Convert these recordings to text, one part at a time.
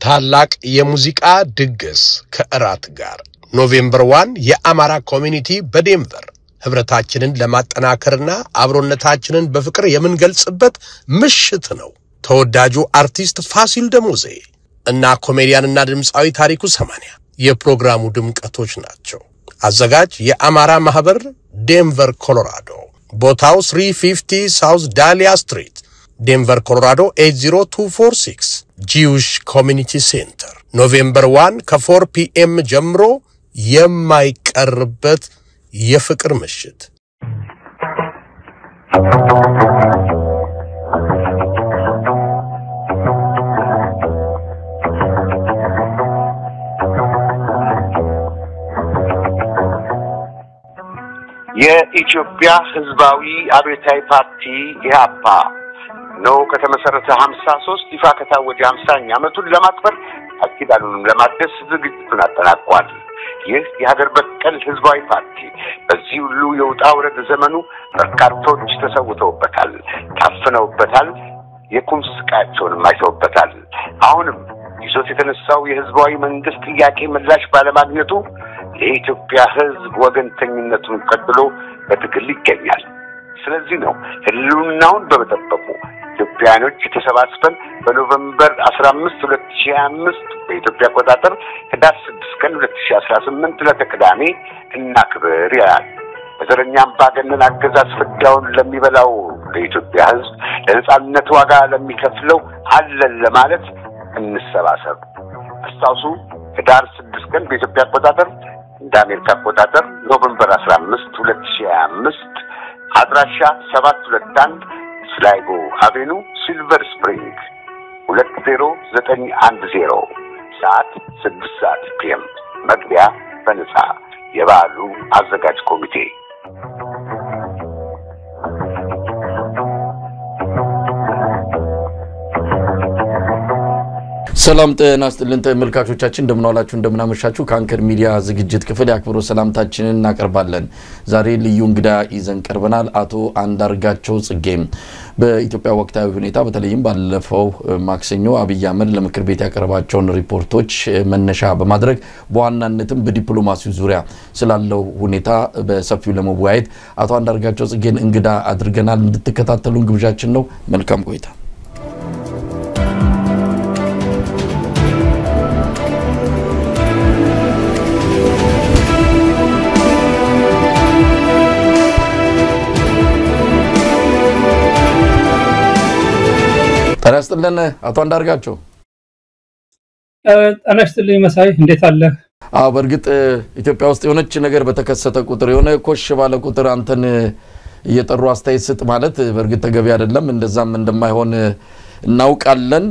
ታላቅ የሙዚቃ ድግስ ከእራት ጋር ኖቬምበር 1 የአማራ ኮሚኒቲ በዴንቨር ህብረታችንን ለማጠናከርና አብሮነታችንን በፍቅር የምንገልጽበት ምሽት ነው። ተወዳጁ አርቲስት ፋሲል ደሞዜ እና ኮሜዲያንና ድምጻዊ ታሪኩ ሰማንያ የፕሮግራሙ ድምቀቶች ናቸው። አዘጋጅ የአማራ ማህበር ዴንቨር ኮሎራዶ። ቦታው 350 ሳውዝ ዳሊያ ስትሪት ዴንቨር ኮሎራዶ 80246 ጂውሽ ኮሚኒቲ ሴንተር ኖቬምበር 1 ከ4 PM ጀምሮ የማይቀርበት የፍቅር ምሽት። የኢትዮጵያ ህዝባዊ አብዮታዊ ፓርቲ ኢህአፓ ነው ከተመሰረተ 53 ይፋ ከታወጀ 50ኛ ዓመቱን ለማክበር አኪዳኑን ለማደስ ዝግጅቱን አጠናቋል። ይህ የሀገር በቀል ህዝባዊ ፓርቲ በዚህ ሁሉ የውጣ ውረድ ዘመኑ በርካቶች ተሰውተውበታል፣ ታፍነውበታል፣ የቁም ስቃያቸውንም አይተውበታል። አሁንም ይዞት የተነሳው የህዝባዊ መንግስት ጥያቄ ምላሽ ባለማግኘቱ ለኢትዮጵያ ህዝብ ወገንተኝነቱን ቀጥሎ በትግል ይገኛል። ስለዚህ ነው ህልውናውን በመጠበቁ ኢትዮጵያኖች ተሰባስበን በኖቬምበር 15 2025 በኢትዮጵያ አቆጣጠር ህዳር 6 ቀን 2018 ለተቀዳሚ እናክብር ይላል። በዘረኛ አምባገነን አገዛዝ ፍዳውን ለሚበላው ለኢትዮጵያ ህዝብ ለነጻነት ዋጋ ለሚከፍለው አለን ለማለት እንሰባሰብ። አስታውሱ ህዳር 6 ቀን በኢትዮጵያ አቆጣጠር እንደ አሜሪካ አቆጣጠር ኖቬምበር 15 2025 አድራሻ 721 ስላይጎ አቬኑ ሲልቨር ስፕሪንግ 20910 ሰዓት 6 PM መግቢያ በነፃ። የበዓሉ አዘጋጅ ኮሚቴ። ሰላም ጤና ይስጥልን ተመልካቾቻችን፣ እንደምን ዋላችሁ እንደምን አመሻችሁ። ከአንከር ሚዲያ ዝግጅት ክፍል ያክብሮ ሰላምታችንን እናቀርባለን። ዛሬ ልዩ እንግዳ ይዘን ቀርበናል። አቶ አንዳርጋቸው ጽጌ በኢትዮጵያ ወቅታዊ ሁኔታ በተለይም ባለፈው ማክሰኞ አብይ አህመድ ለምክር ቤት ያቀረባቸውን ሪፖርቶች መነሻ በማድረግ በዋናነትም በዲፕሎማሲው ዙሪያ ስላለው ሁኔታ በሰፊው ለመወያየት አቶ አንዳርጋቸው ጽጌን እንግዳ አድርገናል። እንድትከታተሉን ግብዣችን ነው። መልካም ቆይታ። ተነስተልን አቶ አንዳርጋቸው። ተነስተልኝ መሳይ እንዴት አለ? በርግጥ ኢትዮጵያ ውስጥ የሆነች ነገር በተከሰተ ቁጥር የሆነ ኮሽ ባለ ቁጥር አንተን እየጠሩ አስተያየት ስጥ ማለት በርግጥ ተገቢ አይደለም፣ እንደዛም እንደማይሆን እናውቃለን።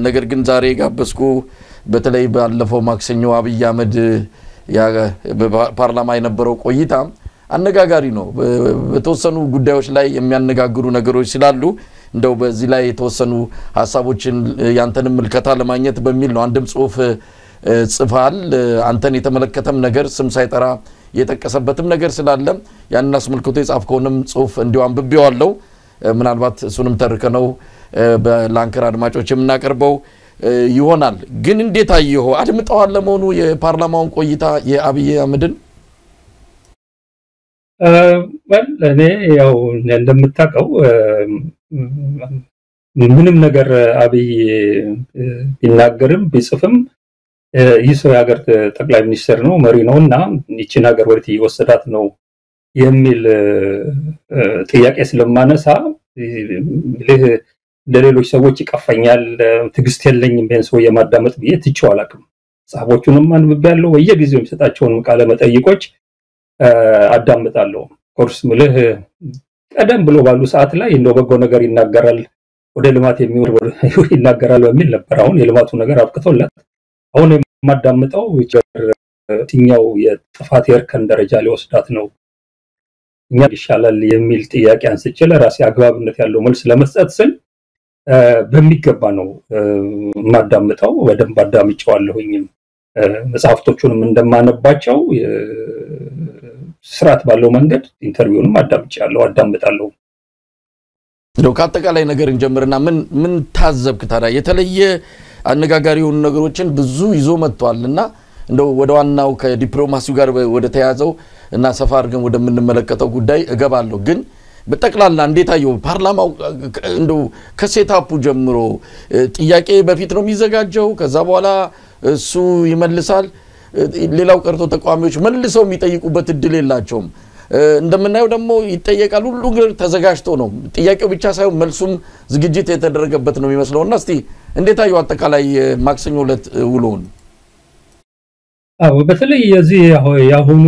ነገር ግን ዛሬ ጋበስኩ በተለይ ባለፈው ማክሰኞ አብይ አህመድ በፓርላማ የነበረው ቆይታ አነጋጋሪ ነው። በተወሰኑ ጉዳዮች ላይ የሚያነጋግሩ ነገሮች ስላሉ እንደው በዚህ ላይ የተወሰኑ ሐሳቦችን ያንተንም መልከታ ለማግኘት በሚል ነው። አንድም ጽሁፍ ጽፋል አንተን የተመለከተም ነገር ስም ሳይጠራ የጠቀሰበትም ነገር ስላለ ያንና አስመልክቶ የጻፍከውንም ጽሁፍ እንዲው አንብቤዋለሁ። ምናልባት እሱንም ተርከነው በላንከር አድማጮች የምናቀርበው ይሆናል። ግን እንዴት አየኸው? አድምጠዋል ለመሆኑ የፓርላማውን ቆይታ የአብይ አህመድን? እኔ ያው እንደምታውቀው ምንም ነገር አብይ ቢናገርም ቢጽፍም ይህ ሰው የሀገር ጠቅላይ ሚኒስትር ነው፣ መሪ ነውና ይህችን ሀገር ወዴት እየወሰዳት ነው የሚል ጥያቄ ስለማነሳ ለሌሎች ሰዎች ይቀፈኛል፣ ትግስት የለኝም ይሄን ሰው የማዳመጥ ብዬ ትቼው አላውቅም። ጻፎቹንም አንብቤያለሁ፣ በየጊዜው የሚሰጣቸውን ቃለ መጠይቆች አዳምጣለሁ። ኮርስ ምልህ ቀደም ብሎ ባሉ ሰዓት ላይ እንደው በጎ ነገር ይናገራል፣ ወደ ልማት የሚወርድ ይናገራል በሚል ነበር። አሁን የልማቱ ነገር አብቅቶለት አሁን የማዳምጠው የትኛው የጥፋት የእርከን ደረጃ ሊወስዳት ነው እኛ ይሻላል የሚል ጥያቄ አንስቼ ለራሴ አግባብነት ያለው መልስ ለመስጠት ስል በሚገባ ነው ማዳምጠው። በደንብ አዳምጬዋለሁኝም መጽሐፍቶቹንም እንደማነባቸው ስርዓት ባለው መንገድ ኢንተርቪውንም አዳምጣለሁ። ነው ከአጠቃላይ ነገር እንጀምርና ምን ታዘብክ ታዲያ? የተለየ አነጋጋሪ የሆኑ ነገሮችን ብዙ ይዞ መጥቷልና እንደው ወደ ዋናው ከዲፕሎማሲው ጋር ወደ ተያዘው እና ሰፋ አድርገን ወደምንመለከተው ጉዳይ እገባለሁ ግን በጠቅላላ እንዴት አየው ፓርላማው እንደው ከሴታፑ ጀምሮ ጥያቄ በፊት ነው የሚዘጋጀው ከዛ በኋላ እሱ ይመልሳል ሌላው ቀርቶ ተቋሚዎች መልሰው የሚጠይቁበት እድል የላቸውም እንደምናየው ደግሞ ይጠየቃል ሁሉ ነገር ተዘጋጅቶ ነው ጥያቄው ብቻ ሳይሆን መልሱም ዝግጅት የተደረገበት ነው የሚመስለውና እስቲ እንዴት አየው አጠቃላይ ማክሰኞ ዕለት ውሎውን በተለይ የዚህ ያሁኑ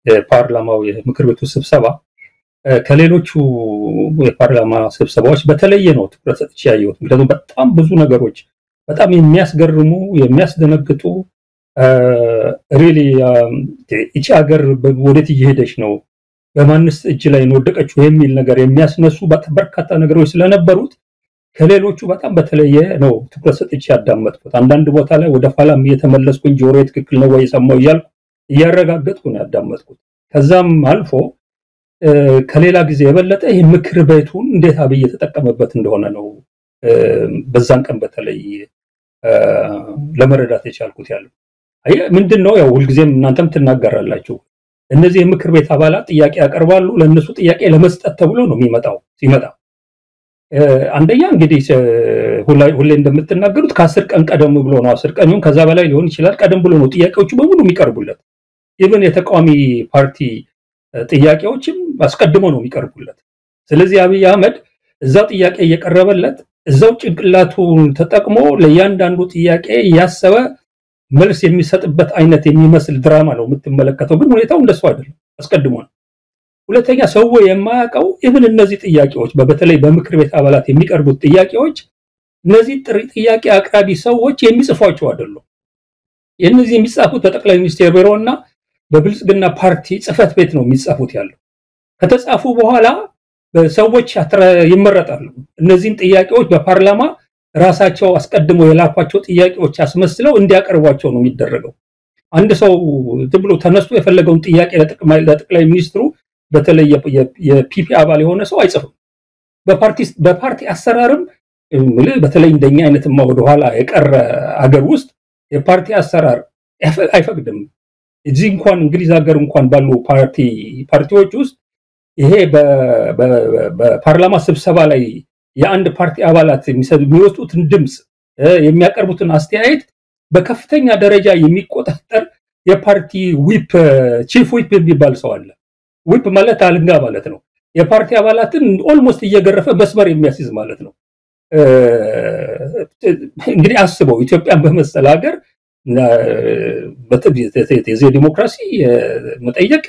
የፓርላማው የምክር ቤቱ ስብሰባ ከሌሎቹ የፓርላማ ስብሰባዎች በተለየ ነው ትኩረት ሰጥቼ ያየሁት ምክንያቱም በጣም ብዙ ነገሮች በጣም የሚያስገርሙ የሚያስደነግጡ ሪሊ እቺ ሀገር ወዴት እየሄደች ነው በማንስ እጅ ላይ ነው ወደቀችው የሚል ነገር የሚያስነሱ በርካታ ነገሮች ስለነበሩት ከሌሎቹ በጣም በተለየ ነው ትኩረት ሰጥቼ ያዳመጥኩት አንዳንድ ቦታ ላይ ወደ ኋላም እየተመለስኩኝ ጆሮዬ ትክክል ነው ወይ ሰማው እያረጋገጥኩ ነው ያዳመጥኩት ከዛም አልፎ ከሌላ ጊዜ የበለጠ ይሄ ምክር ቤቱን እንዴት አብይ የተጠቀመበት እንደሆነ ነው በዛን ቀን በተለይ ለመረዳት የቻልኩት ያለው ምንድነው ያው ሁልጊዜም እናንተም ትናገራላችሁ እነዚህ የምክር ቤት አባላት ጥያቄ ያቀርባሉ ለነሱ ጥያቄ ለመስጠት ተብሎ ነው ሲመጣ አንደኛ እንግዲህ ሁሌ እንደምትናገሩት ከ10 ቀን ቀደም ብሎ ነው 10 ቀን ይሁን ከዛ በላይ ሊሆን ይችላል ቀደም ብሎ ነው ጥያቄዎቹ በሙሉ የሚቀርቡለት ኢቭን የተቃዋሚ ፓርቲ ጥያቄዎችም አስቀድሞ ነው የሚቀርቡለት ስለዚህ አብይ አህመድ እዛው ጥያቄ እየቀረበለት እዛው ጭንቅላቱን ተጠቅሞ ለያንዳንዱ ጥያቄ ያሰበ መልስ የሚሰጥበት አይነት የሚመስል ድራማ ነው የምትመለከተው ግን ሁኔታው እንደሱ አይደለም አስቀድሞ ነው ሁለተኛ ሰው የማያውቀው ኢቭን እነዚህ ጥያቄዎች በተለይ በምክር ቤት አባላት የሚቀርቡት ጥያቄዎች እነዚህ ጥያቄ አቅራቢ ሰዎች የሚጽፏቸው አይደሉም የነዚህ የሚጻፉት በጠቅላይ ሚኒስትር ቢሮና በብልጽግና ፓርቲ ጽፈት ቤት ነው የሚጻፉት ያለው ከተጻፉ በኋላ በሰዎች ይመረጣሉ እነዚህን ጥያቄዎች በፓርላማ ራሳቸው አስቀድሞ የላኳቸው ጥያቄዎች አስመስለው እንዲያቀርቧቸው ነው የሚደረገው አንድ ሰው ብሎ ተነስቶ የፈለገውን ጥያቄ ለጠቅላይ ሚኒስትሩ በተለይ የፒፒ አባል የሆነ ሰው አይጽፍም በፓርቲ አሰራርም በተለይ እንደኛ አይነትማ ወደ ኋላ የቀረ አገር ውስጥ የፓርቲ አሰራር አይፈቅድም እዚህ እንኳን እንግሊዝ ሀገር እንኳን ባሉ ፓርቲዎች ውስጥ ይሄ በፓርላማ ስብሰባ ላይ የአንድ ፓርቲ አባላት የሚወጡትን ድምጽ የሚያቀርቡትን አስተያየት በከፍተኛ ደረጃ የሚቆጣጠር የፓርቲ ዊፕ ቺፍ ዊፕ የሚባል ሰው አለ ዊፕ ማለት አልንጋ ማለት ነው የፓርቲ አባላትን ኦልሞስት እየገረፈ በስበር የሚያስይዝ ማለት ነው እንግዲህ አስበው ኢትዮጵያን በመሰለ ሀገር የዚህ ዲሞክራሲ መጠየቅ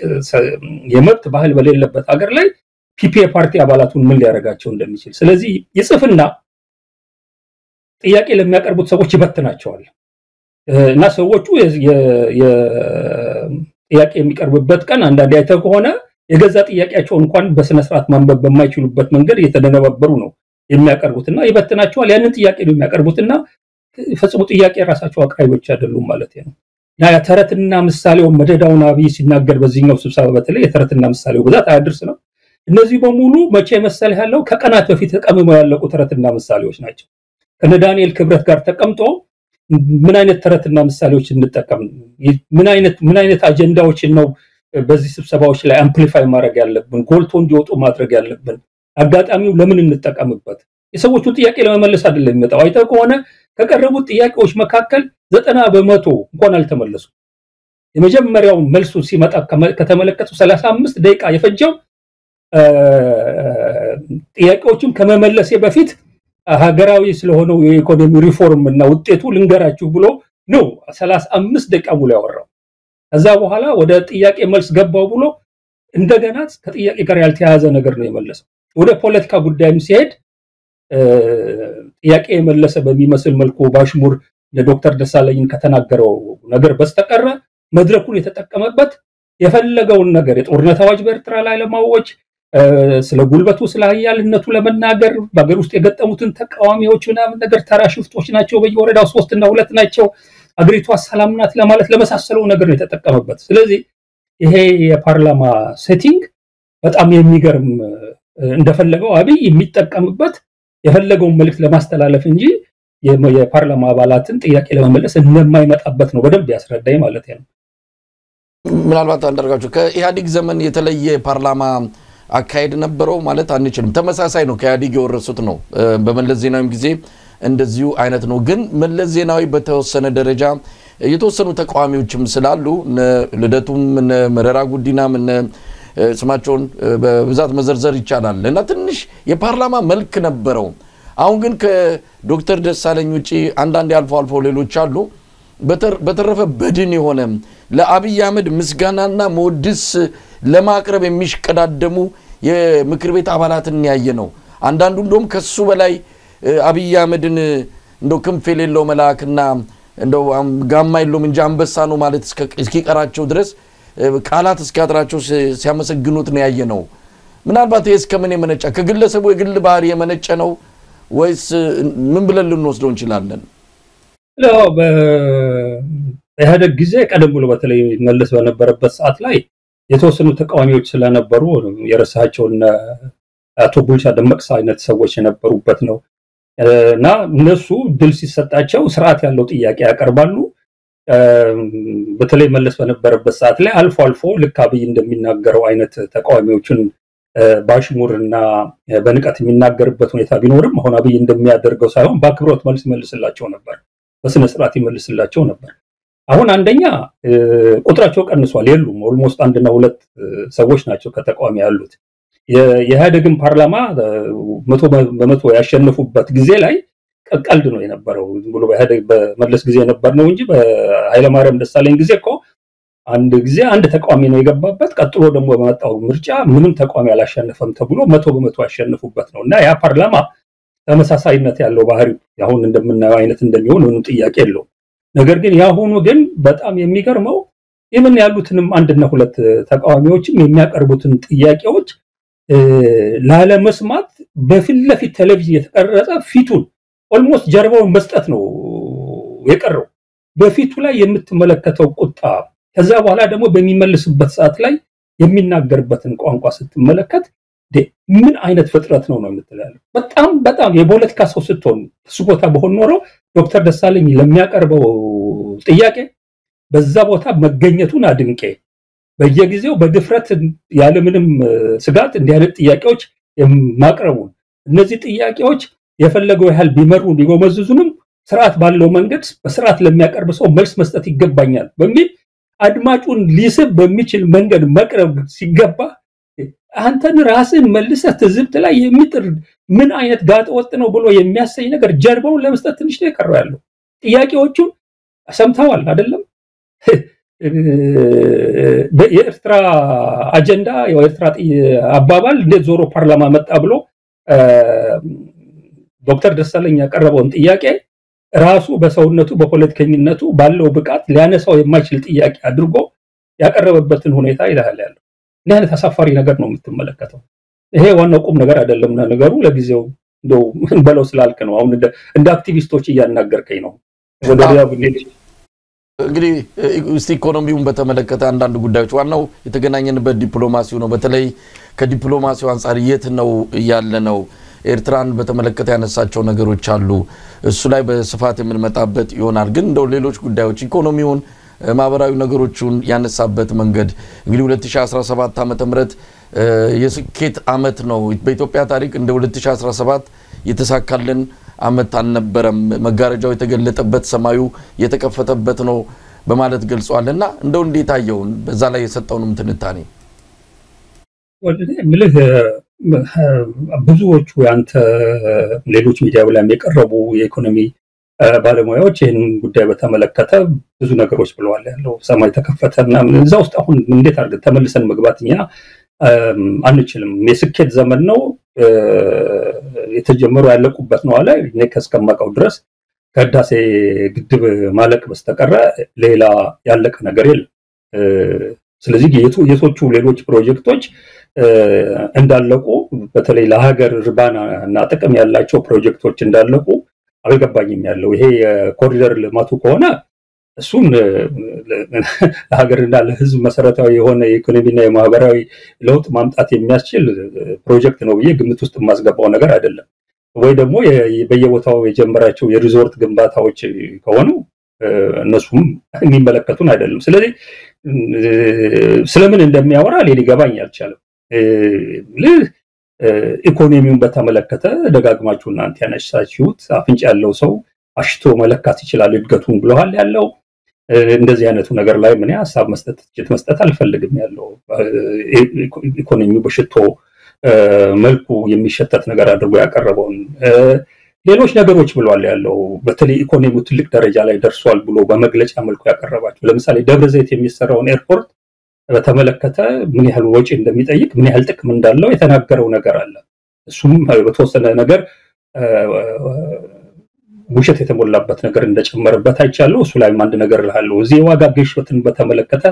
የመብት ባህል በሌለበት ሀገር ላይ ፒፒ ፓርቲ አባላቱን ምን ሊያረጋቸው እንደሚችል ስለዚህ ይጽፍና ጥያቄ ለሚያቀርቡት ሰዎች ይበትናቸዋል እና ሰዎቹ ጥያቄ የሚቀርብበት ቀን አንዳንዴ አይተው ከሆነ የገዛ ጥያቄያቸው እንኳን በስነ ስርዓት ማንበብ በማይችሉበት መንገድ እየተደነበሩ ነው የሚያቀርቡትና ይበትናቸዋል ያንን ጥያቄ ነው የሚያቀርቡትና ፈጽሞ ጥያቄ ራሳቸው አቅራቢዎች አይደሉም ማለት ነው ያ ተረትና ምሳሌው መደዳውን አብይ ሲናገር በዚህኛው ስብሰባ በተለይ የተረትና ምሳሌው ብዛት አያድርስ ነው እነዚህ በሙሉ መቼ መሰል ያለው ከቀናት በፊት ተቀምመው ያለቁ ተረትና ምሳሌዎች ናቸው ከነ ዳንኤል ክብረት ጋር ተቀምጦ ምን አይነት ተረትና ምሳሌዎች እንጠቀም ምን አይነት አጀንዳዎችን ነው በዚህ ስብሰባዎች ላይ አምፕሊፋይ ማድረግ ያለብን ጎልቶ እንዲወጡ ማድረግ ያለብን አጋጣሚው ለምን እንጠቀምበት የሰዎቹ ጥያቄ ለመመለስ አይደለም የሚመጣው አይተው ከሆነ ከቀረቡት ጥያቄዎች መካከል 90% እንኳን አልተመለሱ የመጀመሪያው መልሱ ሲመጣ ከተመለከቱ 35 ደቂቃ የፈጀው ጥያቄዎችን ከመመለስ በፊት ሀገራዊ ስለሆነው የኢኮኖሚ ሪፎርም እና ውጤቱ ልንገራችሁ ብሎ ነው 35 ደቂቃ ሙሉ ያወራው ከዛ በኋላ ወደ ጥያቄ መልስ ገባው ብሎ እንደገና ከጥያቄ ጋር ያልተያያዘ ነገር ነው የመለሰው ወደ ፖለቲካ ጉዳይም ሲሄድ ጥያቄ የመለሰ በሚመስል መልኩ ባሽሙር ለዶክተር ደሳለኝን ከተናገረው ነገር በስተቀር መድረኩን የተጠቀመበት የፈለገውን ነገር የጦርነት አዋጅ በኤርትራ ላይ ለማወጅ ስለ ጉልበቱ ስለ ኃያልነቱ ለመናገር በአገር ውስጥ የገጠሙትን ተቃዋሚዎችና ነገር ተራሽፍቶች ናቸው በየወረዳው 3 እና 2 ናቸው አገሪቷ ሰላም ናት ለማለት ለመሳሰለው ነገር ነው የተጠቀመበት ስለዚህ ይሄ የፓርላማ ሴቲንግ በጣም የሚገርም እንደፈለገው አብይ የሚጠቀምበት የፈለገውን መልእክት ለማስተላለፍ እንጂ የፓርላማ አባላትን ጥያቄ ለመመለስ እንደማይመጣበት ነው በደንብ ያስረዳኝ ማለት ነው። ምናልባት አንደርጋችሁ ከኢህአዴግ ዘመን የተለየ ፓርላማ አካሄድ ነበረው ማለት አንችልም። ተመሳሳይ ነው፣ ከኢህአዴግ የወረሱት ነው። በመለስ ዜናዊም ጊዜ እንደዚሁ አይነት ነው። ግን መለስ ዜናዊ በተወሰነ ደረጃ የተወሰኑ ተቃዋሚዎችም ስላሉ ልደቱም መረራ ጉዲናም ስማቸውን በብዛት መዘርዘር ይቻላል እና ትንሽ የፓርላማ መልክ ነበረው። አሁን ግን ከዶክተር ደሳለኝ ውጪ አንዳንድ አልፎ ሌሎች አሉ። በተረፈ በድን የሆነ ለአብይ አህመድ ምስጋናና ሞድስ ለማቅረብ የሚሽቀዳደሙ የምክር ቤት አባላትን ያየ ነው። አንዳንዱ እንደውም ከሱ በላይ አብይ አህመድን እንደው ክንፍ የሌለው መልአክና እንደው ጋማ የለውም እንጂ አንበሳ ነው ማለት እስኪቀራቸው ድረስ ቃላት እስኪያጥራቸው ሲያመሰግኑት ነው ያየ ነው። ምናልባት እስከምን የመነጨ ከግለሰቡ የግል ባህሪ የመነጨ ነው ወይስ ምን ብለን ልንወስደው እንችላለን? በኢህአዴግ ጊዜ ቀደም ብሎ በተለይ መለስ በነበረበት ሰዓት ላይ የተወሰኑ ተቃዋሚዎች ስለነበሩ የረሳቸውና አቶ ቡልቻ ደመቅሳ አይነት ሰዎች የነበሩበት ነው እና እነሱ ድል ሲሰጣቸው ስርዓት ያለው ጥያቄ ያቀርባሉ። በተለይ መለስ በነበረበት ሰዓት ላይ አልፎ ልክ አብይ እንደሚናገረው አይነት ተቃዋሚዎችን ባሽሙርና በንቀት የሚናገርበት ሁኔታ ቢኖርም አሁን አብይ እንደሚያደርገው ሳይሆን በአክብሮት መልስ ይመልስላቸው ነበር፣ በስነ ስርዓት ይመልስላቸው ነበር። አሁን አንደኛ ቁጥራቸው ቀንሷል፣ የሉም። ኦልሞስት 1 እና 2 ሰዎች ናቸው ከተቃዋሚ ያሉት። የኢህአዴግን ፓርላማ 100% ያሸነፉበት ጊዜ ላይ ቀልድ ነው የነበረው። ብሎ በኢህአዴግ በመለስ ጊዜ ነበር ነው እንጂ በኃይለ ማርያም ደሳለኝ ጊዜ እኮ አንድ ጊዜ አንድ ተቃዋሚ ነው የገባበት። ቀጥሎ ደግሞ በመጣው ምርጫ ምንም ተቃዋሚ አላሸነፈም ተብሎ 100% ያሸነፉበት ነው እና ያ ፓርላማ ተመሳሳይነት ያለው ባህሪ አሁን እንደምናየው አይነት እንደሚሆን ምንም ጥያቄ የለውም። ነገር ግን ያሁኑ ግን በጣም የሚገርመው የምን ያሉትንም 1 እና 2 ተቃዋሚዎችም የሚያቀርቡትን ጥያቄዎች ላለመስማት በፊት ለፊት ቴሌቪዥን የተቀረጸ ፊቱን ኦልሞስት ጀርባውን መስጠት ነው የቀረው። በፊቱ ላይ የምትመለከተው ቁጣ ከዛ በኋላ ደግሞ በሚመልስበት ሰዓት ላይ የሚናገርበትን ቋንቋ ስትመለከት ምን አይነት ፍጥረት ነው የምትላለው። በጣም የፖለቲካ ሰው ስትሆን እሱ ቦታ በሆነ ኖሮ ዶክተር ደሳለኝ ለሚያቀርበው ጥያቄ በዛ ቦታ መገኘቱን አድንቄ በየጊዜው በድፍረት ያለ ምንም ስጋት እንዲህ አይነት ጥያቄዎች ማቅረቡ እነዚህ ጥያቄዎች የፈለገው ያህል ቢመሩ ቢጎመዝዙንም ስርዓት ባለው መንገድ በስርዓት ለሚያቀርብ ሰው መልስ መስጠት ይገባኛል በሚል አድማጩን ሊስብ በሚችል መንገድ መቅረብ ሲገባ አንተን ራስን መልሰህ ትዝብት ላይ የሚጥር ምን አይነት ጋጥ ወጥ ነው ብሎ የሚያሰኝ ነገር ጀርባውን ለመስጠት ትንሽ ነው የቀረው ያለው። ጥያቄዎቹን ሰምተዋል አይደለም? የኤርትራ አጀንዳ የኤርትራ አባባል እንዴት ዞሮ ፓርላማ መጣ ብሎ ዶክተር ደሳለኝ ያቀረበውን ጥያቄ ራሱ በሰውነቱ በፖለቲከኝነቱ ባለው ብቃት ሊያነሳው የማይችል ጥያቄ አድርጎ ያቀረበበትን ሁኔታ ይላል ያለው። እንዲህ አይነት አሳፋሪ ነገር ነው የምትመለከተው። ይሄ ዋናው ቁም ነገር አይደለም ነገሩ። ለጊዜው እንደው ምን በለው ስላልክ ነው አሁን እንደ አክቲቪስቶች እያናገርከኝ ነው። ወደዚያ ብንሄድ እንግዲህ ኢኮኖሚውን በተመለከተ አንዳንድ ጉዳዮች ዋናው የተገናኘንበት ዲፕሎማሲው ነው። በተለይ ከዲፕሎማሲው አንፃር የት ነው ያለ ነው ኤርትራን በተመለከተ ያነሳቸው ነገሮች አሉ። እሱ ላይ በስፋት የምንመጣበት ይሆናል። ግን እንደው ሌሎች ጉዳዮች ኢኮኖሚውን ማህበራዊ ነገሮችን ያነሳበት መንገድ እንግዲህ 2017 ዓመተ ምህረት የስኬት አመት ነው በኢትዮጵያ ታሪክ። እንደ 2017 የተሳካልን አመት አልነበረም። መጋረጃው የተገለጠበት ሰማዩ የተከፈተበት ነው በማለት ገልጿልና እንደው እንዴት አየው በዛ ላይ የሰጠውንም ትንታኔ? ወልዴ ምልህ ብዙዎቹ ያንተ ሌሎች ሚዲያ ላይ የቀረቡ የኢኮኖሚ ባለሙያዎች ይህን ጉዳይ በተመለከተ ብዙ ነገሮች ብለዋል። ያለው ሰማይ ተከፈተና እዛ ውስጥ አሁን እንዴት አድርገን ተመልሰን መግባትኛ አንችልም። የስኬት ዘመን ነው የተጀመሩ ያለቁበት ነው አለ። እኔ ከስከማቀው ድረስ ከህዳሴ ግድብ ማለቅ በስተቀር ሌላ ያለቀ ነገር የለም። ስለዚህ የቶቹ ሌሎች ፕሮጀክቶች እንዳለቁ በተለይ ለሀገር ርባና እና ጥቅም ያላቸው ፕሮጀክቶች እንዳለቁ አልገባኝም ያለው። ይሄ የኮሪደር ልማቱ ከሆነ እሱን ለሀገርና ለህዝብ መሰረታዊ የሆነ የኢኮኖሚና የማህበራዊ ለውጥ ማምጣት የሚያስችል ፕሮጀክት ነው ብዬ ግምት ውስጥ የማስገባው ነገር አይደለም። ወይ ደግሞ በየቦታው የጀመራቸው የሪዞርት ግንባታዎች ከሆኑ እነሱም የሚመለከቱን አይደለም። ስለዚህ ስለምን እንደሚያወራ ሊገባኝ አልቻለም። ኢኮኖሚውን በተመለከተ ደጋግማችሁ እናንተ ያነሳችሁት አፍንጫ ያለው ሰው አሽቶ መለካት ይችላል እድገቱን ብለዋል ያለው እንደዚህ አይነቱ ነገር ላይ ምን ሐሳብ መስጠት አልፈልግም ያለው ኢኮኖሚው በሽቶ መልኩ የሚሸተት ነገር አድርጎ ያቀረበውን ሌሎች ነገሮች ብለዋል ያለው በተለይ ኢኮኖሚው ትልቅ ደረጃ ላይ ደርሷል ብሎ በመግለጫ መልኩ ያቀረባቸው ለምሳሌ ደብረዘይት የሚሰራውን ኤርፖርት በተመለከተ ምን ያህል ወጪ እንደሚጠይቅ ምን ያህል ጥቅም እንዳለው የተናገረው ነገር አለ። እሱም በተወሰነ ነገር ውሸት የተሞላበት ነገር እንደጨመረበት አይቻለው። እሱ ላይ አንድ ነገር እልሃለሁ። እዚህ ዋጋ ግሽበትን በተመለከተ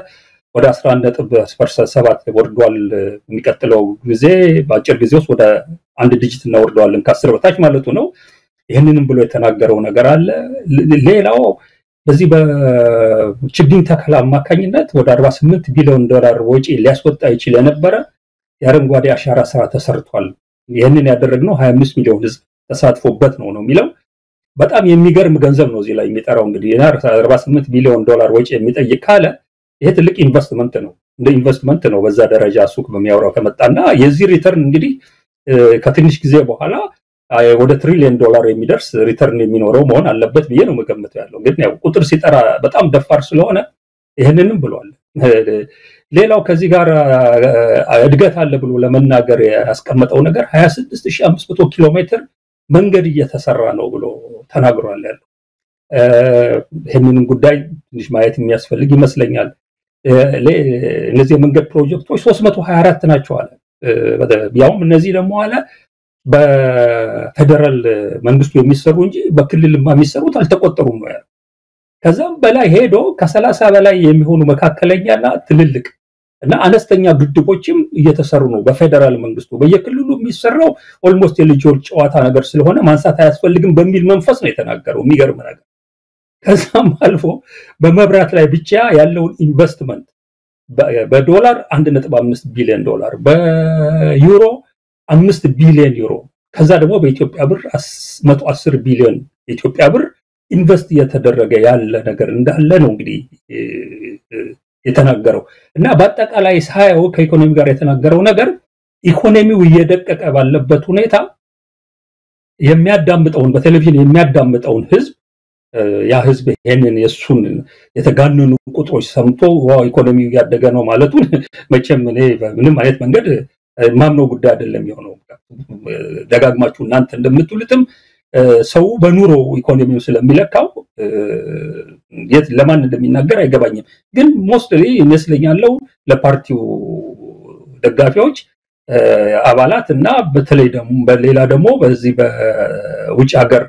ወደ 11.7 ወርዷል። የሚቀጥለው ጊዜ በአጭር ጊዜ ውስጥ ወደ አንድ ዲጂት እናወርደዋለን ከ10 በታች ማለቱ ነው። ይሄንንም ብሎ የተናገረው ነገር አለ። ሌላው በዚህ በችግኝ ተከላ አማካኝነት ወደ 48 ቢሊዮን ዶላር ወጪ ሊያስወጣ ይችል የነበረ የአረንጓዴ አሻራ ስራ ተሰርቷል። ይሄንን ያደረግነው 25 ሚሊዮን ህዝብ ተሳትፎበት ነው የሚለው በጣም የሚገርም ገንዘብ ነው። እዚህ ላይ የሚጠራው እንግዲህ 48 ቢሊዮን ዶላር ወጪ የሚጠይቅ ካለ ይሄ ትልቅ ኢንቨስትመንት ነው። እንደ ኢንቨስትመንት ነው በዛ ደረጃ ሱቅ በሚያወራው ከመጣና የዚህ ሪተርን እንግዲህ ከትንሽ ጊዜ በኋላ ወደ ትሪሊየን ዶላር የሚደርስ ሪተርን የሚኖረው መሆን አለበት ብዬ ነው መገመተው ያለው። እንግዲህ ያው ቁጥር ሲጠራ በጣም ደፋር ስለሆነ ይሄንንም ብሏል። ሌላው ከዚህ ጋር እድገት አለ ብሎ ለመናገር ያስቀመጠው ነገር 26500 ኪሎ ሜትር መንገድ እየተሰራ ነው ብሎ ተናግሯል ያለው። ይሄንን ጉዳይ ትንሽ ማየት የሚያስፈልግ ይመስለኛል። እነዚህ የመንገድ ፕሮጀክቶች 324 ናቸው አለ። ያውም እነዚህ ደግሞ አለ በፌደራል መንግስቱ የሚሰሩ እንጂ በክልልማ የሚሰሩት አልተቆጠሩም ነው ያለው። ከዛም በላይ ሄዶ ከ30 በላይ የሚሆኑ መካከለኛና ትልልቅ እና አነስተኛ ግድቦችም እየተሰሩ ነው በፌደራል መንግስቱ። በየክልሉ የሚሰራው ኦልሞስት የልጆች ጨዋታ ነገር ስለሆነ ማንሳት አያስፈልግም በሚል መንፈስ ነው የተናገረው። የሚገርም ነገር። ከዛም አልፎ በመብራት ላይ ብቻ ያለውን ኢንቨስትመንት በዶላር 1.5 ቢሊዮን ዶላር በዩሮ 5 ቢሊዮን ዩሮ ከዛ ደግሞ በኢትዮጵያ ብር 110 ቢሊዮን ኢትዮጵያ ብር ኢንቨስት እየተደረገ ያለ ነገር እንዳለ ነው እንግዲህ የተናገረው። እና በአጠቃላይ ሳይው ከኢኮኖሚ ጋር የተናገረው ነገር ኢኮኖሚው እየደቀቀ ባለበት ሁኔታ የሚያዳምጠውን በቴሌቪዥን የሚያዳምጠውን ህዝብ ያ ህዝብ ይሄንን የሱን የተጋነኑ ቁጥሮች ሰምቶ ዋው ኢኮኖሚው ያደገ ነው ማለቱን መቼም እኔ ምንም አይነት መንገድ ማምነው ጉዳይ አይደለም የሆነው። ደጋግማችሁ እናንተ እንደምትሉትም ሰው በኑሮ ኢኮኖሚው ስለሚለካው የት ለማን እንደሚናገር አይገባኝም። ግን ሞስትሊ ይመስለኛል ለፓርቲው ደጋፊዎች አባላት እና በተለይ ደግሞ በሌላ ደግሞ በዚህ በውጭ ሀገር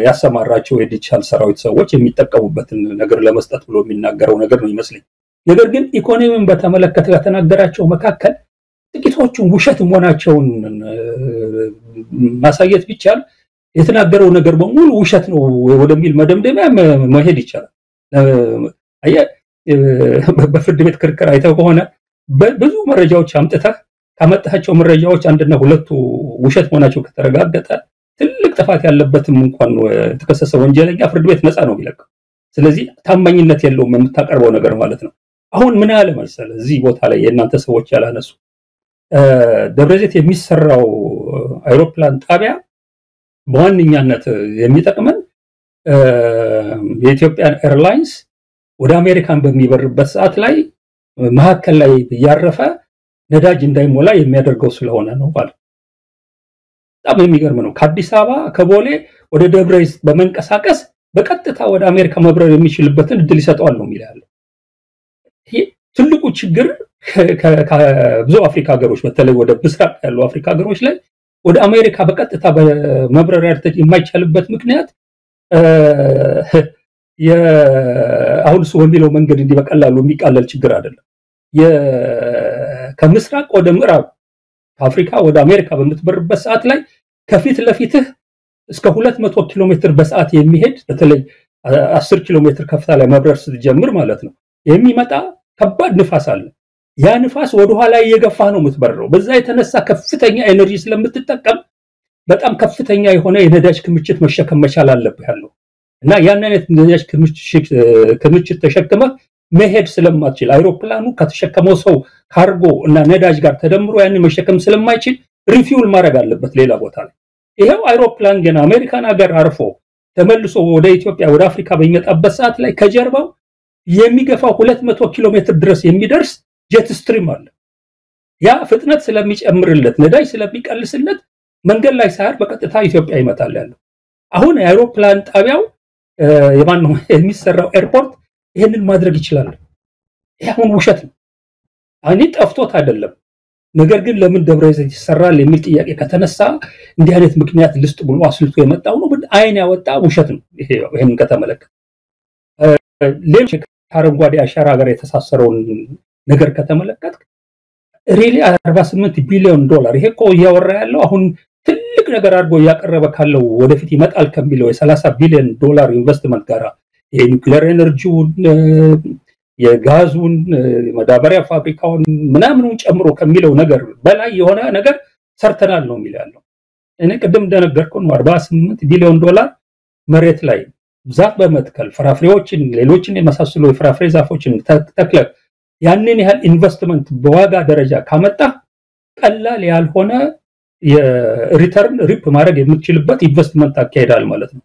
ያሰማራቸው የዲጂታል ሰራዊት ሰዎች የሚጠቀሙበትን ነገር ለመስጠት ብሎ የሚናገረው ነገር ነው ይመስለኝ። ነገር ግን ኢኮኖሚውን በተመለከተ ከተናገራቸው መካከል ጥቂቶቹን ውሸት መሆናቸውን ማሳየት ቢቻል የተናገረው ነገር በሙሉ ውሸት ነው ወደሚል መደምደሚያ መሄድ ይቻላል። በፍርድ ቤት ክርክር አይተው ከሆነ ብዙ መረጃዎች አምጥተህ ካመጣቸው መረጃዎች አንድና ሁለቱ ውሸት መሆናቸው ከተረጋገጠ ትልቅ ጥፋት ያለበትም እንኳን የተከሰሰ ወንጀለኛ ፍርድ ቤት ነፃ ነው የሚለቀው። ስለዚህ ታማኝነት የለውም የምታቀርበው ነገር ማለት ነው። አሁን ምን አለ መሰለህ እዚህ ቦታ ላይ የእናንተ ሰዎች ያላነሱ ደብረዘይት የሚሰራው አይሮፕላን ጣቢያ በዋነኛነት የሚጠቅመን የኢትዮጵያን ኤርላይንስ ወደ አሜሪካን በሚበርበት ሰዓት ላይ መሀከል ላይ ያረፈ ነዳጅ እንዳይሞላ የሚያደርገው ስለሆነ ነው ማለት። በጣም የሚገርም ነው። ከአዲስ አበባ ከቦሌ ወደ ደብረዘይት በመንቀሳቀስ በቀጥታ ወደ አሜሪካ መብረር የሚችልበትን እድል ይሰጣል ነው የሚለው። ይሄ ትልቁ ችግር ከብዙ አፍሪካ ሀገሮች በተለይ ወደ ምስራቅ ያሉ አፍሪካ ሀገሮች ላይ ወደ አሜሪካ በቀጥታ በመብረር ያርተት የማይቻልበት ምክንያት አሁን እሱ በሚለው መንገድ እንዲህ በቀላሉ የሚቃለል ችግር አይደለም። ከምስራቅ ወደ ምዕራብ አፍሪካ ወደ አሜሪካ በምትበርበት ሰዓት ላይ ከፊት ለፊትህ እስከ 200 ኪሎ ሜትር በሰዓት የሚሄድ በተለይ 10 ኪሎ ሜትር ከፍታ ላይ መብረር ስትጀምር ማለት ነው የሚመጣ ከባድ ንፋስ አለ። ያ ንፋስ ወደ ኋላ እየገፋ ነው የምትበረው። በዛ የተነሳ ከፍተኛ ኤነርጂ ስለምትጠቀም በጣም ከፍተኛ የሆነ የነዳጅ ክምችት መሸከም መቻል አለበት ያለው እና ያን አይነት ነዳጅ ክምችት ተሸክመ መሄድ ስለማትችል አይሮፕላኑ ከተሸከመው ሰው ካርጎ እና ነዳጅ ጋር ተደምሮ ያን መሸከም ስለማይችል ሪፊውል ማድረግ አለበት ሌላ ቦታ ላይ ይሄው አይሮፕላን ገና አሜሪካን ሀገር አርፎ ተመልሶ ወደ ኢትዮጵያ ወደ አፍሪካ በሚመጣበት ሰዓት ላይ ከጀርባው የሚገፋው 200 ኪሎ ሜትር ድረስ የሚደርስ ጄት ስትሪም አለ ያ ፍጥነት ስለሚጨምርለት ነዳጅ ስለሚቀልስለት መንገድ ላይ ሳይር በቀጥታ ኢትዮጵያ ይመጣል ያለው አሁን አይሮፕላን ጣቢያው የማን ነው የሚሰራው ኤርፖርት ይሄንን ማድረግ ይችላል ይሄውን ውሸት ነው አኒ ጠፍቶት አይደለም ነገር ግን ለምን ደብረ ዘይት ይሰራል የሚል ጥያቄ ከተነሳ እንዲህ አይነት ምክንያት ልስጥ ብሎ አስልቶ የመጣው ነው ግን አይን ያወጣ ውሸት ነው ይሄንን ከተመለከተ ሌሎች አረንጓዴ አሻራ ጋር የተሳሰረውን ነገር ከተመለከተ ሪሊ 48 ቢሊዮን ዶላር ይሄ እኮ ያወራ ያለው አሁን ትልቅ ነገር አድርጎ ያቀረበ ካለው ወደፊት ይመጣል ከሚለው የ30 ቢሊዮን ዶላር ኢንቨስትመንት ጋር የኒውክሌር ኤነርጂውን የጋዙን መዳበሪያ ፋብሪካውን ምናምኑን ጨምሮ ከሚለው ነገር በላይ የሆነ ነገር ሰርተናል ነው የሚለው እኔ ቀደም እንደነገርኩ 48 ቢሊዮን ዶላር መሬት ላይ ዛፍ በመትከል ፍራፍሬዎችን ሌሎችን የመሳሰሉ የፍራፍሬ ዛፎችን ተክለ ያንን ያህል ኢንቨስትመንት በዋጋ ደረጃ ካመጣ ቀላል ያልሆነ የሪተርን ሪፕ ማድረግ የምትችልበት ኢንቨስትመንት አካሄዳል ማለት ነው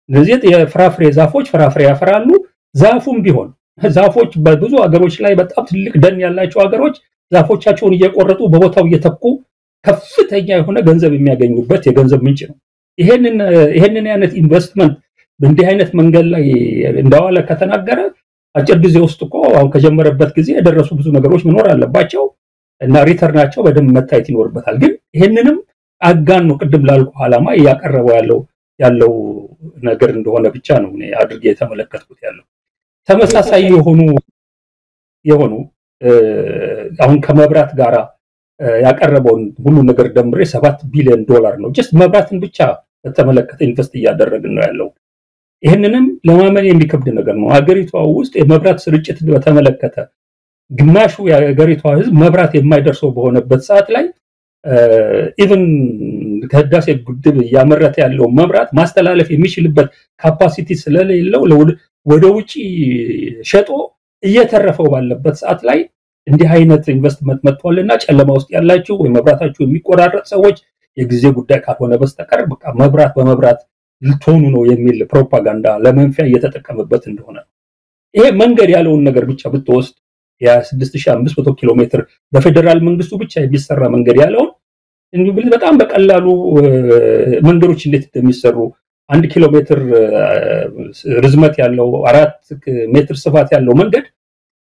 ስለዚህ የፍራፍሬ ዛፎች ፍራፍሬ ያፈራሉ ዛፉም ቢሆን ዛፎች በብዙ ሀገሮች ላይ በጣም ትልቅ ደን ያላቸው ሀገሮች ዛፎቻቸውን እየቆረጡ በቦታው እየተኩ ከፍተኛ የሆነ ገንዘብ የሚያገኙበት የገንዘብ ምንጭ ነው ይሄንን አይነት ኢንቨስትመንት በእንዲህ አይነት መንገድ ላይ እንዳዋለ ከተናገረ አጭር ጊዜ ውስጥ እኮ አሁን ከጀመረበት ጊዜ የደረሱ ብዙ ነገሮች መኖር አለባቸው እና ሪተርናቸው በደንብ መታየት ይኖርበታል ግን ይሄንንም አጋን ነው ቅድም ላልኩ ዓላማ ያቀረበው ያለው ነገር እንደሆነ ብቻ ነው እኔ አድርጌ የተመለከትኩት ያለው ተመሳሳይ የሆኑ አሁን ከመብራት ጋራ ያቀረበውን ሁሉ ነገር ደምሬ 7 ቢሊዮን ዶላር ነው just መብራትን ብቻ በተመለከተ ኢንቨስት እያደረግን ነው ያለው ይሄንንም ለማመን የሚከብድ ነገር ነው ሀገሪቷ ውስጥ የመብራት ስርጭት በተመለከተ ግማሹ የሀገሪቷ ህዝብ መብራት የማይደርሰው በሆነበት ሰዓት ላይ ኢቭን ከህዳሴ ግድብ ያመረተ ያለው መብራት ማስተላለፍ የሚችልበት ካፓሲቲ ስለሌለው ወደ ውጪ ሸጦ እየተረፈው ባለበት ሰዓት ላይ እንዲህ አይነት ኢንቨስትመንት መጥቷልና ጨለማ ውስጥ ያላችሁ ወይ መብራታችሁ የሚቆራረጥ ሰዎች የጊዜ ጉዳይ ካልሆነ በስተቀር በቃ መብራት በመብራት ልትሆኑ ነው የሚል ፕሮፓጋንዳ ለመንፊያ እየተጠቀመበት እንደሆነ ይሄ መንገድ ያለውን ነገር ብቻ ብትወስድ የ6500 ኪሎ ሜትር በፌደራል መንግስቱ ብቻ የሚሰራ መንገድ ያለው እንግዲህ በጣም በቀላሉ መንገዶች እንዴት እንደሚሰሩ 1 ኪሎ ሜትር ርዝመት ያለው 4 ሜትር ስፋት ያለው መንገድ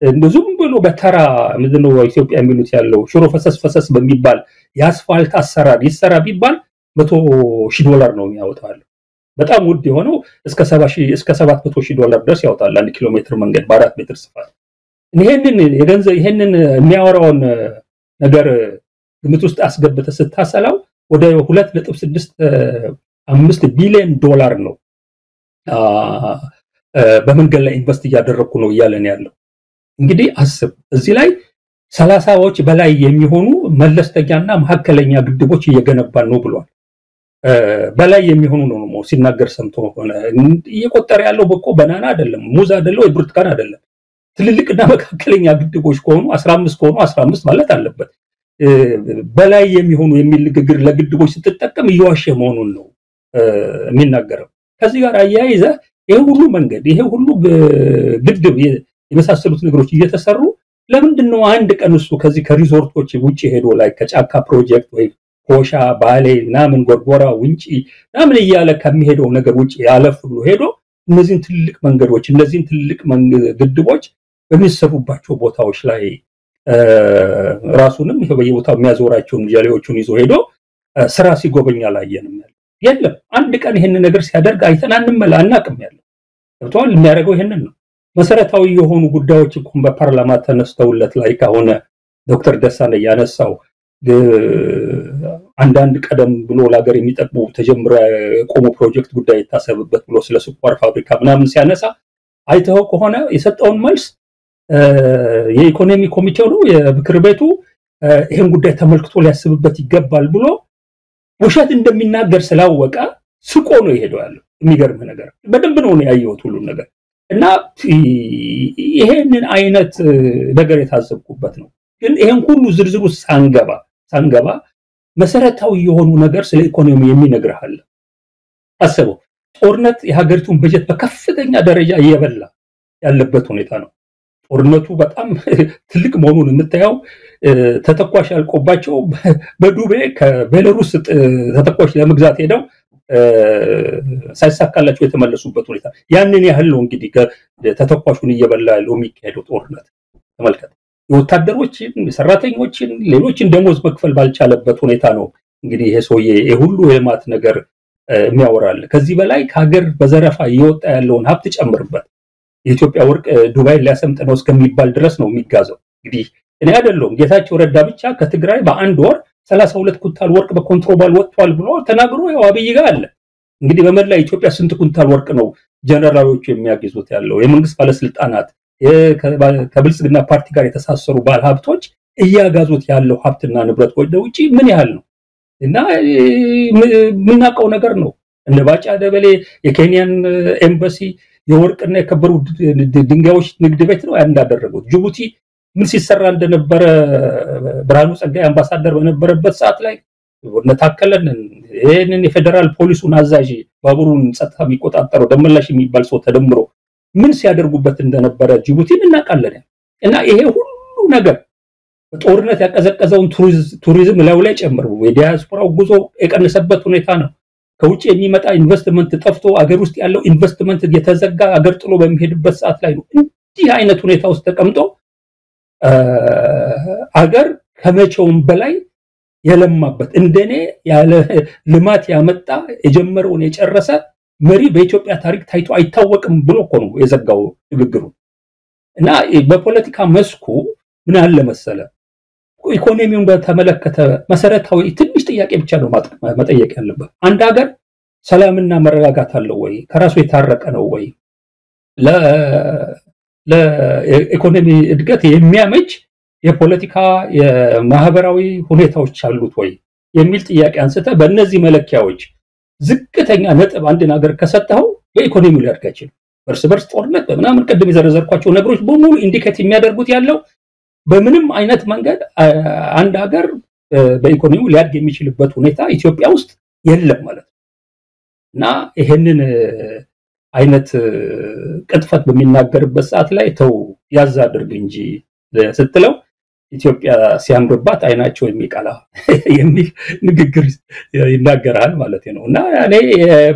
እንደዙም ብሎ በተራ ምንድነው ኢትዮጵያ የሚሉት ያለው ሽሮ ፈሰስ በሚባል የአስፋልት አሰራር ይሰራ ቢባል $100,000 ነው የሚያወጣው በጣም ውድ የሆነው እስከ 70,000 እስከ $700,000 ድረስ ያወጣል 1 ኪሎ ሜትር መንገድ በ4 ሜትር ስፋት ይሄንን የሚያወራውን ነገር ግምት ውስጥ አስገብተ ስታሰላው ወደ 2.65 ቢሊዮን ዶላር ነው በመንገድ ላይ ኢንቨስት እያደረኩ ነው እያለን ያለው እንግዲህ አስብ እዚህ ላይ 30ዎች በላይ የሚሆኑ መለስተኛና መሐከለኛ ግድቦች እየገነባን ነው ብሏል በላይ የሚሆኑ ነው ሲናገር ሰምቶ ሆነ እየቆጠረ ያለው በቆ ባናና አይደለም ሙዝ አይደለም ወይ ብርቱካን አይደለም ትልልቅና መካከለኛ ግድቦች ከሆኑ 15 ከሆኑ 15 ማለት አለበት በላይ የሚሆኑ የሚል ንግግር ለግድቦች ስትጠቀም እየዋሸ መሆኑን ነው የሚናገረው ከዚህ ጋር አያይዘ ይሄ ሁሉ መንገድ ይሄ ሁሉ ግድብ የመሳሰሉት ነገሮች እየተሰሩ ለምንድነው አንድ ቀን እሱ ከዚህ ከሪዞርቶች ውጪ ሄዶ ላይ ከጫካ ፕሮጀክት ወይ ኮሻ ባሌ ናምን ጎርጎራ ውንጪ ናምን እያለ ከሚሄደው ነገር ውጪ ያለፍ ብሎ ሄዶ እነዚህን ትልቅ መንገዶች እነዚህን ትልቅ ግድቦች በሚሰሩባቸው ቦታዎች ላይ ራሱንም በየቦታው የሚያዞራቸውን ጀሌዎቹን ይዞ ሄዶ ስራ ሲጎበኛ ላየንም የለም አንድ ቀን ይሄን ነገር ሲያደርግ አይተናንም አናቅም ያለው ተብቷል የሚያደርገው ይሄንን ነው መሰረታዊ የሆኑ ጉዳዮች እንኳን በፓርላማ ተነስተውለት ላይ ከሆነ ዶክተር ደሳለ ያነሳው አንዳንድ ቀደም ብሎ ለሀገር የሚጠቅሙ ተጀምሮ የቆሙ ፕሮጀክት ጉዳይ ታሰብበት ብሎ ስለ ስኳር ፋብሪካ ምናምን ሲያነሳ አይተው ከሆነ የሰጠውን መልስ የኢኮኖሚ ኮሚቴው ነው የምክር ቤቱ ይሄን ጉዳይ ተመልክቶ ሊያስብበት ይገባል ብሎ ውሸት እንደሚናገር ስላወቀ ስቆ ነው ይሄደው ያለው የሚገርም ነገር በደንብ ነው ያየሁት ሁሉ ነገር እና ይሄንን አይነት ነገር የታዘብኩበት ነው ግን ይሄን ሁሉ ዝርዝሩ ሳንገባ መሰረታዊ የሆኑ ነገር ስለ ኢኮኖሚ የሚነግርሃል አስበው ጦርነት የሀገሪቱን በጀት በከፍተኛ ደረጃ እየበላ ያለበት ሁኔታ ነው ጦርነቱ በጣም ትልቅ መሆኑን የምታየው ተተኳሽ ያልቆባቸው በዱቤ ከቤላሩስ ተተኳሽ ለመግዛት ሄደው ሳይሳካላቸው የተመለሱበት ሁኔታ ያንን ያህል ነው እንግዲህ ተተኳሹን እየበላ ያለው የሚካሄደው ጦርነት ተመልከተ ወታደሮችን ሰራተኞችን ሌሎችን ደሞዝ መክፈል ባልቻለበት ሁኔታ ነው እንግዲህ ይሄ ሰውዬ የሁሉ የማት ነገር የሚያወራል ከዚህ በላይ ከሀገር በዘረፋ እየወጣ ያለውን ሀብት ጨምርበት የኢትዮጵያ ወርቅ ዱባይ ሊያሰምጥ ነው እስከሚባል ድረስ ነው የሚጋዘው እንግዲህ እኔ አይደለም ጌታቸው ረዳ ብቻ ከትግራይ በአንድ ወር 32 ኩንታል ወርቅ በኮንትሮባንድ ወጥቷል ብሎ ተናግሮ ያው አብይ ጋር አለ እንግዲህ በመላ ኢትዮጵያ ስንት ኩንታል ወርቅ ነው ጀነራሎቹ የሚያግዙት ያለው የመንግስት ባለስልጣናት ከብልጽግና ፓርቲ ጋር የተሳሰሩ ባለሀብቶች እያጋዙት ያለው ሀብትና ንብረት ወደ ውጪ ምን ያህል ነው እና ምናቀው ነገር ነው እነ ባጫ ደበሌ የኬንያን ኤምባሲ የወርቅና የከበሩ ድንጋዮች ንግድ ቤት ነው ያንዳደረጉት ጅቡቲ ምን ሲሰራ እንደነበረ ብርሃኑ ጸጋይ አምባሳደር በነበረበት ሰዓት ላይ ወነታከለን ይሄንን የፌደራል ፖሊሱን አዛዥ ባቡሩን ጸጥታ የሚቆጣጠረው ደመላሽ የሚባል ሰው ተደምሮ ምን ሲያደርጉበት እንደነበረ ጅቡቲን እናቃለን እና ይሄ ሁሉ ነገር ጦርነት ያቀዘቀዘውን ቱሪዝም ላይ ጨምሮ የዲያስፖራው ጉዞ የቀነሰበት ሁኔታ ነው ከውጪ የሚመጣ ኢንቨስትመንት ጠፍቶ አገር ውስጥ ያለው ኢንቨስትመንት እየተዘጋ አገር ጥሎ በሚሄድበት ሰዓት ላይ ነው እንዲህ አይነት ሁኔታ ውስጥ ተቀምጦ አገር ከመቼውም በላይ የለማበት እንደኔ ያለ ልማት ያመጣ የጀመረውን የጨረሰ መሪ በኢትዮጵያ ታሪክ ታይቶ አይታወቅም ብሎ ነው የዘጋው ንግግሩ እና በፖለቲካ መስኩ ምን አለ መሰለ ኢኮኖሚውን በተመለከተ መሰረታዊ ትንሽ ጥያቄ ብቻ ነው መጠየቅ ያለበት አንድ ሀገር ሰላምና መረጋጋት አለው ወይ ከራሱ የታረቀ ነው ወይ ለኢኮኖሚ እድገት የሚያመች የፖለቲካ የማህበራዊ ሁኔታዎች አሉት ወይ የሚል ጥያቄ አንስተ በእነዚህ መለኪያዎች ዝቅተኛ ነጥብ አንድ ነገር ከሰጠው በኢኮኖሚው ሊያድግ አይችልም በርስ ጦርነት በመናምን ቀደም የዘረዘርኳቸው ነገሮች በሙሉ ኢንዲኬት የሚያደርጉት ያለው በምንም አይነት መንገድ አንድ ሀገር በኢኮኖሚው ሊያድግ የሚችልበት ሁኔታ ኢትዮጵያ ውስጥ የለም ማለት እና ይሄንን አይነት ቅጥፈት በሚናገርበት ሰዓት ላይ ተው ያዛድርግ እንጂ ስትለው ኢትዮጵያ ሲያምርባት አይናቸው የሚቀላ የሚል ንግግር ይናገራል ማለት ነው እና እኔ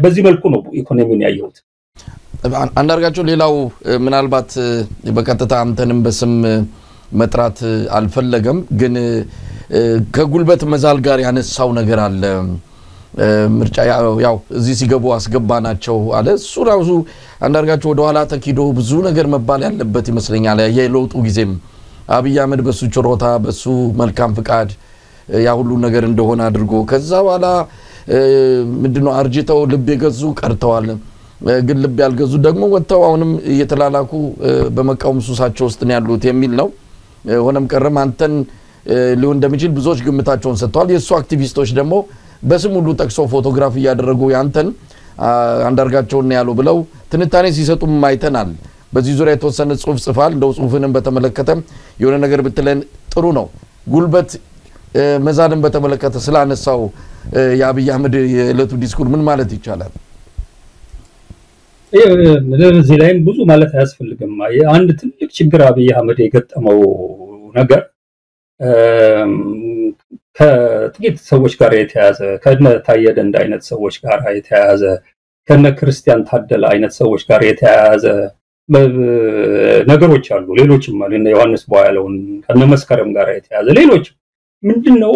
በዚህ መልኩ ነው ኢኮኖሚውን ያየሁት አንዳርጋቸው ሌላው ምናልባት በቀጥታ አንተንም በስም መጥራት አልፈለገም ግን ከጉልበት መዛል ጋር ያነሳው ነገር አለ ምርጫ ያው እዚህ ሲገቡ አስገባናቸው አለ እሱ ራሱ አንዳርጋቸው ወደ ኋላ ተኪዶ ብዙ ነገር መባል ያለበት ይመስለኛል የለውጡ ጊዜም አብይ አህመድ በሱ ችሮታ በሱ መልካም ፍቃድ ያ ሁሉ ነገር እንደሆነ አድርጎ ከዛ በኋላ ምንድነው አርጅተው ልብ የገዙ ቀርተዋል ግን ልብ ያልገዙ ደግሞ ወጣው አሁንም እየተላላኩ በመቃወም ሱሳቸው ውስጥ ነው ያሉት የሚል ነው ሆነም ቀረም አንተን ሊሆን እንደሚችል ብዙዎች ግምታቸውን ሰጥተዋል የሱ አክቲቪስቶች ደግሞ በስም ሁሉ ጠቅሶ ፎቶግራፍ ያደረጉ ያንተን አንዳርጋቸውን ያለው ብለው ትንታኔ ሲሰጡም አይተናል በዚህ ዙሪያ የተወሰነ ጽሁፍ ጽፋል እንደው ጽሁፍንም በተመለከተ የሆነ ነገር ብትለን ጥሩ ነው ጉልበት መዛልን በተመለከተ ስላነሳው የአብይ አህመድ የለቱ ዲስኩር ምን ማለት ይቻላል ለዚህ ላይ ብዙ ማለት አያስፈልግም አንድ ትልቅ ችግር አብይ አህመድ የገጠመው ነገር ከጥቂት ሰዎች ጋር የተያዘ ከነ ታየ ደንዳ አይነት ሰዎች ጋር የተያዘ ከነ ክርስቲያን ታደለ አይነት ሰዎች ጋር የተያዘ ነገሮች አሉ ሌሎችም አሉ እነ ዮሐንስ ቦያለውን ከነ መስከረም ጋር የተያዘ ሌሎች ምንድነው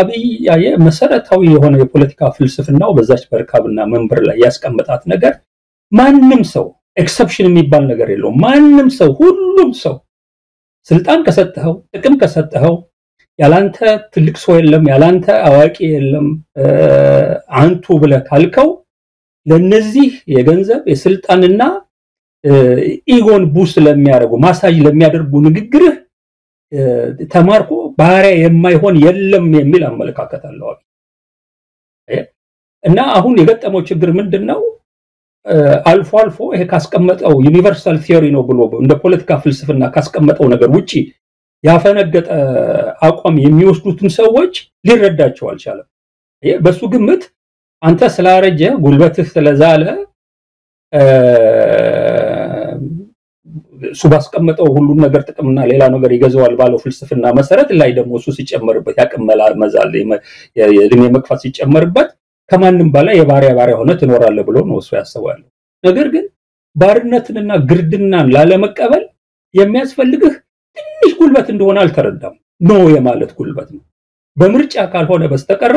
አብይ ያየ መሰረታዊ የሆነ የፖለቲካ ፍልስፍናው በዛች በርካብና መንበር ላይ ያስቀመጣት ነገር ማንንም ሰው ኤክሰፕሽን የሚባል ነገር የለውም ማንንም ሰው ሁሉም ሰው ስልጣን ከሰጠው ጥቅም ከሰጠው ያላንተ ትልቅ ሰው የለም ያላንተ አዋቂ የለም አንቱ ብለ ካልከው ለነዚህ የገንዘብ የስልጣንና ኢጎን ቡስ ለሚያደርጉ ማሳጅ ለሚያደርጉ ንግግርህ ተማርኮ ባሪያ የማይሆን የለም የሚል አመለካከት አለው እና አሁን የገጠመው ችግር ምንድነው አልፎ አልፎ ይሄ ካስቀመጠው ዩኒቨርሳል ቲዮሪ ነው ብሎ እንደ ፖለቲካ ፍልስፍና ካስቀመጠው ነገር ውጪ ያፈነገጠ አቋም የሚወስዱትን ሰዎች ሊረዳቸው አልቻለም በሱ ግምት አንተ ስላረጀ ጉልበትህ ስለዛለ ሱባስቀመጠው ሁሉን ነገር ጥቅምና ሌላ ነገር ይገዛዋል ባለው ፍልስፍና መሰረት ላይ ደግሞ እሱ ሲጨመርበት ያቀመላ መዛል የእድሜ መክፋት ሲጨመርበት ከማንም በላይ የባሪያ ሆነ ትኖራለህ ብሎ ነው እሱ ያሰዋል ነገር ግን ባርነትንና ግርድናን ላለመቀበል የሚያስፈልግህ ትንሽ ጉልበት እንደሆነ አልተረዳም ነው የማለት ጉልበት ነው በምርጫ ካልሆነ በስተቀር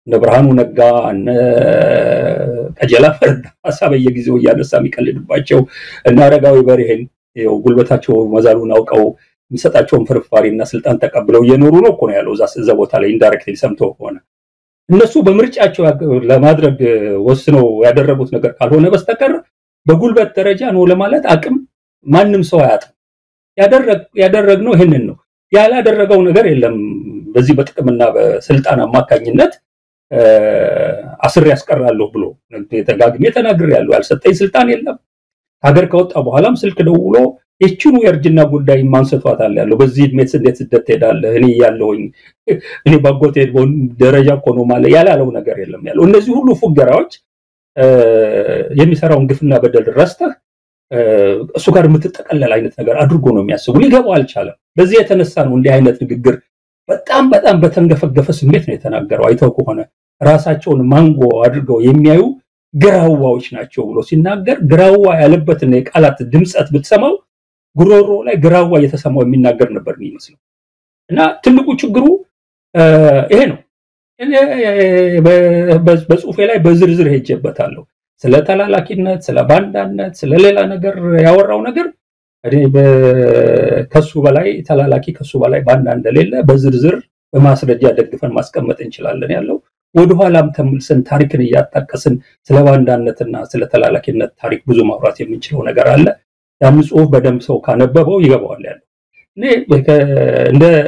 ነብርሃኑ ነጋ እነ ቀጀላ ፈርድ ሐሳብ የጊዜው ያነሳ የሚቀልድባቸው እና አረጋዊ በርሄን ይው ጉልበታቸው መዛሉን አውቀው የሚሰጣቸውን ፍርፋሪና ስልጣን ተቀብለው እየኖሩ ነው እኮ ነው ያለው እዛ ቦታ ላይ ኢንዳይሬክትሊ ሰምተው ሆነ እነሱ በምርጫቸው ለማድረግ ወስነው ያደረጉት ነገር ካልሆነ በስተቀር በጉልበት ደረጃ ነው ለማለት አቅም ማንም ሰው አያጣም ያደረግነው ይሄንን ነው ያላደረገው ነገር የለም በዚህ በጥቅምና በስልጣን አማካኝነት አስር ያስቀራለሁ ብሎ ተጋግሜ ተናግሬያለሁ ያልሰጠኝ ስልጣን የለም ሀገር ከወጣ በኋላም ስልክ ደውሎ እቺኑ የርጅና ጉዳይ ማንሰቷታል ያለው በዚህ እድሜት እንዴት ስደት ሄዳለህ እኔ ያለሁኝ እኔ ባጎቴ ደረጃ ቆኖ ማለት ያላለው ነገር የለም ያለው እነዚህ ሁሉ ፉገራዎች የሚሰራውን ግፍና በደል ረስተህ እሱ ጋር የምትጠቀለል አይነት ነገር አድርጎ ነው የሚያስቡ ሊገባው አልቻለም በዚህ የተነሳ ነው እንዲህ አይነት ንግግር በጣም በተንገፈገፈ ስሜት ነው የተናገረው አይተው ከሆነ ራሳቸውን ማንጎ አድርገው የሚያዩ ግራዋዎች ናቸው ብሎ ሲናገር ግራዋ ያለበትና የቃላት ድምጸት ብትሰማው ጉሮሮ ላይ ግራዋ እየተሰማው የሚናገር ነበር የሚመስለው እና ትልቁ ችግሩ ይሄ ነው በጽሁፌ ላይ በዝርዝር ሄጀበታለሁ ስለ ተላላኪነት ስለ ባንዳነት ስለ ሌላ ነገር ያወራው ነገር ከሱ በላይ ተላላኪ ከሱ በላይ ባንዳ እንደሌለ በዝርዝር በማስረጃ ደግፈን ማስቀመጥ እንችላለን ያለው ወደ ኋላም ተመልሰን ታሪክን ያጣቀስን ስለ ባንዳነትና ስለ ተላላኪነት ታሪክ ብዙ ማውራት የምንችለው ነገር አለ ያን ጽሁፍ በደንብ ሰው ካነበበው ይገባዋል ያለው እኔ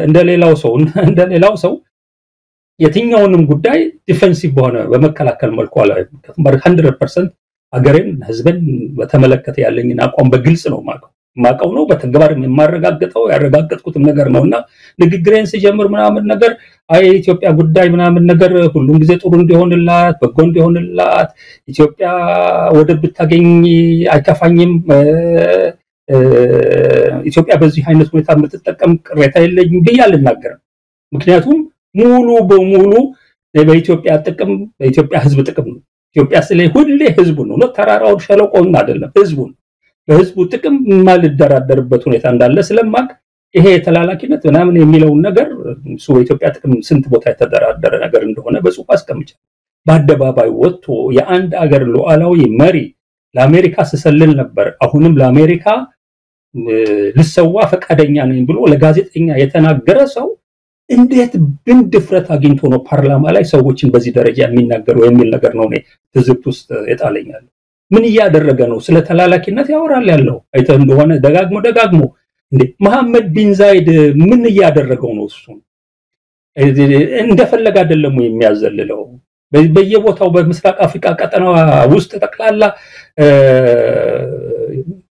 እንደሌላው ሰው የትኛውንም ጉዳይ ዲፌንሲቭ በሆነ በመከላከል መልኩ አለ 100% አገሬን ህዝብን በተመለከተ ያለኝን አቋም በግልጽ ነው ማቀው ነው በተግባር የማረጋግጠው ያረጋግጥኩት ነገር ነውና ንግግሬን ሲጀምር ምናምን ነገር ኢትዮጵያ ጉዳይ ምናምን ነገር ሁሉም ጊዜ ጥሩ እንዲሆንላት በጎ እንዲሆንላት ኢትዮጵያ ወደብ ብታገኝ አይከፋኝም ኢትዮጵያ በዚህ አይነት ሁኔታ የምትጠቀም ቅሬታ የለኝም ብያልናገር ምክንያቱም ሙሉ በሙሉ በኢትዮጵያ ጥቅም በኢትዮጵያ ህዝብ ጥቅም ነው ኢትዮጵያ ስለይ ሁሌ ህዝቡ ነው ተራራው ሸለቆው አይደለም ህዝቡ በህዝቡ ጥቅም ማልደራደርበት ሁኔታ እንዳለ ስለማቅ ይሄ ተላላኪነት ምናምን የሚለው ነገር እሱ በኢትዮጵያ ጥቅም ስንት ቦታ የተደራደረ ነገር እንደሆነ በጽሁፍ አስቀምጫለሁ በአደባባይ ወጥቶ የአንድ አገር ሉዓላዊ መሪ ለአሜሪካ ስሰልል ነበር አሁንም ለአሜሪካ ልሰዋ ፈቃደኛ ነኝ ብሎ ለጋዜጠኛ የተናገረ ሰው እንዴት ድፍረት አግኝቶ ነው ፓርላማ ላይ ሰዎችን በዚህ ደረጃ የሚናገረው የሚል ነገር ነው እኔ ትዝብት ውስጥ የጣለኛል ምን ያደረገ ነው ስለ ተላላኪነት ያወራል ያለው አይተ እንደሆነ ደጋግሞ እንዴ መሐመድ ቢን ዛይድ ምን ያደረገው ነው እሱ እንደፈለገ አይደለም የሚያዘልለው በየቦታው በምስራቅ አፍሪካ ቀጠና ውስጥ ተጠቅላላ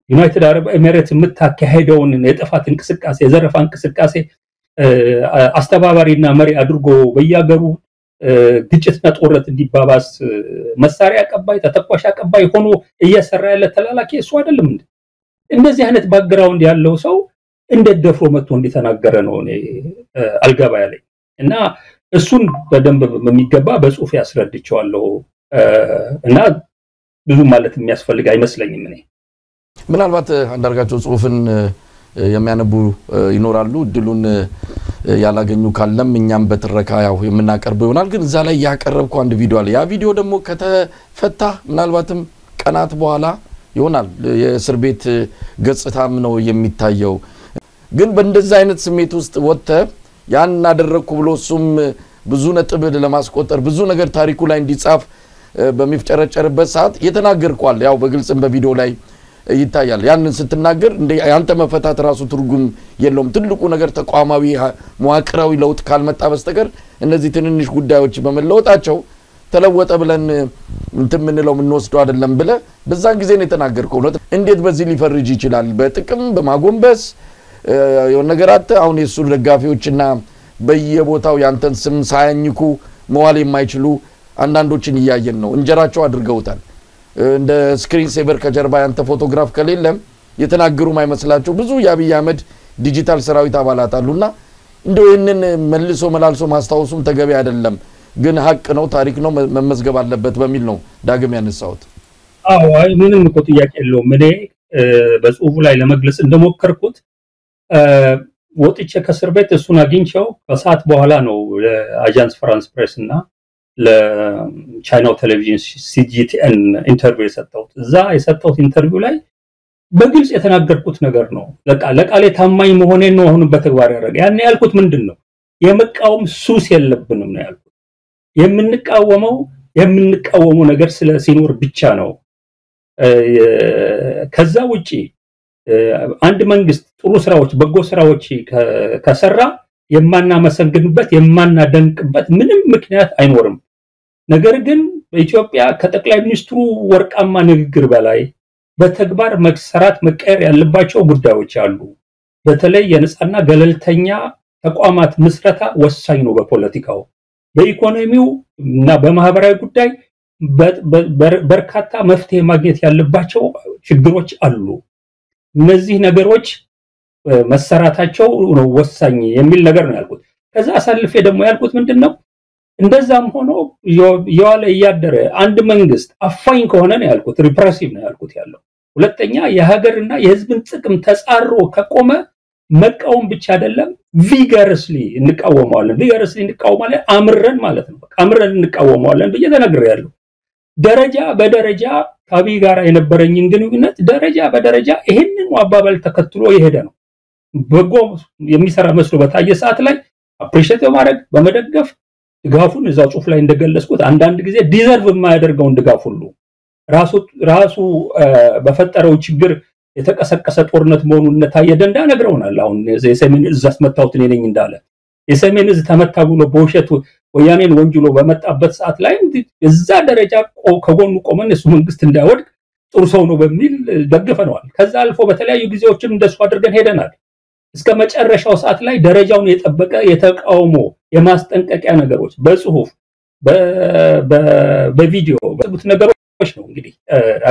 ዩናይትድ አረብ ኤሚሬትስ የምታካሄደውን የጥፋት እንቅስቃሴ የዘረፋ እንቅስቃሴ አስተባባሪና መሪ አድርጎ በያገሩ ግጭትና ጦርነት እንዲባባስ መሳሪያ አቀባይ ተተኳሽ አቀባይ ሆኖ እየሰራ ያለ ተላላኪ እሱ አይደለም እንዴ እንደዚህ አይነት ባክግራውንድ ያለው ሰው እንዴት ደፍሮ መጥቶ እንዲተናገረ ነው እኔ አልገባ ያለኝ እና እሱን በደንብ በሚገባ በጽሁፍ ያስረድቻለሁ እና ብዙ ማለት የሚያስፈልግ አይመስለኝም እኔ ምናልባት አንዳርጋቸው ጽሁፍን የሚያነቡ ይኖራሉ ድሉን ያላገኙ ካለም እኛም በትረካ ያው የምናቀርበው ይሆናል ግን እዛ ላይ ያቀረብኩ አንድ ቪዲዮ አለ ያ ቪዲዮ ደግሞ ከተፈታ ምናልባትም ቀናት በኋላ ይሆናል የእስር ቤት ገጽታም ነው የሚታየው ግን በእንደዛ አይነት ስሜት ውስጥ ወጥተ ያን አደረኩ ብሎ ሱም ብዙ ነጥብ ለማስቆጠር ብዙ ነገር ታሪኩ ላይ እንዲጻፍ በሚፍጨረጨርበት ሰዓት የተናገርኳል ያው በግልጽም በቪዲዮ ላይ ይታያል ያንን ስትናገር እንደ ያንተ መፈታት ራሱ ትርጉም የለውም ትልቁ ነገር ተቋማዊ መዋቅራዊ ለውጥ ካልመጣ በስተቀር እነዚህ ትንንሽ ጉዳዮች በመለወጣቸው ተለወጠ ብለን እንትን ምንለው ምንወስደው አይደለም ብለ በዛን ጊዜ ነው የተናገርከው ነው እንዴት በዚህ ሊፈርጅ ይችላል በጥቅም በማጎንበስ የሆነ ነገራት አሁን የሱ ደጋፊዎችና በየቦታው ያንተን ስም ሳያኝኩ መዋል የማይችሉ አንዳንዶችን ያያየን ነው እንጀራቸው አድርገውታል እንደ ስክሪን ሴቨር ከጀርባ ያንተ ፎቶግራፍ ከሌለም የተናገሩ ማይመስላቸው ብዙ የአብይ አህመድ ዲጂታል ሰራዊት አባላት አሉና እንደው ይሄንን መልሶ መላልሶ ማስታወሱም ተገቢ አይደለም ግን ሀቅ ነው ታሪክ ነው መመዝገብ አለበት በሚል ነው ዳግም ያነሳውት አዎ አይ ምንም እኮ ጥያቄ የለውም እኔ በጽሁፉ ላይ ለመግለጽ እንደሞከርኩት ወጥቼ ከስር ቤት እሱን አግኝቼው ከሰዓት በኋላ ነው ለአጃንስ ፍራንስ ፕሬስ እና ለቻይናው ቴሌቪዥን ሲጂቲኤን ኢንተርቪው የሰጠሁት እዛ የሰጠሁት ኢንተርቪው ላይ በግልጽ የተናገርኩት ነገር ነው ለቃሌ ታማኝ መሆኔን ነው አሁን በተግባር ያደረገ ያን ያልኩት ምንድነው የመቃወም ሱስ የለብንም ነው ያልኩት የምንቃወመው ነገር ሲኖር ብቻ ነው ከዛ ውጪ አንድ መንግስት ጥሩ ስራዎች በጎ ስራዎች ከሰራ የማናመሰግንበት የማናደንቅበት ምንም ምክንያት አይኖርም ነገር ግን በኢትዮጵያ ከጠቅላይ ሚኒስትሩ ወርቃማ ንግግር በላይ በተግባር መሰራት መቀየር ያለባቸው ጉዳዮች አሉ በተለይ የነጻና ገለልተኛ ተቋማት ምስረታ ወሳኝ ነው በፖለቲካው በኢኮኖሚው እና በማህበራዊ ጉዳይ በርካታ መፍትሄ ማግኘት ያለባቸው ችግሮች አሉ እነዚህ ነገሮች መሰራታቸው ነው ወሳኝ የሚል ነገር ነው ያልኩት ከዛ አሳልፌ ደግሞ ያልኩት ምንድነው እንደዛም ሆኖ የዋለ ያደረ አንድ መንግስት አፋኝ ከሆነ ነው ያልኩት ሪፕሬሲቭ ነው ያልኩት ያለው ሁለተኛ የሀገርና የህዝብን ጥቅም ተጻሮ ከቆመ መቃወም ብቻ አይደለም ቪገረስሊ እንቃወማለን አምረን ማለት ነው አምረን እንቃወማለን በየተነገረያለው ደረጃ በደረጃ ከአብይ ጋር የነበረኝን ግንኙነት ደረጃ በደረጃ ይሄንን አባባል ተከትሎ ይሄደ ነው በጎ የሚሰራ መስሎ በታየ ሰዓት ላይ አፕሪሺየት በማድረግ በመደገፍ ድጋፉን እዛው ጽሁፍ ላይ እንደገለጽኩት አንዳንድ ጊዜ ዲዘርቭ የማያደርገውን ድጋፍ ሁሉ ራሱ በፈጠረው ችግር የተቀሰቀሰ ጦርነት መሆኑን ታየ ደንዳ ነግረውናል አሁን የሰሜን እዝ አስመታውት ነኝ እንዳለ የሰሜን እዝ ተመታ ብሎ በውሸት ወያኔን ወንጅሎ በመጣበት ሰዓት ላይ እዛ ደረጃ ከጎኑ ቆመን እሱ መንግስት እንዳይወድቅ ጥሩ ሰው ነው በሚል ደግፈናል ከዛ አልፎ በተለያዩ ጊዜዎችም እንደሱ አድርገን ሄደናል እስከ መጨረሻው ሰዓት ላይ ደረጃውን የጠበቀ የተቃውሞ የማስጠንቀቂያ ነገሮች በጽሁፍ በቪዲዮ በጽሁፍ ነገሮች ነው እንግዲህ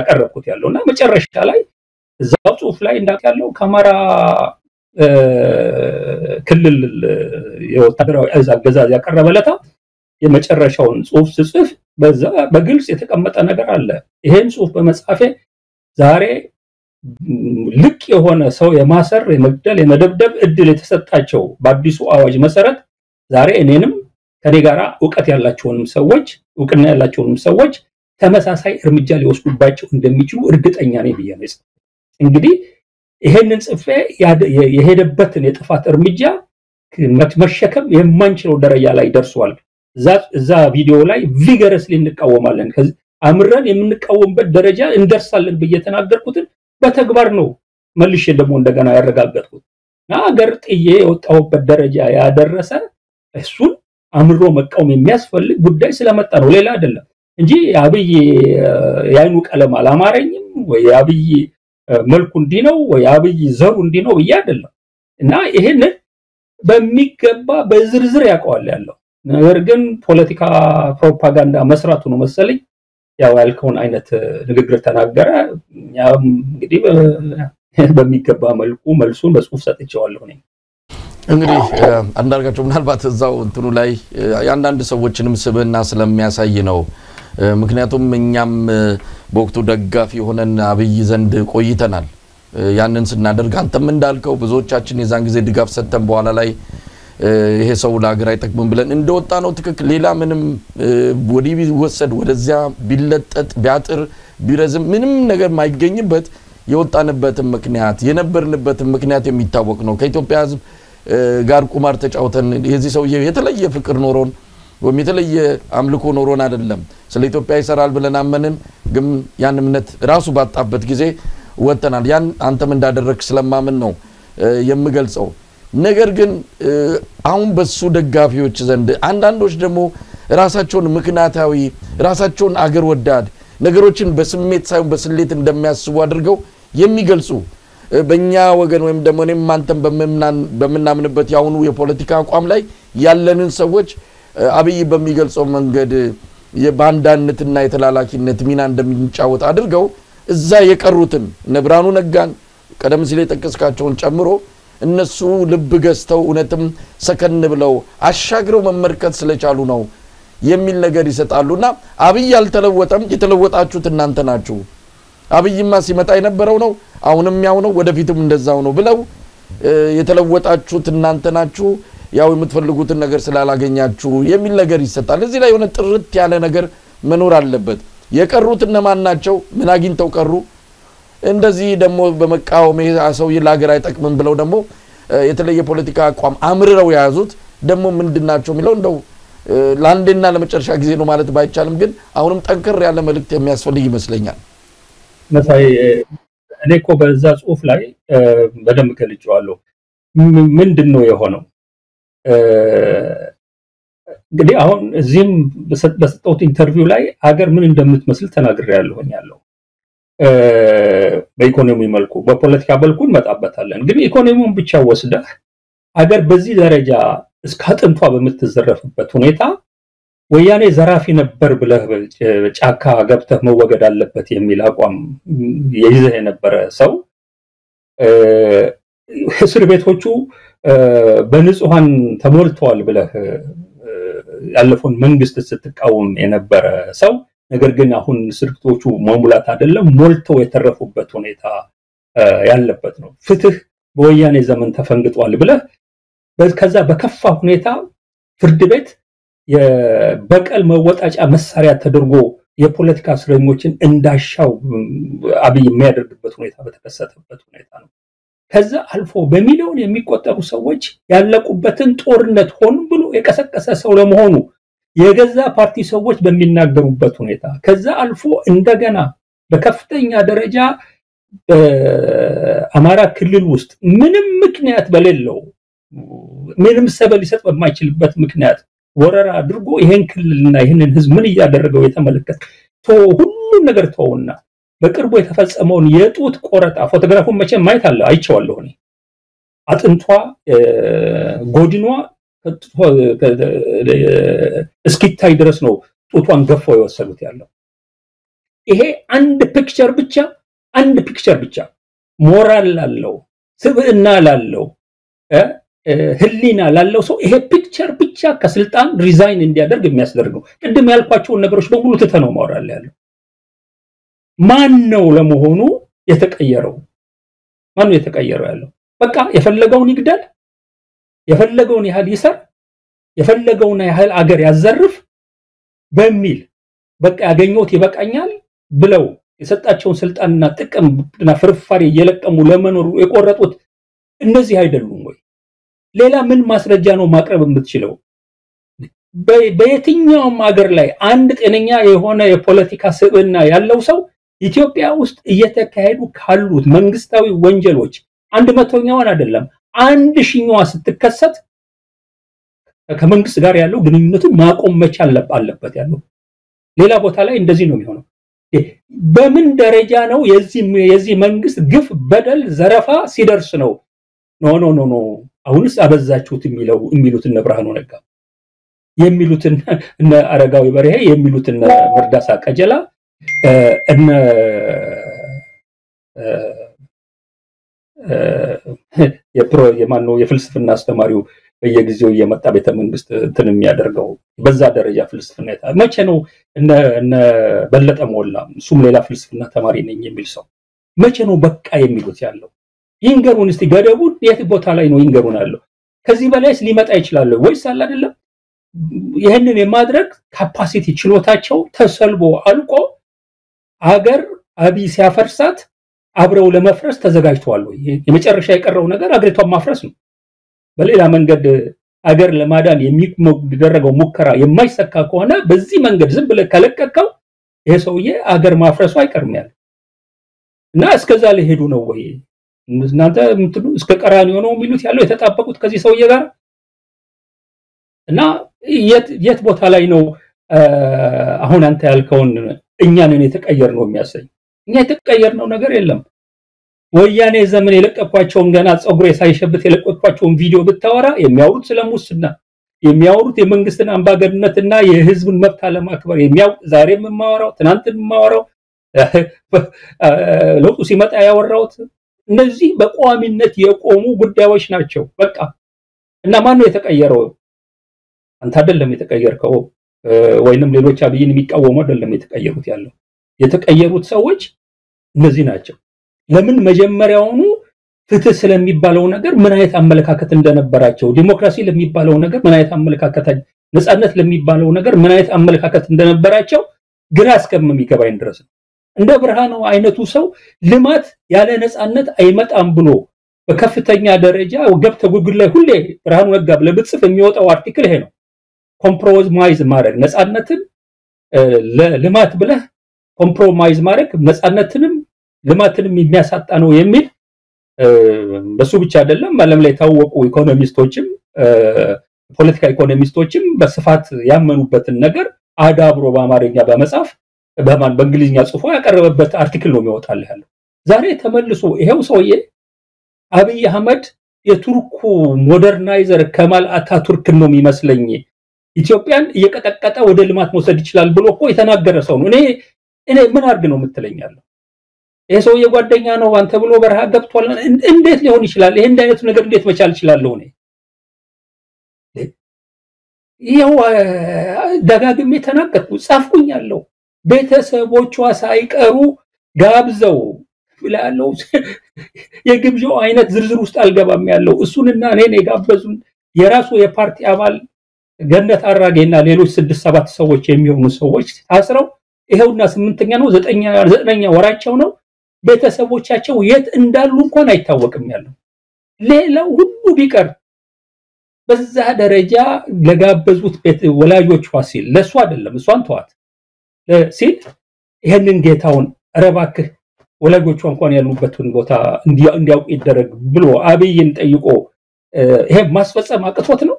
አቀረብኩት ያለውና መጨረሻ ላይ እዛው ጽሁፍ ላይ እንዳልከው ከአማራ ክልል የወታደራዊ አገዛዝ ያቀረበለታ የመጨረሻውን ጽሁፍ ጽፍ በዛ በግልጽ የተቀመጠ ነገር አለ ይሄን ጽሁፍ በመጻፌ ዛሬ ልክ የሆነ ሰው የማሰር የመግደል የመደብደብ እድል የተሰጣቸው በአዲሱ አዋጅ መሰረት ዛሬ እኔንም ከኔ ጋራ ዕውቀት ያላቸውንም ሰዎች ተመሳሳይ እርምጃ ሊወስዱባቸው እንደሚችሉ እርግጠኛ ነኝ ብዬ እንግዲህ ይሄንን ጽፌ የሄደበትን የጥፋት እርምጃ መሸከም የማንችለው ደረጃ ላይ ደርሷል እዛ ቪዲዮ ላይ ቪገረስሊ እንቃወማለን አምረን የምንቃወምበት ደረጃ እንደርሳለን በየተናገርኩትን በተግባር ነው መልሼ ደግሞ እንደገና ያረጋግጥኩት አገር ጥዬ የወጣውበት ደረጃ ያደረሰ እሱን አምሮ መቃወም የሚያስፈልግ ጉዳይ ስለመጣ ነው ሌላ አይደለም እንጂ አብይ ያይኑ ቀለም አላማረኝም ወይ አብይ መልኩ እንዲ ነው ወይ አብይ ዘሩ እንዲ ነው ይያደለም እና ይሄን በሚገባ በዝርዝር ያቀዋል ያለው ነገር ግን ፖለቲካ ፕሮፓጋንዳ መስራቱ ነው መሰለኝ ያው ያልከውን አይነት ንግግር ተናገረ ያው እንግዲህ በሚገባ መልኩ መልሱን በጽሁፍ ሰጥቼዋለሁ ነኝ እንግዲህ አንዳርጋቸው ምናልባት እዛው እንትኑ ላይ ያንዳንድ ሰዎችንም ስብህና ስለሚያሳይ ነው ምክንያቱም እኛም በወቅቱ ደጋፊ ሆነን አብይ ዘንድ ቆይተናል ያንን ስናደርግ አንተም እንዳልከው ብዙዎቻችን የዛን ጊዜ ድጋፍ ሰጥተን በኋላ ላይ ይሄ ሰው ለሀገር አይጠቅምም ብለን እንደወጣ ነው ትክክል ሌላ ምንም ወዲ ቢወሰድ ወደዚያ ቢለጠጥ ቢያጥር ቢረዝም ምንም ነገር ማይገኝበት የወጣንበትን ምክንያት የነበርንበትን ምክንያት የሚታወቅ ነው ከኢትዮጵያ ህዝብ ጋር ቁማር ተጫውተን የዚህ ሰው የተለየ ፍቅር ኖሮን ወም የተለየ አምልኮ ኖሮን አይደለም ስለ ኢትዮጵያ ይሰራል ብለን አመንን ግን ያን እምነት ራሱ ባጣበት ጊዜ ወጣናል ያን አንተም እንዳደረክ ስለማምን ነው የምገልጸው ነገር ግን አሁን በሱ ደጋፊዎች ዘንድ አንዳንዶች ደግሞ ራሳቸውን ምክንያታዊ ራሳቸውን አገር ወዳድ ነገሮችን በስሜት ሳይሆን በስሌት እንደሚያስቡ አድርገው የሚገልጹ በእኛ ወገን ወይም ደግሞ እኔም አንተም በመናምንበት ያውኑ የፖለቲካ አቋም ላይ ያለንን ሰዎች አብይ በሚገልጸው መንገድ የባንዳነትና የተላላኪነት ሚና እንደሚጫወት አድርገው እዛ የቀሩትን ነብራኑ ነጋን ቀደም ሲል የጠቀስካቸውን ጨምሮ እነሱ ልብ ገዝተው እውነትም ሰከን ብለው አሻግረው መመርከት ስለቻሉ ነው የሚል ነገር ይሰጣሉና አብይ አልተለወጠም የተለወጣችሁት እናንተ ናችሁ አብይማ ሲመጣ የነበረው ነው አሁንም ያው ነው ወደፊትም እንደዛው ነው ብለው የተለወጣችሁት እናንተ ናችሁ ያው የምትፈልጉትን ነገር ስላላገኛችሁ የሚል ነገር ይሰጣል እዚህ ላይ የሆነ ጥርት ያለ ነገር መኖር አለበት የቀሩት እነማን ናቸው ምን አግኝተው ቀሩ እንደዚህ ደግሞ በመቃወም ሰው ለሀገር አይጠቅምም ብለው ደግሞ የተለየ ፖለቲካ አቋም አምርረው ያዙት ደግሞ ምንድናቸው የሚለው እንደው ላንዴና ለመጨረሻ ጊዜ ነው ማለት ባይቻልም ግን አሁንም ጠንከር ያለ መልእክት የሚያስፈልግ ይመስለኛል መሳይ እኔ እኮ በዛ ጽሁፍ ላይ በደንብ ገልጬዋለሁ ምንድነው የሆነው እንግዲህ አሁን እዚህም በሰጠሁት ኢንተርቪው ላይ ሀገር ምን እንደምትመስል ተናግሬያለሁ በኢኮኖሚ መልኩ በፖለቲካ መልኩ እንመጣበታለን ግን ኢኮኖሚውን ብቻ ወስደህ ሀገር በዚህ ደረጃ እስካጥንቷ በመተዘረፍበት ሁኔታ ወያኔ ዘራፊ ነበር ብለህ ጫካ ገብተህ መወገድ አለበት የሚል አቋም ይዘህ የነበረ ሰው እስር ቤቶቹ በንጹሃን ተሞልተዋል ብለህ ያለፈውን መንግስት ስትቃወም የነበረ ሰው ነገር ግን አሁን ስርክቶቹ ማሙላት አይደለም ሞልተው የተረፉበት ሁኔታ ያለበት ነው ፍትህ በወያኔ ዘመን ተፈንግጧል ብለህ በከዛ በከፋ ሁኔታ ፍርድ ቤት የበቀል መወጣጫ መሳሪያ ተደርጎ የፖለቲካ እስረኞችን እንዳሻው አብይ የሚያደርግበት ሁኔታ በተከሰተበት ሁኔታ ነው ከዛ አልፎ በሚሊዮን የሚቆጠሩ ሰዎች ያለቁበትን ጦርነት ሆን ብሎ የቀሰቀሰ ሰው ለመሆኑ የገዛ ፓርቲ ሰዎች በሚናገሩበት ሁኔታ ከዛ አልፎ እንደገና በከፍተኛ ደረጃ አማራ ክልል ውስጥ ምንም ምክንያት በሌለው ምንም ሰበብ ሊሰጥ በማይችልበት ምክንያት ወረራ አድርጎ ይሄን ክልልና ይሄንን ህዝብ ምን ያደረገው የተመለከተ ሁሉ ነገር ተውና በቅርቡ የተፈጸመውን የጡት ቆረጣ ፎቶግራፉን መቼ ማየት አለ አይቼዋለሁ እኔ አጥንቷ ጎድኗ እስኪታይ ድረስ ነው ጡቷን ገፈው የወሰዱት ያለው ይሄ አንድ ፒክቸር ብቻ ሞራል ላለው ስብዕና ላለው ህሊና ላለው ሰው ይሄ ፒክቸር ብቻ ከስልጣን ሪዛይን እንዲያደርግ የሚያስደርገው ቅድም ያልኳቸው ነገሮች በሙሉ ተተነው ሞራል ያለው ማን ነው ለመሆኑ የተቀየረው ያለው በቃ የፈለገውን ይግደል የፈለገውን ያህል ይሰር የፈለገውን ያህል አገር ያዘርፍ በሚል በቃ ያገኙት ይበቃኛል ብለው የሰጣቸውን ስልጣንና ጥቅምና ፍርፋሪ እየለቀሙ ለመኖር የቆረጡት እነዚህ አይደሉም ወይ ሌላ ምን ማስረጃ ነው ማቅረብ የምትችለው በየትኛውም አገር ላይ አንድ ጤነኛ የሆነ የፖለቲካ ስብዕና ያለው ሰው ኢትዮጵያ ውስጥ እየተካሄዱ ካሉት መንግስታዊ ወንጀሎች 100ኛውን አይደለም 1000ኛዋ ስትከሰት ከመንግስት ጋር ያለው ግንኙነቱ ማቆም መቻል አለበት ያለው ሌላ ቦታ ላይ እንደዚህ ነው የሚሆነው በምን ደረጃ ነው የዚህ መንግስት ግፍ በደል ዘረፋ ሲደርስ ነው ኖ አሁንስ አበዛችሁት የሚሉት እነ ብርሃኑ ነጋ የሚሉት እነ አረጋዊ በርሄ የሚሉት እነ መርዳሳ ቀጀላ እነ የማነው የፍልስፍና አስተማሪው በየጊዜው እየመጣ ቤተ መንግስት እንትን የሚያደርገው በዛ ደረጃ ፍልስፍና መቼ ነው እነ በለጠ ሞላ እሱም ሌላ ፍልስፍና ተማሪ ነኝ የሚል ሰው መቼ ነው በቃ የሚሉት ያለው ይንገሩን እስቲ ገደቡን የት ቦታ ላይ ነው ይንገሩን አለው ከዚህ በላይስ ሊመጣ ይችላል ወይስ አለ አይደለም ይሄንን የማድረግ ካፓሲቲ ችሎታቸው ተሰልቦ አልቆ አገር አብይ ሲያፈርሳት አብረው ለመፍረስ ተዘጋጅተዋል ወይ የመጨረሻ የቀረው ነገር አገሪቷን ማፍረስ ነው በሌላ መንገድ አገር ለማዳን የሚደረገው ሙከራ የማይሰካ ከሆነ በዚህ መንገድ ዝም ብለ ከለቀቀው ይሄ ሰውዬ አገር ማፍረሱ አይቀርም እና እስከዛ ለሄዱ ነው ወይ እናንተ ምትሉ እስከ ቀራኒዮ ነው የሚሉት ያለው የተጣበቁት ከዚህ ሰውዬ ጋር እና የት ቦታ ላይ ነው አሁን አንተ ያልከውን እኛ ነን የተቀየርነው የሚያሰኝ እኛ የተቀየርነው ነገር የለም ወያኔ ዘመን የለቀቋቸውን ገና ጸጉሬ ሳይሸብት የለቀቋቸውን ቪዲዮ ብታወራ የሚያወሩት ስለሙስና የሚያወሩት የመንግስትን አምባገነንነትና የህዝብን መብት አለማክበር የሚያውቅ ዛሬም የማወራው ትናንትም የማወራው ለውጡ ሲመጣ ያወራውት እነዚህ በቋሚነት የቆሙ ጉዳዮች ናቸው በቃ እና ማን ነው የተቀየረው አንተ አይደለም የተቀየርከው ወይንም ሌሎች አብይን የሚቃወሙ አይደለም የተቀየሩት ያለው የተቀየሩት ሰዎች እነዚህ ናቸው ለምን መጀመሪያውኑ ፍትህ ስለሚባለው ነገር ምን አይነት አመለካከት እንደነበራቸው ዲሞክራሲ ለሚባለው ነገር ምን አይነት አመለካከት ነጻነት ለሚባለው ነገር ምን አይነት አመለካከት እንደነበራቸው ግራ እስከሚገባኝ ድረስ እንደ ብርሃኑ አይነቱ ሰው ልማት ያለ ነጻነት አይመጣም ብሎ በከፍተኛ ደረጃ ወገብተ ጉግል ላይ ሁሌ ብርሃኑ ነጋ ለብጽፍ የሚወጣው አርቲክል ይሄ ነው ኮምፕሮማይዝ ማድረግ ነጻነትን ለልማት ብለህ ኮምፕሮማይዝ ማድረግ ነጻነትንም ልማትንም የሚያሳጣ ነው የሚል በሱ ብቻ አይደለም ዓለም ላይ ታወቁ ኢኮኖሚስቶችም ፖለቲካ ኢኮኖሚስቶችም በስፋት ያመኑበትን ነገር አዳብሮ በአማርኛ በመጻፍ በእንግሊዝኛ ጽፎ ያቀረበበት አርቲክል ነው የሚወጣልህ ያለው ዛሬ ተመልሶ ይሄው ሰውዬ አብይ አህመድ የቱርኩ ሞደርናይዘር ከማል አታቱርክ ነው የሚመስለኝ ኢትዮጵያን እየቀጠቀጠ ወደ ልማት መውሰድ ይችላል ብሎ እኮ የተናገረ ሰው ነው እኔ ምን አርግ ነው የምትለኛለህ ይሄ ሰውዬ ጓደኛ ነው አንተ ብሎ በረሃ ገብቷል እንዴት ሊሆን ይችላል ይሄ እንዳይነቱ ነገር እንዴት መቻል ይችላል ነው ይሄው ደጋግሜ ተናገርኩ ጻፍኩኛለሁ ቤተሰቦቿ ሳይቀሩ ጋብዘው ብላለው የግብዣው አይነት ዝርዝር ውስጥ አልገባም ያለው እሱንና እኔን የጋበዙን የራሱ የፓርቲ አባል ገነት አራጌና ሌሎች 6-7 ሰዎች የሚሆኑ ሰዎች ታስረው ይሄውና 8ኛ ነው 9ኛ ወራቸው ነው ቤተሰቦቻቸው የት እንዳሉ እንኳን አይታወቅም ያለው ሌላው ሁሉ ቢቀር በዛ ደረጃ ለጋበዙት ቤት ወላጆቿ ሲል ለሱ አይደለም እሷን ተዋት ሲል ይሄንን ጌታውን አረባክህ ወላጆቿ እንኳን ያሉበትን ቦታ እንዲያውቅ ይደረግ ብሎ አብይን ጠይቆ ይሄ ማስፈጸም አቅቶት ነው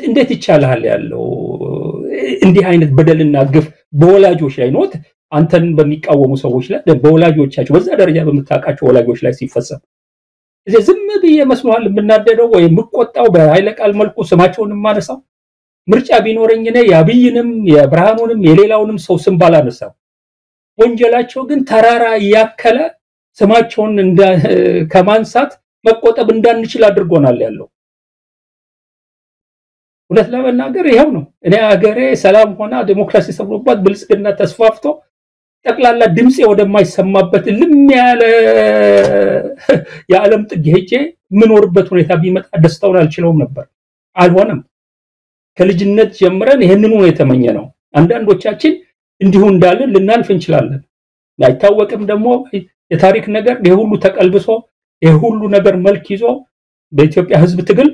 እንዴት ይቻላል ያለው እንዲህ አይነት በደልና ግፍ በወላጆች ላይ ነው አንተን በሚቃወሙ ሰዎች ላይ በወላጆቻቸው በዛ ደረጃ በመታቃቸው ወላጆች ላይ ሲፈጸም እዚህ ዝም ብዬ መስሏል የምናደደው ወይ ምቆጣው በኃይለ ቃል መልኩ ስማቸውን ማነሳው ምርጫ ቢኖርኝ እኔ ያብይንም የብርሃኑንም የሌላውንም ሰው ስም ባላነሳው ወንጀላቸው ግን ተራራ ያከለ ስማቸውን ከማንሳት መቆጠብ እንዳንችል አድርጎናል ያለው ሁለት ለመናገር ይሄው ነው እኔ አገሬ ሰላም ሆና ዲሞክራሲ ሰፍኖባት ብልጽግና ተስፋፍቶ ጠቅላላ ድምጽ ወደማይሰማበት ልም ያለ የዓለም ጥግ ሄጄ ምኖርበት ሁኔታ ቢመጣ ደስታውን አልችለውም ነበር አልሆነም ከልጅነት ጀምረን ይሄንን ነው የተመኘነው አንዳንዶቻችን እንዲሁ እንዳለን ልናልፍ እንችላለን አይታወቅም ደግሞ የታሪክ ነገር የሁሉ ተቀልብሶ የሁሉ ነገር መልክ ይዞ በኢትዮጵያ ህዝብ ትግል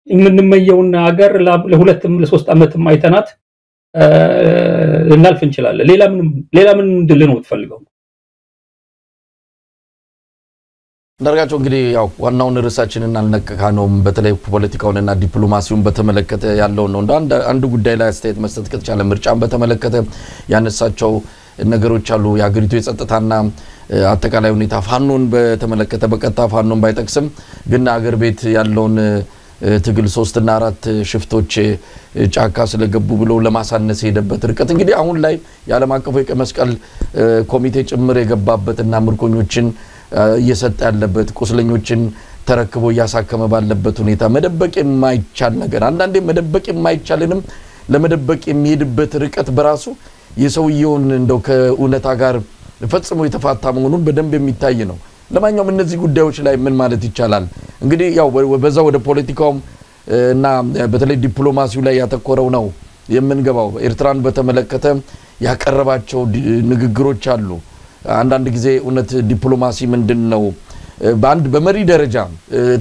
የምንመየውና ሀገር ለሁለትም ለሶስት አመትም አይተናት ልናልፍ እንችላለን ሌላ ምን እንድል ነው የምትፈልገው እንደርጋቸው እንግዲህ ያው ዋናውን ርዕሳችንን አልነካካነውም በተለይ ፖለቲካውንና ዲፕሎማሲውን በተመለከተ ያለው ነው አንድ ጉዳይ ላይ አስተያየት መስጠት ከተቻለ ምርጫን በተመለከተ ያነሳቸው ነገሮች አሉ የሀገሪቱ የጸጥታና አጠቃላይ ሁኔታ ፋኖን በተመለከተ በቀጥታ ፋኖን ባይጠቅስም ግን ሀገር ቤት ያለውን ትግል 3 እና 4 ሽፍቶች ጫካ ስለገቡ ብለው ለማሳነስ ሄደበት ርቀት እንግዲህ አሁን ላይ የዓለም አቀፉ የቀይ መስቀል ኮሚቴ ጭምር የገባበትና ምርኮኞችን እየሰጠ ያለበት ቁስለኞችን ተረክቦ ያሳከመ ባለበት ሁኔታ መደበቅ የማይቻል ነገር አንዳንዴ መደበቅ የማይቻልንም ለመደበቅ የሚሄድበት ርቀት በራሱ የሰውየውን እንደው ከኡነታ ጋር ፈጽሞ የተፋታ መሆኑን በደንብ የሚታይ ነው ለማንኛውም እነዚህ ጉዳዮች ላይ ምን ማለት ይቻላል እንግዲህ ያው በዛው ወደ ፖለቲካው እና በተለይ ዲፕሎማሲው ላይ ያተኮረው ነው የምንገባው ኤርትራን በተመለከተ ያቀረባቸው ንግግሮች አሉ አንዳንድ ጊዜ ኡነት ዲፕሎማሲ ምንድነው በአንድ በመሪ ደረጃ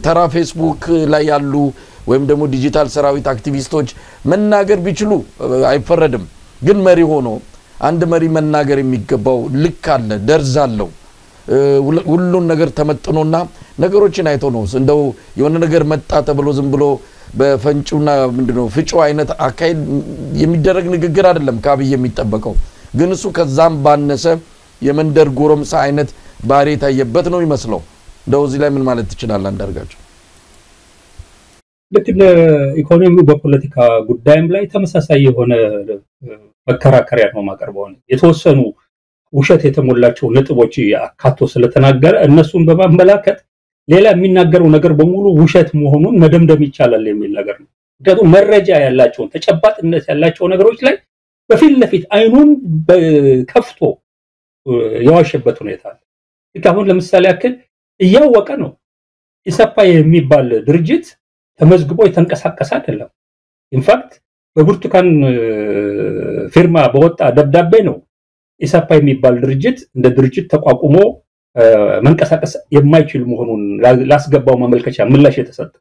ተራ ፌስቡክ ላይ ያሉ ወይም ደግሞ ዲጂታል ሰራዊት አክቲቪስቶች መናገር ቢችሉ አይፈረድም ግን መሪ ሆኖ አንድ መሪ መናገር የሚገባው ልክ አለ ደርዝ አለው ሁሉን ነገር ተመጥኖና ነገሮችን አይቶ ነው እንደው የሆነ ነገር መጣ ተብሎ ዝም ብሎ በፈንጩና ምንድነው ፍጮ አይነት አካይድ የሚደረግ ንግግር አይደለም ከአብይ የሚጠበቀው ግን እሱ ከዛም ባነሰ የመንደር ጎረምሳ አይነት ባህሪ ታየበት ነው ይመስለው እንደው እዚህ ላይ ምን ማለት ትችላል አንዳርጋቸው ልክ ኢኮኖሚው በፖለቲካ ጉዳይም ላይ ተመሳሳይ የሆነ መከራከሪያ ነው ማቀርበው የተወሰኑ ውሸት የተሞላቸው ነጥቦች አካቶ ስለተናገረ እነሱን በማመላከት ሌላ የሚናገረው ነገር በሙሉ ውሸት መሆኑን መደምደም ይቻላል የሚል ነገር ነው ምክንያቱም መረጃ ያላቸው ተጨባጭነት ያላቸው ነገሮች ላይ በፊት ለፊት አይኑን ከፍቶ ያዋሸበት ሁኔታ አለ አሁን ለምሳሌ ያክል እያወቀ ነው ኢሰፓ የሚባል ድርጅት ተመዝግቦ የተንቀሳቀሰ አይደለም ኢንፋክት በብርቱካን ፊርማ በወጣ ደብዳቤ ነው ኢሰፓ የሚባል ድርጅት እንደ ድርጅት ተቋቁሞ መንቀሳቀስ የማይችል መሆኑን ላስገባው ማመልከቻ ምላሽ የተሰጠ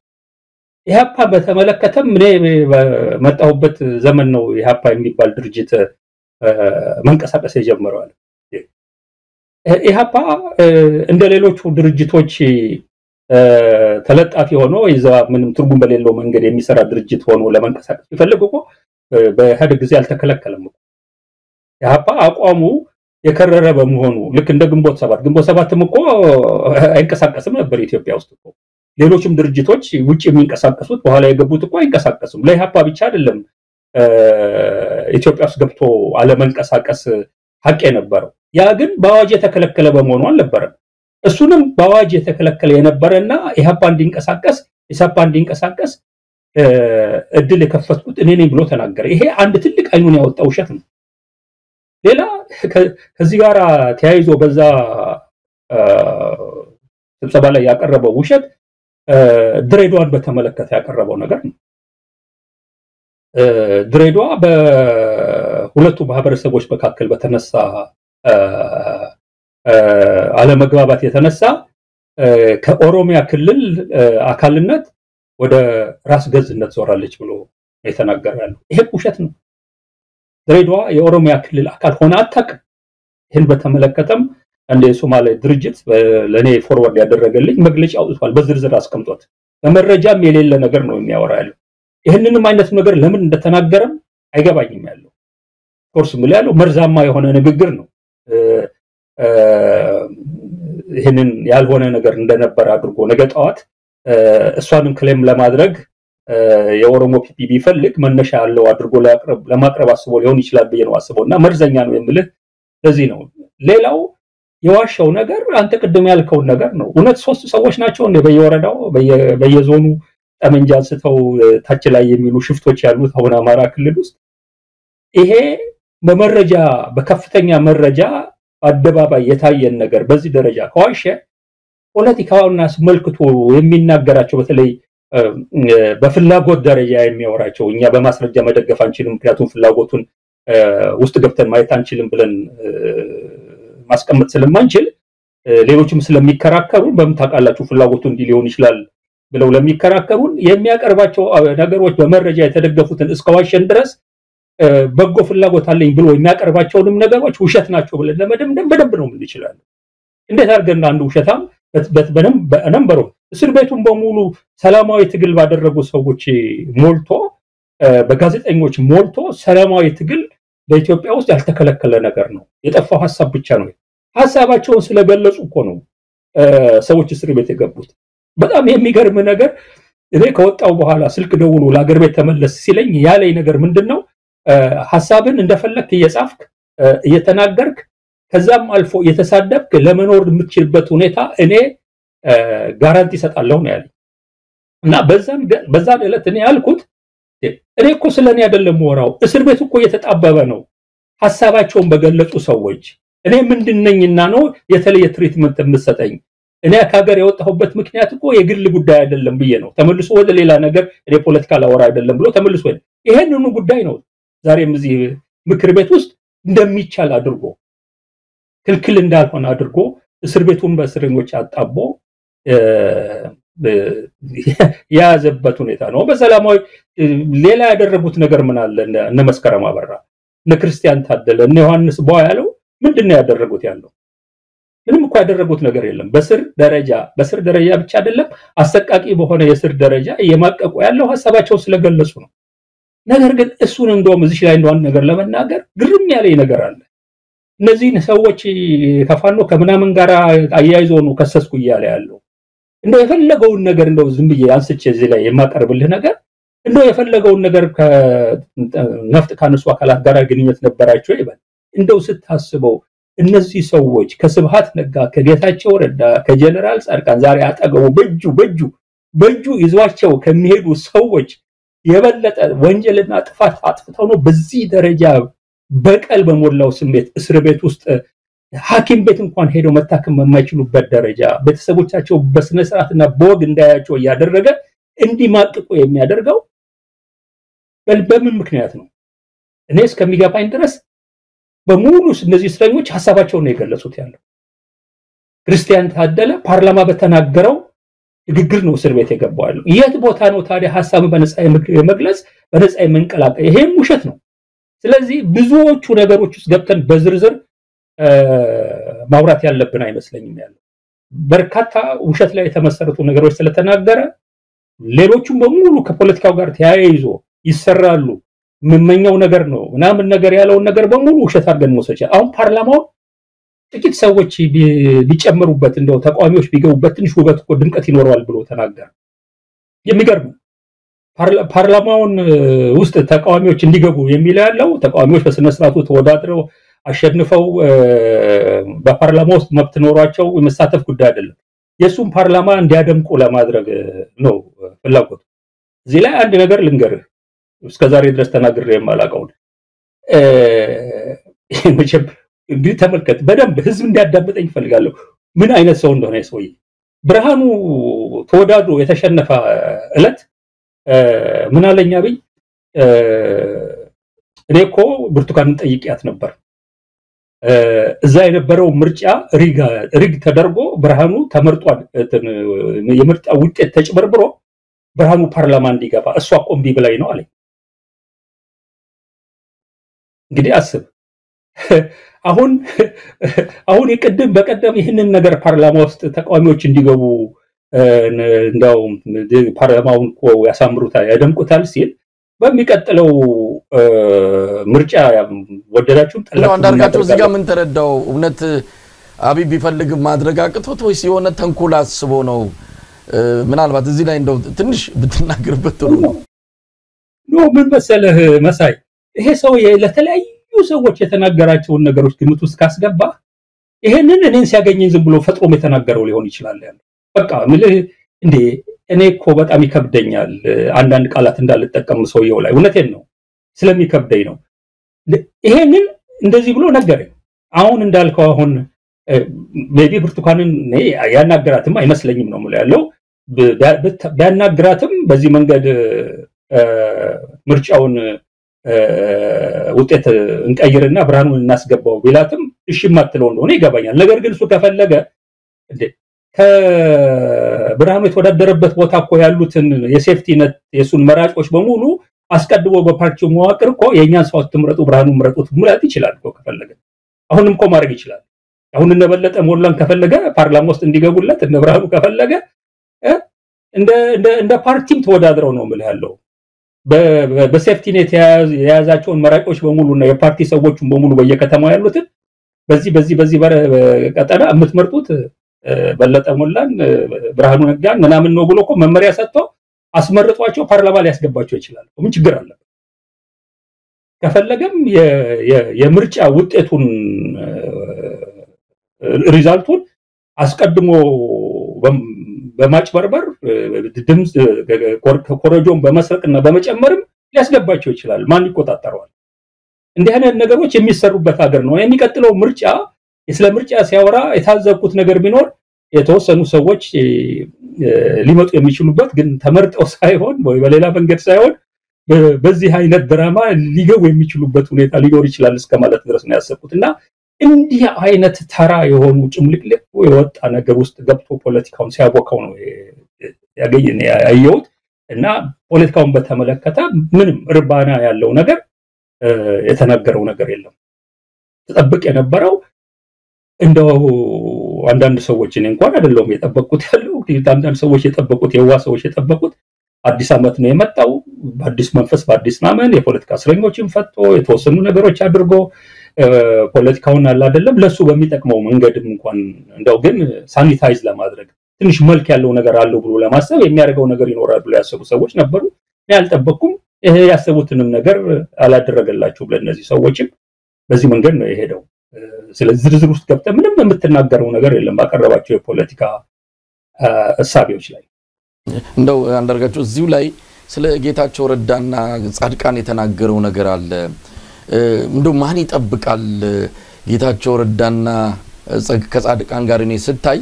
ኢሃፓ በተመለከተም እኔ መጣሁበት ዘመን ነው ኢሃፓ የሚባል ድርጅት መንቀሳቀስ የጀመረው ኢሃፓ እንደ ሌሎቹ ድርጅቶች ተለጣፊ ሆኖ ይዘዋ ምንም ትርጉም በሌለው መንገድ የሚሰራ ድርጅት ሆኖ ለመንቀሳቀስ ይፈልጉ በህድ ጊዜ አልተከለከለም ኢሃፓ አቋሙ የከረረ በመሆኑ ልክ እንደ ግንቦት ሰባትም እኮ አይንቀሳቀስም ነበር ኢትዮጵያ ውስጥ እኮ ሌሎችም ድርጅቶች ውጪ የሚንቀሳቀሱት በኋላ የገቡት እኮ አይንቀሳቀሱም ለኢሃፓ ብቻ አይደለም ኢትዮጵያ ውስጥ ገብቶ አለመንቀሳቀስ ሐቅ የነበረው ያ ግን በአዋጅ የተከለከለ በመሆኑ አልነበረም እሱንም በአዋጅ የተከለከለ የነበረና ኢሃፓ እንዲንቀሳቀስ እድል የከፈትኩት እኔ ነኝ ብሎ ተናገረ ይሄ አንድ ትልቅ አይኑን ያወጣው ውሸት ነው ሌላ ከዚህ ጋር ተያይዞ በዛ ስብሰባ ላይ ያቀረበው ውሸት ድሬዳዋን በተመለከተ ያቀረበው ነገር ነው ድሬዳዋ በሁለቱ ማህበረሰቦች መካከል በተነሳ አለመግባባት የተነሳ ከኦሮሚያ ክልል አካልነት ወደ ራስ ገዝነት ዞራለች ብሎ የተናገራሉ ይሄ ውሸት ነው ድሬዳዋ የኦሮሚያ ክልል አካል ሆነ አታውቅም ይሄን በተመለከተም እንደ ሶማሌ ድርጅት ለኔ ፎርዋርድ ያደረገልኝ መግለጫ አውጥቷል በዝርዝር አስቀምጦት በመረጃም የሌለ ነገር ነው የሚያወራው ይሄንንም አይነት ነገር ለምን እንደተናገረም አይገባኝም ያለው ኮርስ ምን ያለው መርዛማ የሆነ ንግግር ነው ይሄንን ያልሆነ ነገር እንደነበር አድርጎ ነገ ጣዋት እሷንም ክሌም ለማድረግ የኦሮሞ ፒፒቢ ፈልግ መነሻ ያለው አድርጎ ለማቅረብ አስቦ ሊሆን ይችላል በየነው አስቦና መርዘኛ ነው የሚልህ ለዚህ ነው ሌላው የዋሻው ነገር አንተ ቅድም ያልከው ነገር ነው እውነት ሶስት ሰዎች ናቸው እንደ በየወረዳው በየዞኑ ጠመንጃ አንስተው ታች ላይ የሚሉ ሽፍቶች ያሉት አሁን አማራ ክልል ውስጥ ይሄ በመረጃ በከፍተኛ መረጃ አደባባይ የታየን ነገር በዚህ ደረጃ ከዋሸ ፖለቲካውና ስመልክቶ የሚናገራቸው በተለይ በፍላጎት ደረጃ የሚያወራቸው እኛ በማስረጃ መደገፍ አንችልም ምክንያቱም ፍላጎቱን ውስጥ ገብተን ማየት አንችልም ብለን ማስቀመጥ ስለማንችል ሌሎችም ስለሚከራከሩ በመታቃላችሁ ፍላጎቱ እንዲ ሊሆን ይችላል ብለው ለሚከራከሩን የሚያቀርባቸው ነገሮች በመረጃ የተደገፉትን እስከዋሸን ድረስ በጎ ፍላጎት አለኝ ብሎ የሚያቀርባቸውንም ነገሮች ውሸት ናቸው ብለን ለመደምደም በደንብ ነው ምን ይችላል እንዴት አድርገን አንዱ ውሸታም በነምበሩ እስር ቤቱን በሙሉ ሰላማዊ ትግል ባደረጉ ሰዎች ሞልቶ በጋዜጠኞች ሞልቶ ሰላማዊ ትግል በኢትዮጵያ ውስጥ ያልተከለከለ ነገር ነው የጠፋው ሐሳብ ብቻ ነው ሐሳባቸውን ስለገለጹ እኮ ነው ሰዎች እስር ቤት የገቡት በጣም የሚገርም ነገር እኔ ከወጣው በኋላ ስልክ ደውሎ ለሀገር ቤት ተመለስ ሲለኝ ያለኝ ነገር ምንድነው ሐሳብን እንደፈለክ እየጻፍክ እየተናገርክ ከዛም አልፎ የተሳደብክ ለመኖር የምትችልበት ሁኔታ እኔ ጋራንቲ ሰጣለሁ ነው ያለኝ እና በዛን ዕለት እኔ ያልኩት እኔ እኮ ስለኔ አይደለም ወራው እስር ቤት እኮ የተጣበበ ነው ሐሳባቸውን በገለጹ ሰዎች እኔ ምንድነኝና ነው የተለየ ትሪትመንት የምሰጠኝ እኔ ከሀገር የወጣሁበት ምክንያት እኮ የግል ጉዳይ አይደለም ብዬ ነው ተመልሶ ወደ ሌላ ነገር እኔ ፖለቲካል አወራ አይደለም ብሎ ተመልሶ ይሄንኑ ጉዳይ ነው ዛሬም እዚህ ምክር ቤት ውስጥ እንደሚቻል አድርጎ ክልክል እንዳልሆነ አድርጎ እስር ቤቱን በእስረኞች አጣቦ ያዘበት ሁኔታ ነው በሰላማዊ ሌላ ያደረጉት ነገር ምን አለ እነ መስከረም አበራ እነ ክርስቲያን ታደለ እነ ዮሐንስ ቦያ ያለው ምንድነው ያደረጉት ያለው ምንም እኮ ያደረጉት ነገር የለም። በስር ደረጃ ብቻ አይደለም አሰቃቂ በሆነ የስር ደረጃ የማቀቁ ያለው ሐሳባቸው ስለገለጹ ነው። ነገር ግን እሱን እንደውም እዚህ ላይ እንደው ነገር ለመናገር ግርም ያለኝ ነገር አለ። እነዚህ ሰዎች ከፋኖ ከምናምን ጋር አያይዞ ነው ከሰስኩ እያለ ያለው እንደው የፈለገውን ነገር እንደው ዝም ብዬ አንስቼ እዚህ ላይ የማቀርብልህ ነገር እንደው የፈለገውን ነገር ከነፍጥ ካነሱ አካላት ጋር ግንኙነት ነበራቸው ይባል። እንደው ስታስበው እነዚህ ሰዎች ከስብሃት ነጋ ከጌታቸው ረዳ ከጀነራል ጻድቃን ዛሬ አጠገቡ በእጁ ይዟቸው ከሚሄዱ ሰዎች የበለጠ ወንጀልና ጥፋት አጥፍተው ነው በዚህ ደረጃ በቀል በሞላው ስሜት እስር ቤት ውስጥ ሐኪም ቤት እንኳን ሄደው መታከም የማይችሉበት ደረጃ ቤተሰቦቻቸው በስነ ስርዓትና በወግ እንዳያቸው ያደረገ እንዲማቅቁ የሚያደርገው በምን ምክንያት ነው? እኔ እስከሚገባኝ ድረስ በሙሉ እነዚህ እስረኞች ሐሳባቸውን ነው የገለጹት ያለው። ክርስቲያን ታደለ ፓርላማ በተናገረው ንግግር ነው እስር ቤት የገባው። የት ቦታ ነው ታዲያ ሐሳብ በነጻ የመግለጽ በነጻ የመንቀላቀል? ይሄም ውሸት ነው። ስለዚህ ብዙዎቹ ነገሮች ውስጥ ገብተን በዝርዝር ማውራት ያለብን አይመስለኝም ያለው። በርካታ ውሸት ላይ የተመሰረቱ ነገሮች ስለተናገረ ሌሎቹም በሙሉ ከፖለቲካው ጋር ተያይዞ ይሰራሉ ምንመኛው ነገር ነው ምናምን ነገር ያለውን ነገር በሙሉ ውሸት አድርገን መውሰድ። አሁን ፓርላማው ጥቂት ሰዎች ቢጨምሩበት እንደው ተቃዋሚዎች ቢገቡበት ትንሽ ውበት እኮ ድምቀት ይኖረዋል ብሎ ተናገረ። የሚገርም ፓርላማውን ውስጥ ተቃዋሚዎች እንዲገቡ የሚለው ያለው ተቃዋሚዎች በስነ ስርዓቱ ተወዳድረው አሸንፈው በፓርላማ ውስጥ መብት ኖሯቸው የመሳተፍ ጉዳይ አይደለም። የሱም ፓርላማ እንዲያደምቁ ለማድረግ ነው ፍላጎቱ። እዚህ ላይ አንድ ነገር ልንገርህ እስከዛሬ ድረስ ተናግሬ የማላውቀው መቼም እንግዲህ ተመልከት በደንብ ህዝብ እንዲያዳምጠኝ ፈልጋለሁ ምን አይነት ሰው እንደሆነ ይሰውይ። ብርሃኑ ተወዳድሮ የተሸነፈ እለት ምን አለኛ ቢኝ እኔ እኮ ብርቱካንን ጠይቂያት ነበር እዛ የነበረው ምርጫ ሪግ ተደርጎ ብርሃኑ ተመርጧል የምርጫ ውጤት ተጭበርብሮ ብርሃኑ ፓርላማ እንዲገባ እሷ ቆምቢ ብላይ ነው አለኝ። እንግዲህ አስብ አሁን ይቀደም በቀደም ይህንን ነገር ፓርላማ ውስጥ ተቃዋሚዎች እንዲገቡ እንዳው ፓርላማውን ያሳምሩታል ያደምቁታል ሲል በሚቀጥለው ምርጫ ወደዳችሁ ጠላችሁ አንዳርጋቸው እዚህ ጋር ምን ተረዳው? እውነት አብይ ቢፈልግ ማድረግ አቅቶት ወይስ የሆነ ተንኮል አስቦ ነው? ምናልባት እዚህ ላይ እንደው ትንሽ ብትናገርበት ጥሩ ነው። ምን መሰለህ መሳይ ይሄ ሰው ለተለያዩ ሰዎች የተናገራቸውን ነገሮች ግምት ውስጥ ካስገባ ይሄንን እኔን ሲያገኘኝ ዝም ብሎ ፈጥሮም የተናገረው ሊሆን ይችላል ያለው። በቃ እንዴ እኔ እኮ በጣም ይከብደኛል አንዳንድ ቃላት እንዳልጠቀም ሰውየው ላይ እውነቴን ነው ስለሚከብደኝ ነው ይሄንን እንደዚህ ብሎ ነገረኝ። አሁን እንዳልከው አሁን ሜቢ ብርቱካንን ያናገራትም አይመስለኝም ነው ማለት ያለው። ቢያናግራትም በዚህ መንገድ ምርጫውን ውጤት እንቀይርና ብርሃኑን እናስገባው ቢላትም እሺ ማትለው እንደሆነ ይገባኛል። ነገር ግን እሱ ከፈለገ እንዴ ከብርሃኑ የተወዳደረበት ቦታ እኮ ያሉትን የሴፍቲ ነት የሱን መራጮች በሙሉ አስቀድሞ በፓርቲው መዋቅር እኮ የኛን ሰው አትምረጡ ብርሃኑን ምረጡት ማለት ይችላል እኮ ከፈለገ። አሁንም እኮ ማድረግ ይችላል። አሁን እነበለጠ ሞላን ከፈለገ ፓርላማ ውስጥ እንዲገቡለት እነ ብርሃኑ ከፈለገ እንደ ፓርቲም ተወዳድረው ነው ማለት ያለው። በሴፍቲ ኔት የያዛቸውን መራጮች በሙሉና የፓርቲ ሰዎችን በሙሉ በየከተማው ያሉትን በዚህ ቀጠና የምትመርጡት በለጠ ሞላን ብርሃኑ ነጋን ምናምን ነው ብሎ እኮ መመሪያ ሰጥቶ አስመርጧቸው ፓርላማ ላይ ያስገባቸው ይችላል። ምን ችግር አለ? ከፈለገም የምርጫ ውጤቱን ሪዛልቱን አስቀድሞ በማጭበርበር ድምጽ ኮረጆን በመስረቅና በመጨመርም ሊያስገባቸው ይችላል። ማን ይቆጣጠረዋል? እንዲህ አይነት ነገሮች የሚሰሩበት ሀገር ነው። የሚቀጥለው ምርጫ ስለ ምርጫ ሲያወራ የታዘብኩት ነገር ቢኖር የተወሰኑ ሰዎች ሊመጡ የሚችሉበት ግን ተመርጠው ሳይሆን ወይ በሌላ መንገድ ሳይሆን በዚህ አይነት ድራማ ሊገቡ የሚችሉበት ሁኔታ ሊኖር ይችላል እስከማለት ድረስ ነው ያሰብኩትና እንዲህ አይነት ተራ የሆኑ ጭምልቅልቅ የወጣ ነገር ውስጥ ገብቶ ፖለቲካውን ሲያቦካው ነው ያየሁት። እና ፖለቲካውን በተመለከተ ምንም እርባና ያለው ነገር የተናገረው ነገር የለም። ተጠብቅ የነበረው እንደው አንዳንድ ሰዎች እኔ እንኳን አይደለም የጠበቁት ያለው አንዳንድ ሰዎች የጠበቁት ሰዎች የጠበቁት አዲስ አመት ነው የመጣው በአዲስ መንፈስ በአዲስ ማመን የፖለቲካ እስረኞችን ፈቶ የተወሰኑ ነገሮች አድርጎ ፖለቲካውን አለ አይደለም ለሱ በሚጠቅመው መንገድም እንኳን እንደው ግን ሳኒታይዝ ለማድረግ ትንሽ መልክ ያለው ነገር አለው ብሎ ለማሰብ የሚያደርገው ነገር ይኖራል ብሎ ያሰቡ ሰዎች ነበሩ ያልጠበቁም ይሄ ያሰቡትንም ነገር አላደረገላቸው ለነዚህ ሰዎችም በዚህ መንገድ ነው የሄደው ስለዚህ ዝርዝር ውስጥ ገብተ ምንም የምትናገረው ነገር የለም ባቀረባቸው የፖለቲካ እሳቤዎች ላይ እንደው አንደርጋቸው እዚሁ ላይ ስለ ጌታቸው ረዳና ጻድቃን የተናገረው ነገር አለ እንደው ማን ይጠብቃል ጌታቸው ረዳና ከጻድቃን ጋር እኔ ስታይ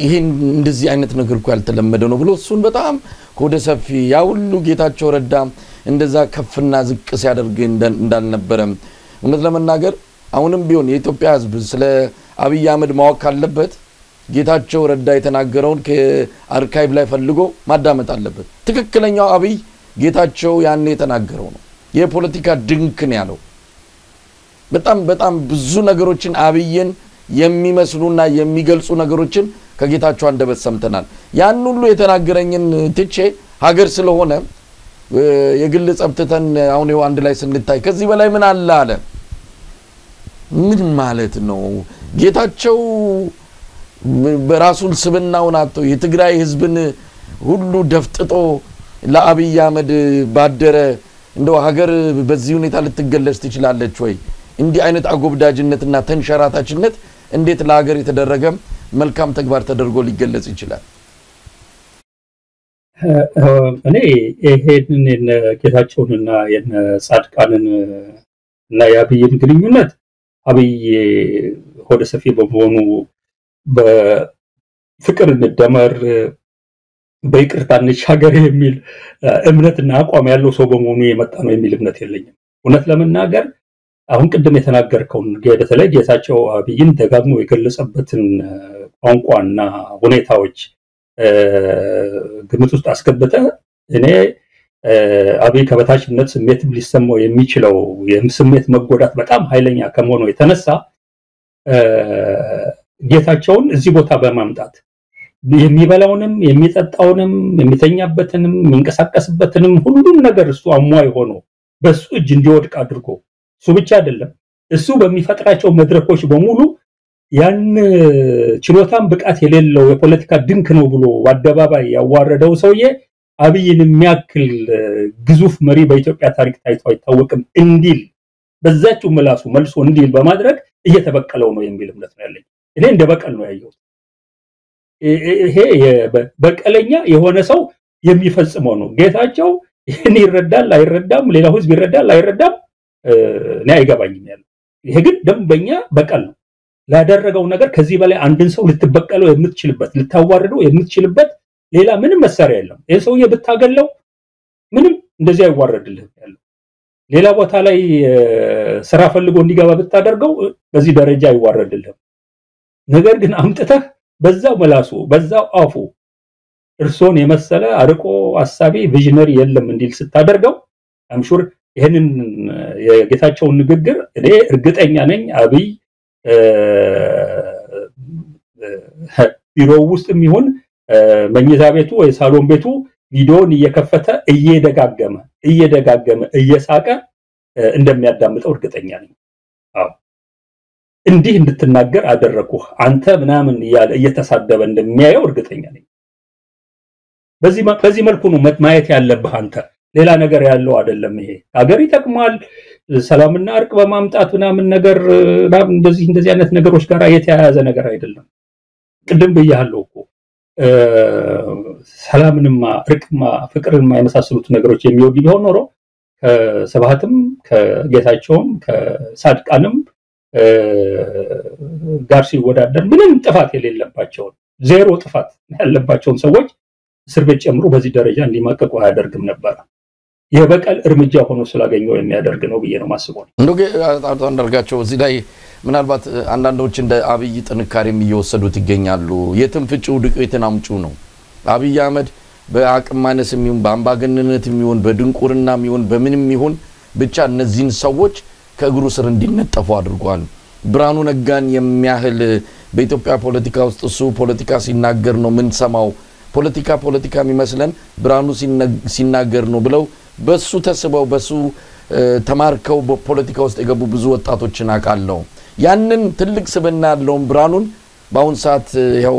ይሄ እንደዚህ አይነት ነገር እኮ ያልተለመደ ነው ብሎ እሱን በጣም ወደ ሰፊ ያ ሁሉ ጌታቸው ረዳ እንደዛ ከፍና ዝቅ ሲያደርግ እንዳልነበረ እውነት ለመናገር አሁንም ቢሆን የኢትዮጵያ ህዝብ ስለ አብይ አህመድ ማወቅ ካለበት ጌታቸው ረዳ የተናገረውን ከአርካይቭ ላይ ፈልጎ ማዳመጥ አለበት ትክክለኛው አብይ ጌታቸው ያኔ የተናገረው ነው የፖለቲካ ድንክ ነው ያለው በጣም ብዙ ነገሮችን አብይን የሚመስሉና የሚገልጹ ነገሮችን ከጌታቸው አንደበት ሰምተናል ያን ሁሉ የተናገረኝን ትቼ ሀገር ስለሆነ የግል ጸብተን አሁን ይው አንድ ላይ ስንታይ ከዚህ በላይ ምን አለ ምን ማለት ነው ጌታቸው በራሱን ስብናውን አጥቶ የትግራይ ህዝብን ሁሉ ደፍጥጦ ለአብይ አህመድ ባደረ እንደው ሀገር በዚህ ሁኔታ ልትገለጽ ትችላለች ወይ እንዲህ አይነት አጎብዳጅነትና ተንሸራታችነት እንዴት ለሀገር የተደረገ መልካም ተግባር ተደርጎ ሊገለጽ ይችላል እኔ ይሄንን ጌታቸውንና የጻድቃንን እና የአብይን ግንኙነት አብይ ሆደ ሰፊ በመሆኑ በፍቅር እንደመር በይቅርታ እንሻገር የሚል እምነትና አቋም ያለው ሰው በመሆኑ የመጣ ነው የሚል እምነት የለኝም እውነት ለመናገር አሁን ቅድም የተናገርከውን በተለይ ጌታቸው አብይን ደጋግሞ የገለጸበትን ቋንቋና ሁኔታዎች ግምት ውስጥ አስገብተ እኔ አብይ ከበታችነት ስሜት ሊሰማው የሚችለው የስሜት መጎዳት በጣም ኃይለኛ ከመሆኑ የተነሳ ጌታቸውን እዚህ ቦታ በማምጣት የሚበላውንም የሚጠጣውንም የሚተኛበትንም የሚንቀሳቀስበትንም ሁሉም ነገር እሱ አሟይ ሆኖ በሱ እጅ እንዲወድቅ አድርጎ እሱ ብቻ አይደለም እሱ በሚፈጥራቸው መድረኮች በሙሉ ያን ችሎታም ብቃት የሌለው የፖለቲካ ድንክ ነው ብሎ አደባባይ ያዋረደው ሰውዬ አብይን የሚያክል ግዙፍ መሪ በኢትዮጵያ ታሪክ ታይቶ አይታወቅም እንዲል በዛችው ምላሱ መልሶ እንዲል በማድረግ እየተበቀለው ነው የሚል እምነት ነው ያለኝ እኔ እንደ በቀል ነው ያየሁት ይሄ በቀለኛ የሆነ ሰው የሚፈጽመው ነው ጌታቸው ይሄን ይረዳል አይረዳም ሌላው ህዝብ ይረዳል አይረዳም እኔ አይገባኝም ያለው ይሄ ግን ደንበኛ በቀል ነው ላደረገው ነገር ከዚህ በላይ አንድን ሰው ልትበቀለው የምትችልበት ልታዋርደው የምትችልበት ሌላ ምንም መሳሪያ የለም ይሄ ሰውዬ ብታገለው ምንም እንደዚህ አይዋረድልህም ያለው ሌላ ቦታ ላይ ስራ ፈልጎ እንዲገባ ብታደርገው በዚህ ደረጃ አይዋረድልህም ነገር ግን አምጥተህ በዛው መላሱ በዛው አፉ እርሶን የመሰለ አርቆ አሳቢ ቪዥነሪ የለም እንዲል ስታደርገው አምሹር ይሄንን የጌታቸውን ንግግር እኔ እርግጠኛ ነኝ አብይ ቢሮው ውስጥም ይሁን መኝታ ቤቱ ወይ ሳሎን ቤቱ ቪዲዮን እየከፈተ እየደጋገመ እየሳቀ እንደሚያዳምጠው እርግጠኛ ነኝ አዎ እንዲህ እንድትናገር አደረኩህ አንተ ምናምን ያለ እየተሳደበ እንደሚያየው እርግጠኛ ነኝ በዚህ መልኩ ነው ማየት ያለብህ አንተ ሌላ ነገር ያለው አይደለም ይሄ ሀገር ይጠቅማል ሰላምና እርቅ በማምጣት ምናምን ነገር እንደዚህ አይነት ነገሮች ጋር የተያያዘ ነገር አይደለም ቅድም በያለው እኮ ሰላምንማ እርቅማ ፍቅርንማ የመሳሰሉት ነገሮች የሚወድ ቢሆን ኖሮ ከሰባትም ከጌታቸውም ከጻድቃንም ጋር ሲወዳደር ምንም ጥፋት የሌለባቸው ዜሮ ጥፋት ያለባቸው ሰዎች እስር ቤት ጨምሮ በዚህ ደረጃ እንዲማቀቁ አያደርግም ነበር የበቀል እርምጃ ሆኖ ስላገኘው የሚያደርግ ነው ብዬ ነው ማስበው እንደው አቶ አንደርጋቸው እዚህ ላይ ምናልባት አንዳንዶች እንደ አብይ ጥንካሬም እየወሰዱት ይገኛሉ የትም ፍጪው ዱቄትን አምጩ ነው አብይ አህመድ በአቅም ማነስም ይሁን በአምባገነንነትም ይሁን በድንቁርናም ይሁን በምንም ይሁን ብቻ እነዚህን ሰዎች ከእግሩ ስር እንዲነጠፉ አድርጓል ብርሃኑ ነጋን የሚያህል በኢትዮጵያ ፖለቲካ ውስጥ እሱ ፖለቲካ ሲናገር ነው ምን ሰማው ፖለቲካ የሚመስለን ብርሃኑ ሲናገር ነው ብለው በሱ ተስበው በሱ ተማርከው በፖለቲካ ውስጥ የገቡ ብዙ ወጣቶችን አቃለው ያንን ትልቅ ስብና ያለውን ብርሃኑን ባሁን ሰዓት ያው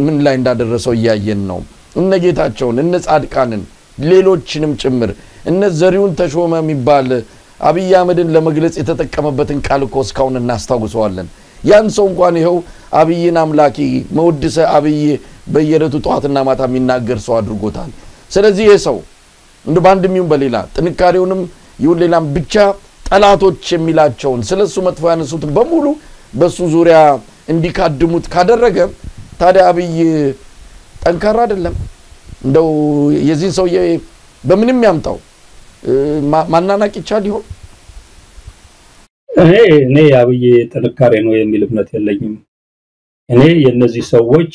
ምን ላይ እንዳደረሰው ያያየን ነው እነ ጌታቸውን እነ ጻድቃንን ሌሎችንም ጭምር እነ ዘሪውን ተሾመ የሚባል አብይ አህመድን ለመግለጽ የተጠቀመበትን ቃል እኮ እስካሁን እናስታውሰዋለን ያን ሰው እንኳን ይሄው አብይን አምላኪ መውድሰ አብይ በየለቱ ጧትና ማታ የሚናገር ሰው አድርጎታል ስለዚህ የሰው እንደ ባንድሚውን በሌላ ጥንካሬውንም ይሁን ሌላም ብቻ ጠላቶች የሚላቸውን ስለሱ መጥፎ ያነሱት በሙሉ በሱ ዙሪያ እንዲካድሙት ካደረገ ታዲያ አብይ ጠንካራ አይደለም እንደው የዚህ ሰው በምንም ያምጣው ማናናቅ ይቻል ይሆን እኔ አብይ ጥንካሬ ነው የሚል እምነት የለኝም እኔ የነዚህ ሰዎች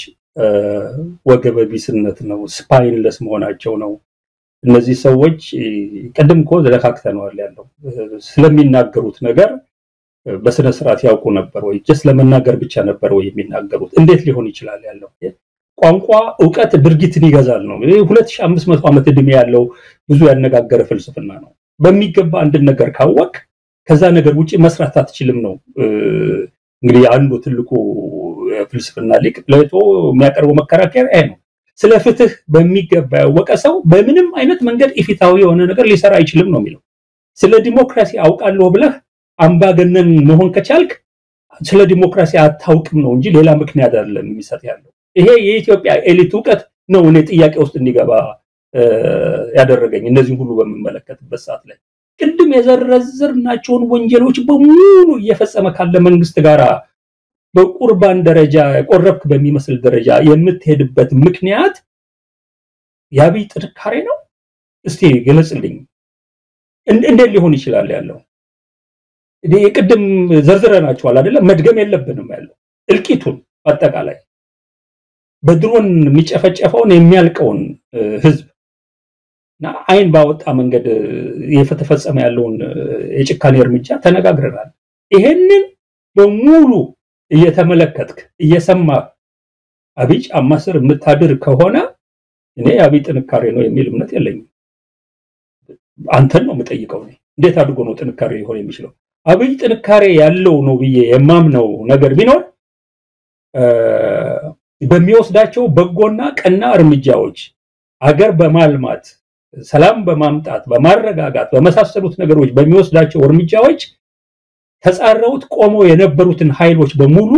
ወገበቢስነት ነው ስፓይንለስ መሆናቸው ነው እነዚህ ሰዎች ቀደም እኮ ዘለካክተናል ያለው ስለሚናገሩት ነገር በስነ ስርዓት ያውቁ ነበር ወይ just ለመናገር ብቻ ነበር ወይ የሚናገሩት እንዴት ሊሆን ይችላል ያለው ቋንቋ ዕውቀት ድርጊትን ይገዛል ነው 2500 ዓመት እድሜ ያለው ብዙ ያነጋገረ ፍልስፍና ነው በሚገባ አንድ ነገር ካወቅ ከዛ ነገር ውጪ መስራት አትችልም ነው እንግዲህ አንዱ ትልቁ ፍልስፍና ሊቅ ፕሌቶ የሚያቀርበው መከራከሪያ ነው ስለ ፍትህ በሚገባ ያወቀ ሰው በምንም አይነት መንገድ ኢፊታዊ የሆነ ነገር ሊሰራ አይችልም ነው የሚለው ስለ ዲሞክራሲ አውቃለሁ ብለህ አምባገነን መሆን ከቻልክ ስለ ዲሞክራሲ አታውቅም ነው እንጂ ሌላ ምክንያት አይደለም የሚሰጥ ያለው ይሄ የኢትዮጵያ ኤሊት ዕውቀት ነው እኔ ጥያቄ ውስጥ እንዲገባ ያደረገኝ እነዚህ ሁሉ በመመለከትበት ሰዓት ላይ ቅድም የዘረዘርናቸውን ወንጀሎች በሙሉ እየፈጸመ ካለ መንግስት ጋራ በቁርባን ደረጃ ቆረብክ በሚመስል ደረጃ የምትሄድበት ምክንያት ያብይ ጥንካሬ ነው እስቲ ገለጽልኝ እንዴት ሊሆን ይችላል ያለው ቅድም ዘርዝረናቸዋል አይደለም መድገም የለብንም ያለው እልቂቱን አጠቃላይ በድሮን የሚጨፈጨፈውን የሚያልቀውን ህዝብ ና አይን ባወጣ መንገድ የፈተፈጸመ ያለውን የጭካኔ እርምጃ ተነጋግረናል ይሄንን በሙሉ እየተመለከትክ እየሰማ አብይ አማስር የምታድር ከሆነ እኔ አብይ ጥንካሬ ነው የሚል እምነት የለኝም አንተን ነው የምጠይቀው እንዴት አድርጎ ነው ጥንካሬ ሊሆን የሚችለው አብይ ጥንካሬ ያለው ነው ብዬ የማምነው ነገር ቢኖር በሚወስዳቸው በጎና ቀና እርምጃዎች አገር በማልማት ሰላም በማምጣት በማረጋጋት በመሳሰሉት ነገሮች በሚወስዳቸው እርምጃዎች ተጻረውት ቆሞ የነበሩትን ኃይሎች በሙሉ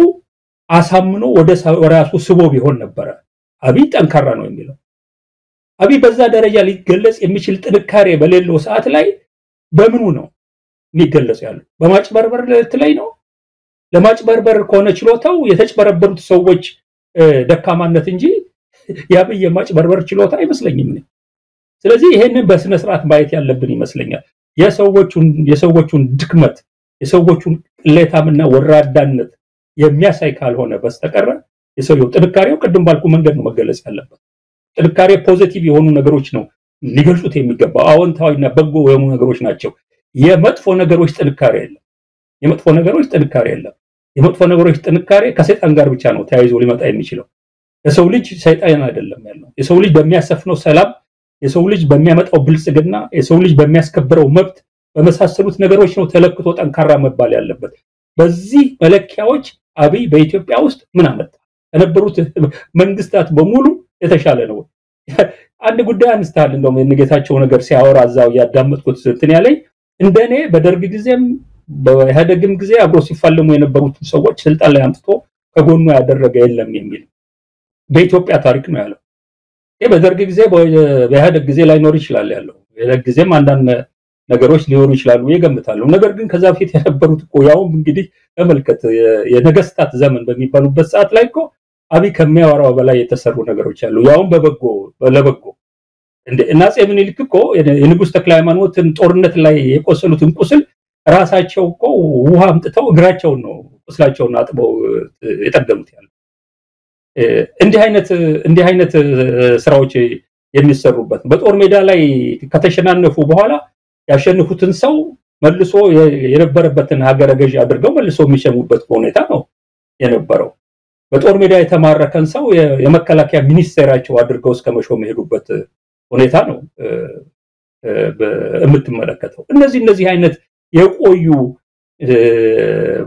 አሳምኖ ወደ ራሱ ስቦ ቢሆን ነበር አብይ ጠንካራ ነው የሚለው አብይ በዛ ደረጃ ሊገለጽ የሚችል ጥንካሬ በሌለው ሰዓት ላይ በምኑ ነው የሚገለጽ ያለው በማጭበርበር ላይ ነው ለማጭበርበር ከሆነ ችሎታው የተጭበረበሩት ሰዎች ደካማነት እንጂ ያብይ ማጭበርበር ችሎታ አይመስለኝም ስለዚህ ይሄንን በስነ ስርዓት ማየት ያለብን ይመስለኛል የሰዎቹን ድክመት የሰዎቹን ቅሌታምና ወራዳነት የሚያሳይ ካልሆነ በስተቀር የሰው ጥንካሬው ቀደም ባልኩ መንገድ ነው መገለጽ ያለበት ጥንካሬ ፖዚቲቭ የሆኑ ነገሮች ነው ሊገልጹት የሚገባው አዎንታዊና በጎ የሆኑ ነገሮች ናቸው የመጥፎ ነገሮች ጥንካሬ የለም የመጥፎ ነገሮች ጥንካሬ ከሰይጣን ጋር ብቻ ነው ተያይዞ ሊመጣ የሚችለው የሰው ልጅ ሰይጣን አይደለም ያለው የሰው ልጅ በሚያሰፍነው ሰላም የሰው ልጅ በሚያመጣው ብልጽግና የሰው ልጅ በሚያስከብረው መብት በመሳሰሉት ነገሮች ነው ተለክቶ ጠንካራ መባል ያለበት በዚህ መለኪያዎች አብይ በኢትዮጵያ ውስጥ ምን አመጣ የነበሩት መንግስታት በሙሉ የተሻለ ነው አንድ ጉዳይ አንስታል እንደውም የነጌታቸው ነገር ሲያወራ አዛው ያዳመጥኩት እንትን ያለኝ እንደኔ በደርግ ጊዜም በኢህአዴግም ጊዜ አብሮ ሲፋለሙ የነበሩት ሰዎች ስልጣን ላይ አምጥቶ ከጎኑ ያደረገ የለም የሚል በኢትዮጵያ ታሪክ ነው ያለው በደርግ ጊዜ በኢህአዴግ ጊዜ ላይ ኖር ይችላል ያለው የደርግ ጊዜም አንዳንድ ነገሮች ሊሆኑ ይችላሉ ይገምታሉ ነገር ግን ከዛ ፊት የነበሩት እኮ ያው እንግዲህ ተመልከት የነገስታት ዘመን በሚባሉበት ሰዓት ላይ እኮ አብይ ከሚያወራው በላይ የተሰሩ ነገሮች አሉ ያው ለበጎ እና ጼምኒልክ እኮ የንጉስ ተክለ ሃይማኖትን ጦርነት ላይ የቆሰሉትን ቁስል ራሳቸው እኮ ውሃ አምጥተው እግራቸውን ነው ቁስላቸውን አጥበው የጠገኑት ያለው እንዲህ አይነት ስራዎች የሚሰሩበት በጦር ሜዳ ላይ ከተሸናነፉ በኋላ ያሸንፉትን ሰው መልሶ የነበረበትን ሀገረ ገዥ አድርገው መልሶ የሚሸሙበት ሁኔታ ነው የነበረው በጦር ሜዳ የተማረከን ሰው የመከላከያ ሚኒስቴራቸው አድርገው እስከ መሾም ሄዱበት ሁኔታ ነው በእምትመለከተው። እነዚህ አይነት የቆዩ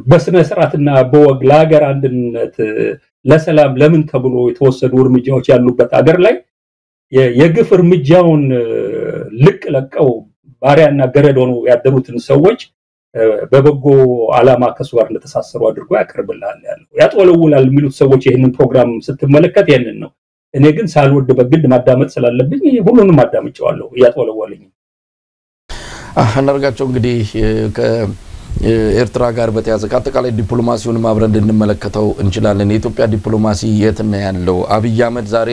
በስነ ስርዓትና በወግ ለሀገር አንድነት ለሰላም ለምን ተብሎ የተወሰዱ እርምጃዎች ያሉበት ሀገር ላይ የግፍ እርምጃውን ልቅ ለቀው ባሪያና ገረድ ሆነው ያደሩትን ሰዎች በበጎ ዓላማ ከሱ ጋር እንደተሳሰሩ አድርጎ ያቀርብልሃል ያለው ያጥወለውላል የሚሉት ሰዎች ይሄንን ፕሮግራም ስትመለከት ያንን ነው። እኔ ግን ሳልወድ በግድ ማዳመጥ ስላለብኝ ሁሉንም አዳምጫለሁ ያጥወለወለኝ። አንርጋቸው እንግዲህ ከኤርትራ ጋር በተያዘ ከአጠቃላይ ዲፕሎማሲውን አብረን እንመለከተው እንችላለን። የኢትዮጵያ ዲፕሎማሲ የት ነው ያለው? አብይ አህመድ ዛሬ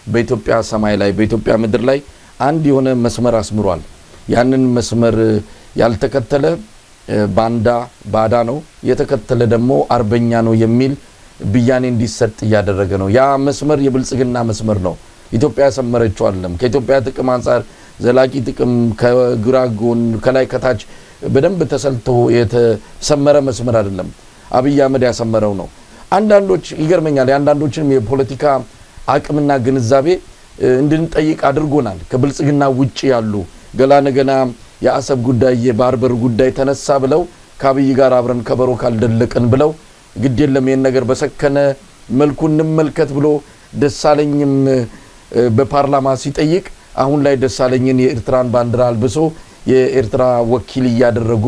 በኢትዮጵያ ሰማይ ላይ በኢትዮጵያ ምድር ላይ አንድ የሆነ መስመር አስምሯል። ያንን መስመር ያልተከተለ ባዳ ነው፣ የተከተለ ደግሞ አርበኛ ነው የሚል ብያኔ እንዲሰጥ ያደረገ ነው። ያ መስመር የብልጽግና መስመር ነው። ኢትዮጵያ ያሰመረችው አይደለም። ከኢትዮጵያ ጥቅም አንፃር ዘላቂ ጥቅም ከግራጎን ከላይ ከታች በደንብ ተሰልቶ የተሰመረ መስመር አይደለም። አብይ አህመድ ያሰመረው ነው። አንዳንዶች ይገርመኛል፣ አንዳንዶችንም የፖለቲካ አቅምና ግንዛቤ እንድንጠይቅ አድርጎናል። ከብልጽግና ውጪ ያሉ ገና የአሰብ ጉዳይ የባህር በር ጉዳይ ተነሳ ብለው ከአብይ ጋር አብረን ከበሮ ካልደለቀን ብለው ግድ የለም ይሄን ነገር በሰከነ መልኩ እንመልከት ብሎ ደሳለኝም በፓርላማ ሲጠይቅ አሁን ላይ ደሳለኝን የኤርትራን ባንዲራ አልብሶ የኤርትራ ወኪል ያደረጉ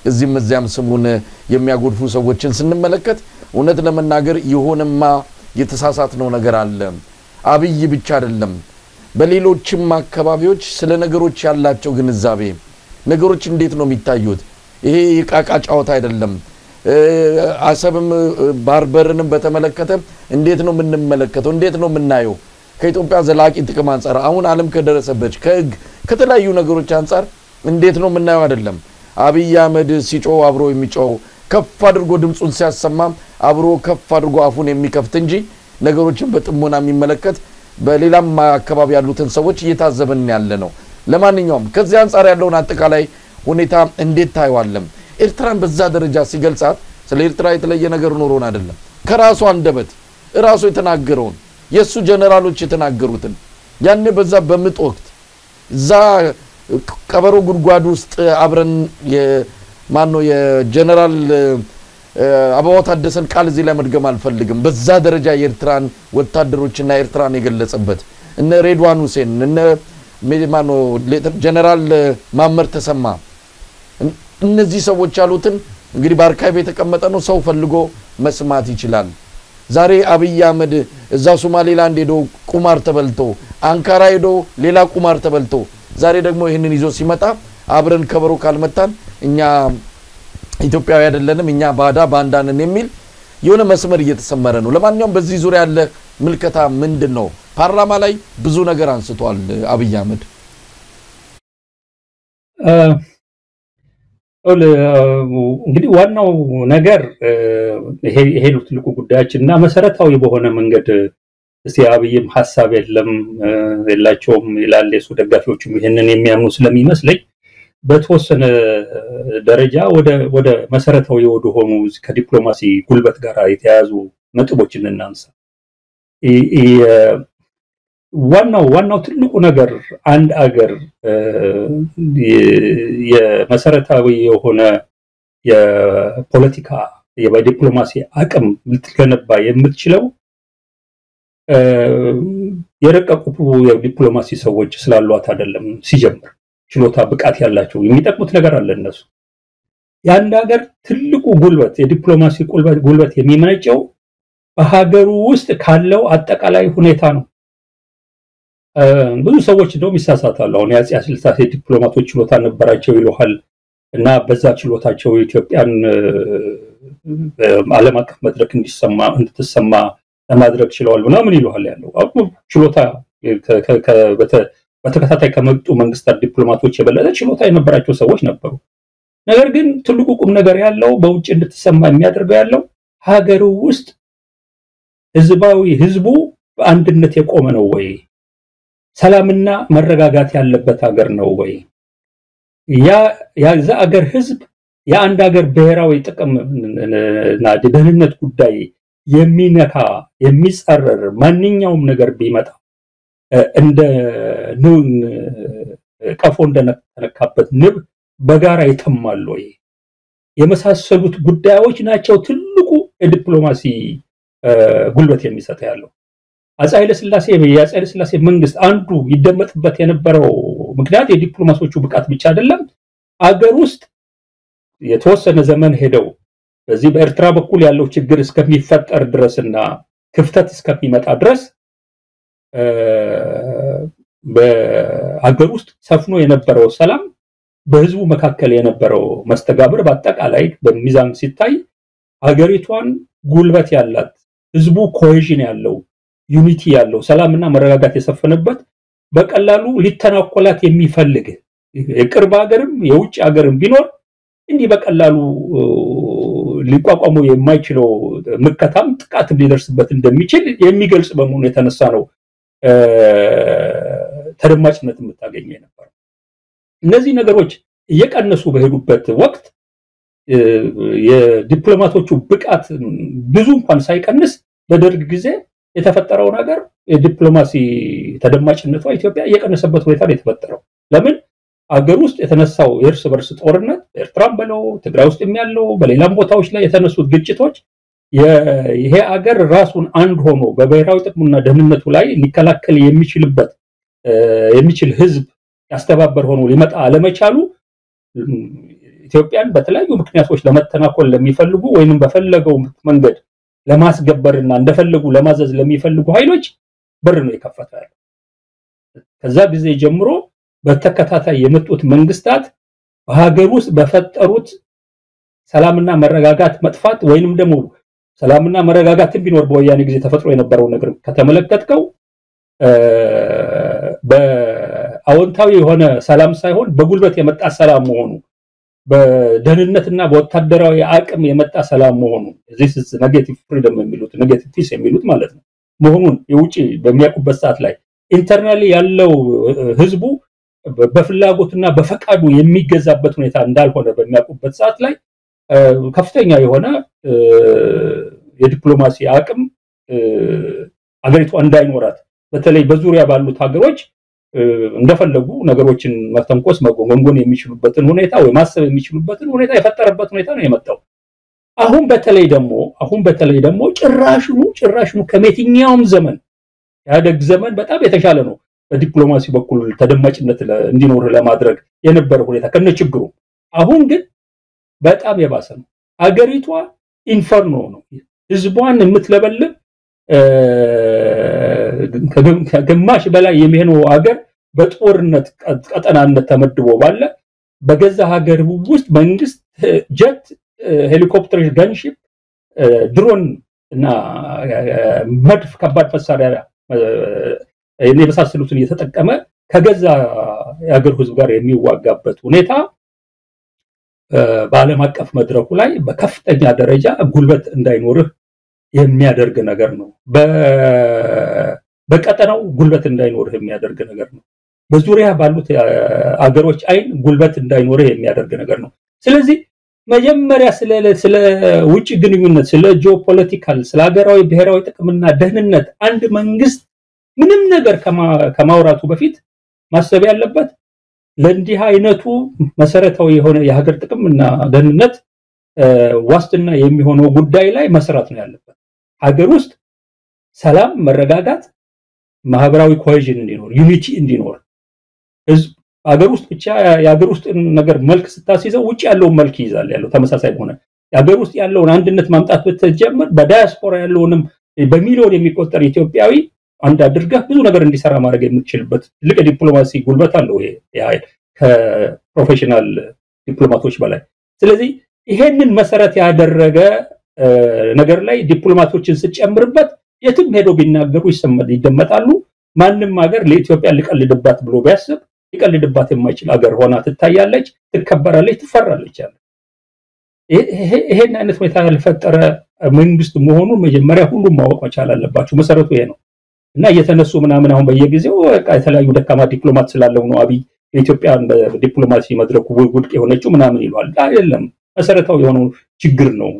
እዚህም እዚያም ስሙን የሚያጎድፉ ሰዎችን ስንመለከት እውነት ለመናገር ይሆንማ የተሳሳተው ነገር አለ። አብይ ብቻ አይደለም በሌሎችም አካባቢዎች ስለ ነገሮች ያላቸው ግንዛቤ ነገሮች እንዴት ነው የሚታዩት? ይሄ የቃቃ ጫወታ አይደለም። አሰብም ባርበርንም በተመለከተ እንዴት ነው የምንመለከተው? እንዴት ነው የምናየው? ከኢትዮጵያ ዘላቂ ጥቅም አንፃር አሁን ዓለም ከደረሰበት ከህግ ከተለያዩ ነገሮች አንፃር እንዴት ነው የምናየው? አይደለም አብይ አህመድ ሲጮህ አብሮ የሚጮህ ከፍ አድርጎ ድምጹን ሲያሰማ አብሮ ከፍ አድርጎ አፉን የሚከፍት እንጂ ነገሮችን በጥሞና የሚመለከት በሌላም አካባቢ ያሉትን ሰዎች እየታዘበን ያለ ነው። ለማንኛውም ከዚህ አንፃር ያለውን አጠቃላይ ሁኔታ እንዴት ታይዋለም? ኤርትራን በዛ ደረጃ ሲገልጻት ስለ ኤርትራ የተለየ ነገር ኖሮን አይደለም። ከራሱ አንደበት ራሱ የተናገረውን የሱ ጀነራሎች የተናገሩትን ያኔ በዛ በምጥ ወቅት ዛ ቀበሮ ጉድጓድ ውስጥ አብረን የማነው የጀነራል አባው ታደሰን ቃል እዚህ ላይ መድገም አልፈልግም። በዛ ደረጃ የኤርትራን ወታደሮችና ኤርትራን የገለጸበት እነ ሬድዋን ሁሴን እነ ማነው ጀነራል ማመር ተሰማ እነዚህ ሰዎች ያሉትን እንግዲህ በአርካይቭ የተቀመጠ ነው። ሰው ፈልጎ መስማት ይችላል። ዛሬ አብይ አህመድ እዛ ሶማሌላንድ ሄዶ ቁማር ተበልቶ አንካራ ሄዶ ሌላ ቁማር ተበልቶ ዛሬ ደግሞ ይሄንን ይዞ ሲመጣ አብረን ከበሮ ካልመታን እኛ ኢትዮጵያዊ አይደለንም እኛ ባንዳንን የሚል የሆነ መስመር እየተሰመረ ነው። ለማንኛውም በዚህ ዙሪያ ያለ ምልከታ ምንድነው? ፓርላማ ላይ ብዙ ነገር አንስቷል አብይ አህመድ። እንግዲህ ዋናው ነገር ይሄ ነው ትልቁ ጉዳያችንና መሰረታዊ በሆነ መንገድ እስቲ አብይም ሐሳብ የላቸውም ይላል የሱ ደጋፊዎችም ይሄንን የሚያምኑ ስለሚመስለኝ በተወሰነ ደረጃ ወደ መሰረታዊ ወደ ሆኑ ከዲፕሎማሲ ጉልበት ጋር የተያዙ ነጥቦችን እናንሳ። ዋናው ትልቁ ነገር አንድ አገር የመሰረታዊ የሆነ የፖለቲካ የዲፕሎማሲ አቅም ልትገነባ የምትችለው የረቀቁ የዲፕሎማሲ ሰዎች ስላሏት አይደለም። ሲጀምር ችሎታ ብቃት ያላቸው የሚጠቅሙት ነገር አለ እነሱ። የአንድ ሀገር ትልቁ ጉልበት የዲፕሎማሲ ጉልበት የሚመነጨው በሀገሩ ውስጥ ካለው አጠቃላይ ሁኔታ ነው። ብዙ ሰዎች እንደውም ይሳሳታሉ። አሁን የአፄ ሥላሴ ዲፕሎማቶች ችሎታ ነበራቸው ይሉሃል እና በዛ ችሎታቸው ኢትዮጵያን ዓለም አቀፍ መድረክ እንድትሰማ ለማድረግ ችለዋል ምናምን ይሉሃል ያለው አሁን ችሎታ በተከታታይ ከመጡ መንግስታት ዲፕሎማቶች የበለጠ ችሎታ የነበራቸው ሰዎች ነበሩ። ነገር ግን ትልቁ ቁም ነገር ያለው በውጭ እንድትሰማ የሚያደርገው ያለው ሀገሩ ውስጥ ህዝቡ በአንድነት የቆመ ነው ወይ? ሰላምና መረጋጋት ያለበት ሀገር ነው ወይ? ያ ሀገር ህዝብ የአንድ ሀገር ብሔራዊ ጥቅም እና ደህንነት ጉዳይ የሚነካ የሚጸረር ማንኛውም ነገር ቢመጣ እንደ ኑን ቀፎ እንደነካበት ንብ በጋራ ይተማሉ ወይ የመሳሰሉት ጉዳዮች ናቸው ትልቁ የዲፕሎማሲ ጉልበት የሚሰጥ ያለው አፄ ኃይለ ሥላሴ መንግስት አንዱ ይደመጥበት የነበረው ምክንያት የዲፕሎማሲዎቹ ብቃት ብቻ አይደለም አገር ውስጥ የተወሰነ ዘመን ሄደው በዚህ በኤርትራ በኩል ያለው ችግር እስከሚፈጠር ድረስና ክፍተት እስከሚመጣ ድረስ በአገር ውስጥ ሰፍኖ የነበረው ሰላም በህዝቡ መካከል የነበረው መስተጋብር በአጠቃላይ በሚዛን ሲታይ አገሪቷን ጉልበት ያላት ህዝቡ ኮሄዥን ያለው ዩኒቲ ያለው ሰላምና መረጋጋት የሰፈነበት በቀላሉ ሊተናኮላት የሚፈልግ የቅርብ ሀገርም የውጭ ሀገርም ቢኖር እንዲህ በቀላሉ ሊቋቋሙ የማይችለው ምከታም ጥቃት ሊደርስበት እንደሚችል የሚገልጽ በመሆኑ የተነሳ ነው ተደማጭነት የምታገኘው ነበር እነዚህ ነገሮች እየቀነሱ በሄዱበት ወቅት የዲፕሎማቶቹ ብቃት ብዙ እንኳን ሳይቀንስ በደርግ ጊዜ የተፈጠረው ነገር የዲፕሎማሲ ተደማጭነቷ ኢትዮጵያ እየቀነሰበት ሁኔታ ነው የተፈጠረው ለምን አገር ውስጥ የተነሳው የእርስ በርስ ጦርነት ኤርትራም በለው ትግራይ ውስጥ የሚያለው በሌላም ቦታዎች ላይ የተነሱት ግጭቶች ይሄ አገር ራሱን አንድ ሆኖ በብሔራዊ ጥቅሙና ደህንነቱ ላይ ሊከላከል የሚችል ህዝብ ያስተባበር ሆኖ ሊመጣ አለመቻሉ ኢትዮጵያን በተለያዩ ምክንያቶች ለመተናኮል ለሚፈልጉ ወይንም በፈለገው መንገድ ለማስገበርና እንደፈለጉ ለማዘዝ ለሚፈልጉ ኃይሎች በር ነው የከፈተው ከዛ ጊዜ ጀምሮ በተከታታይ የመጡት መንግስታት በሀገር ውስጥ በፈጠሩት ሰላምና መረጋጋት መጥፋት ወይንም ደግሞ ሰላምና መረጋጋት ቢኖር በወያኔ ጊዜ ተፈጥሮ የነበረው ነገር ከተመለከተው በአዎንታዊ የሆነ ሰላም ሳይሆን በጉልበት የመጣ ሰላም መሆኑ በደህንነትና በወታደራዊ አቅም የመጣ ሰላም መሆኑ this is negative freedom የሚሉት negative peace የሚሉት ማለት ነው መሆኑን የውጪ በሚያውቁበት ሰዓት ላይ ኢንተርናሊ ያለው ህዝቡ በፍላጎትና በፈቃዱ የሚገዛበት ሁኔታ እንዳልሆነ በሚያውቁበት ሰዓት ላይ ከፍተኛ የሆነ የዲፕሎማሲ አቅም አገሪቷ እንዳይኖራት በተለይ በዙሪያ ባሉት ሀገሮች እንደፈለጉ ነገሮችን መተንኮስ መጎንጎን የሚችሉበትን ሁኔታ ወይ ማሰብ የሚችሉበትን ሁኔታ የፈጠረበት ሁኔታ ነው የመጣው አሁን በተለይ ደግሞ ጭራሽኑ ከመትኛውም ዘመን ያደግ ዘመን በጣም የተሻለ ነው በዲፕሎማሲ በኩል ተደማጭነት እንዲኖር ለማድረግ የነበረ ሁኔታ ከነችግሩ አሁን ግን በጣም የባሰ ነው አገሪቷ ኢንፈርኖ ነው ህዝቧን የምትለበልብ ከግማሽ በላይ የሚሆነው አገር በጦርነት ቀጠናነት ተመድቦ ባለ በገዛ ሀገር ውስጥ መንግስት ጀት ሄሊኮፕተር ጋንሺፕ ድሮን እና መድፍ ከባድ መሳሪያ የመሳሰሉትን እየተጠቀመ ከገዛ የሀገር ህዝብ ጋር የሚዋጋበት ሁኔታ በዓለም አቀፍ መድረኩ ላይ በከፍተኛ ደረጃ ጉልበት እንዳይኖርህ የሚያደርግ ነገር ነው በቀጠናው ጉልበት እንዳይኖርህ የሚያደርግ ነገር ነው በዙሪያ ባሉት አገሮች አይን ጉልበት እንዳይኖርህ የሚያደርግ ነገር ነው ስለዚህ መጀመሪያ ስለ ውጪ ግንኙነት ስለ ጂኦፖለቲካል ስለ ሀገራዊ ብሔራዊ ጥቅምና ደህንነት አንድ መንግስት ምንም ነገር ከማውራቱ በፊት ማሰብ ያለበት ለእንዲህ አይነቱ መሰረታዊ የሆነ የሀገር ጥቅምና ደህንነት ዋስትና የሚሆነው ጉዳይ ላይ መስራት ነው ያለበት ሀገር ውስጥ ሰላም መረጋጋት ማህበራዊ ኮሄዥን እንዲኖር ዩኒቲ እንዲኖር ህዝብ ሀገር ውስጥ ብቻ የሀገር ውስጥ ነገር መልክ ስታስይዘው ውጪ ያለው መልክ ይዛል ያለው ተመሳሳይ ሆነ የሀገር ውስጥ ያለውን አንድነት ማምጣት በተጀመረ በዳያስፖራ ያለውንም በሚሊዮን የሚቆጠር ኢትዮጵያዊ አንድ አድርገህ ብዙ ነገር እንዲሰራ ማድረግ የምትችልበት ትልቅ ዲፕሎማሲ ጉልበት አለው ይሄ ከፕሮፌሽናል ዲፕሎማቶች በላይ ስለዚህ ይሄንን መሰረት ያደረገ ነገር ላይ ዲፕሎማቶችን ሲጨምርበት የትም ሄዶ ቢናገሩ ይደመጣሉ ማንንም ሀገር ለኢትዮጵያ ሊቀልድባት ብሎ ቢያስብ ሊቀልድባት የማይችል ሀገር ሆና ትታያለች ትከበራለች ትፈራለች ይሄን አይነት ሁኔታ ያልፈጠረ መንግስት መሆኑ መጀመሪያ ሁሉም ማወቅ መቻል አለባቸው መሰረቱ ይሄ ነው እና እየተነሱ ምናምን አሁን በየጊዜው የተለያዩ ደካማ ዲፕሎማት ስላለው ነው አብይ የኢትዮጵያ ዲፕሎማሲ መድረኩ ውድቅ የሆነችው ምናምን ይሏል አይደለም መሰረታው የሆነው ችግር ነው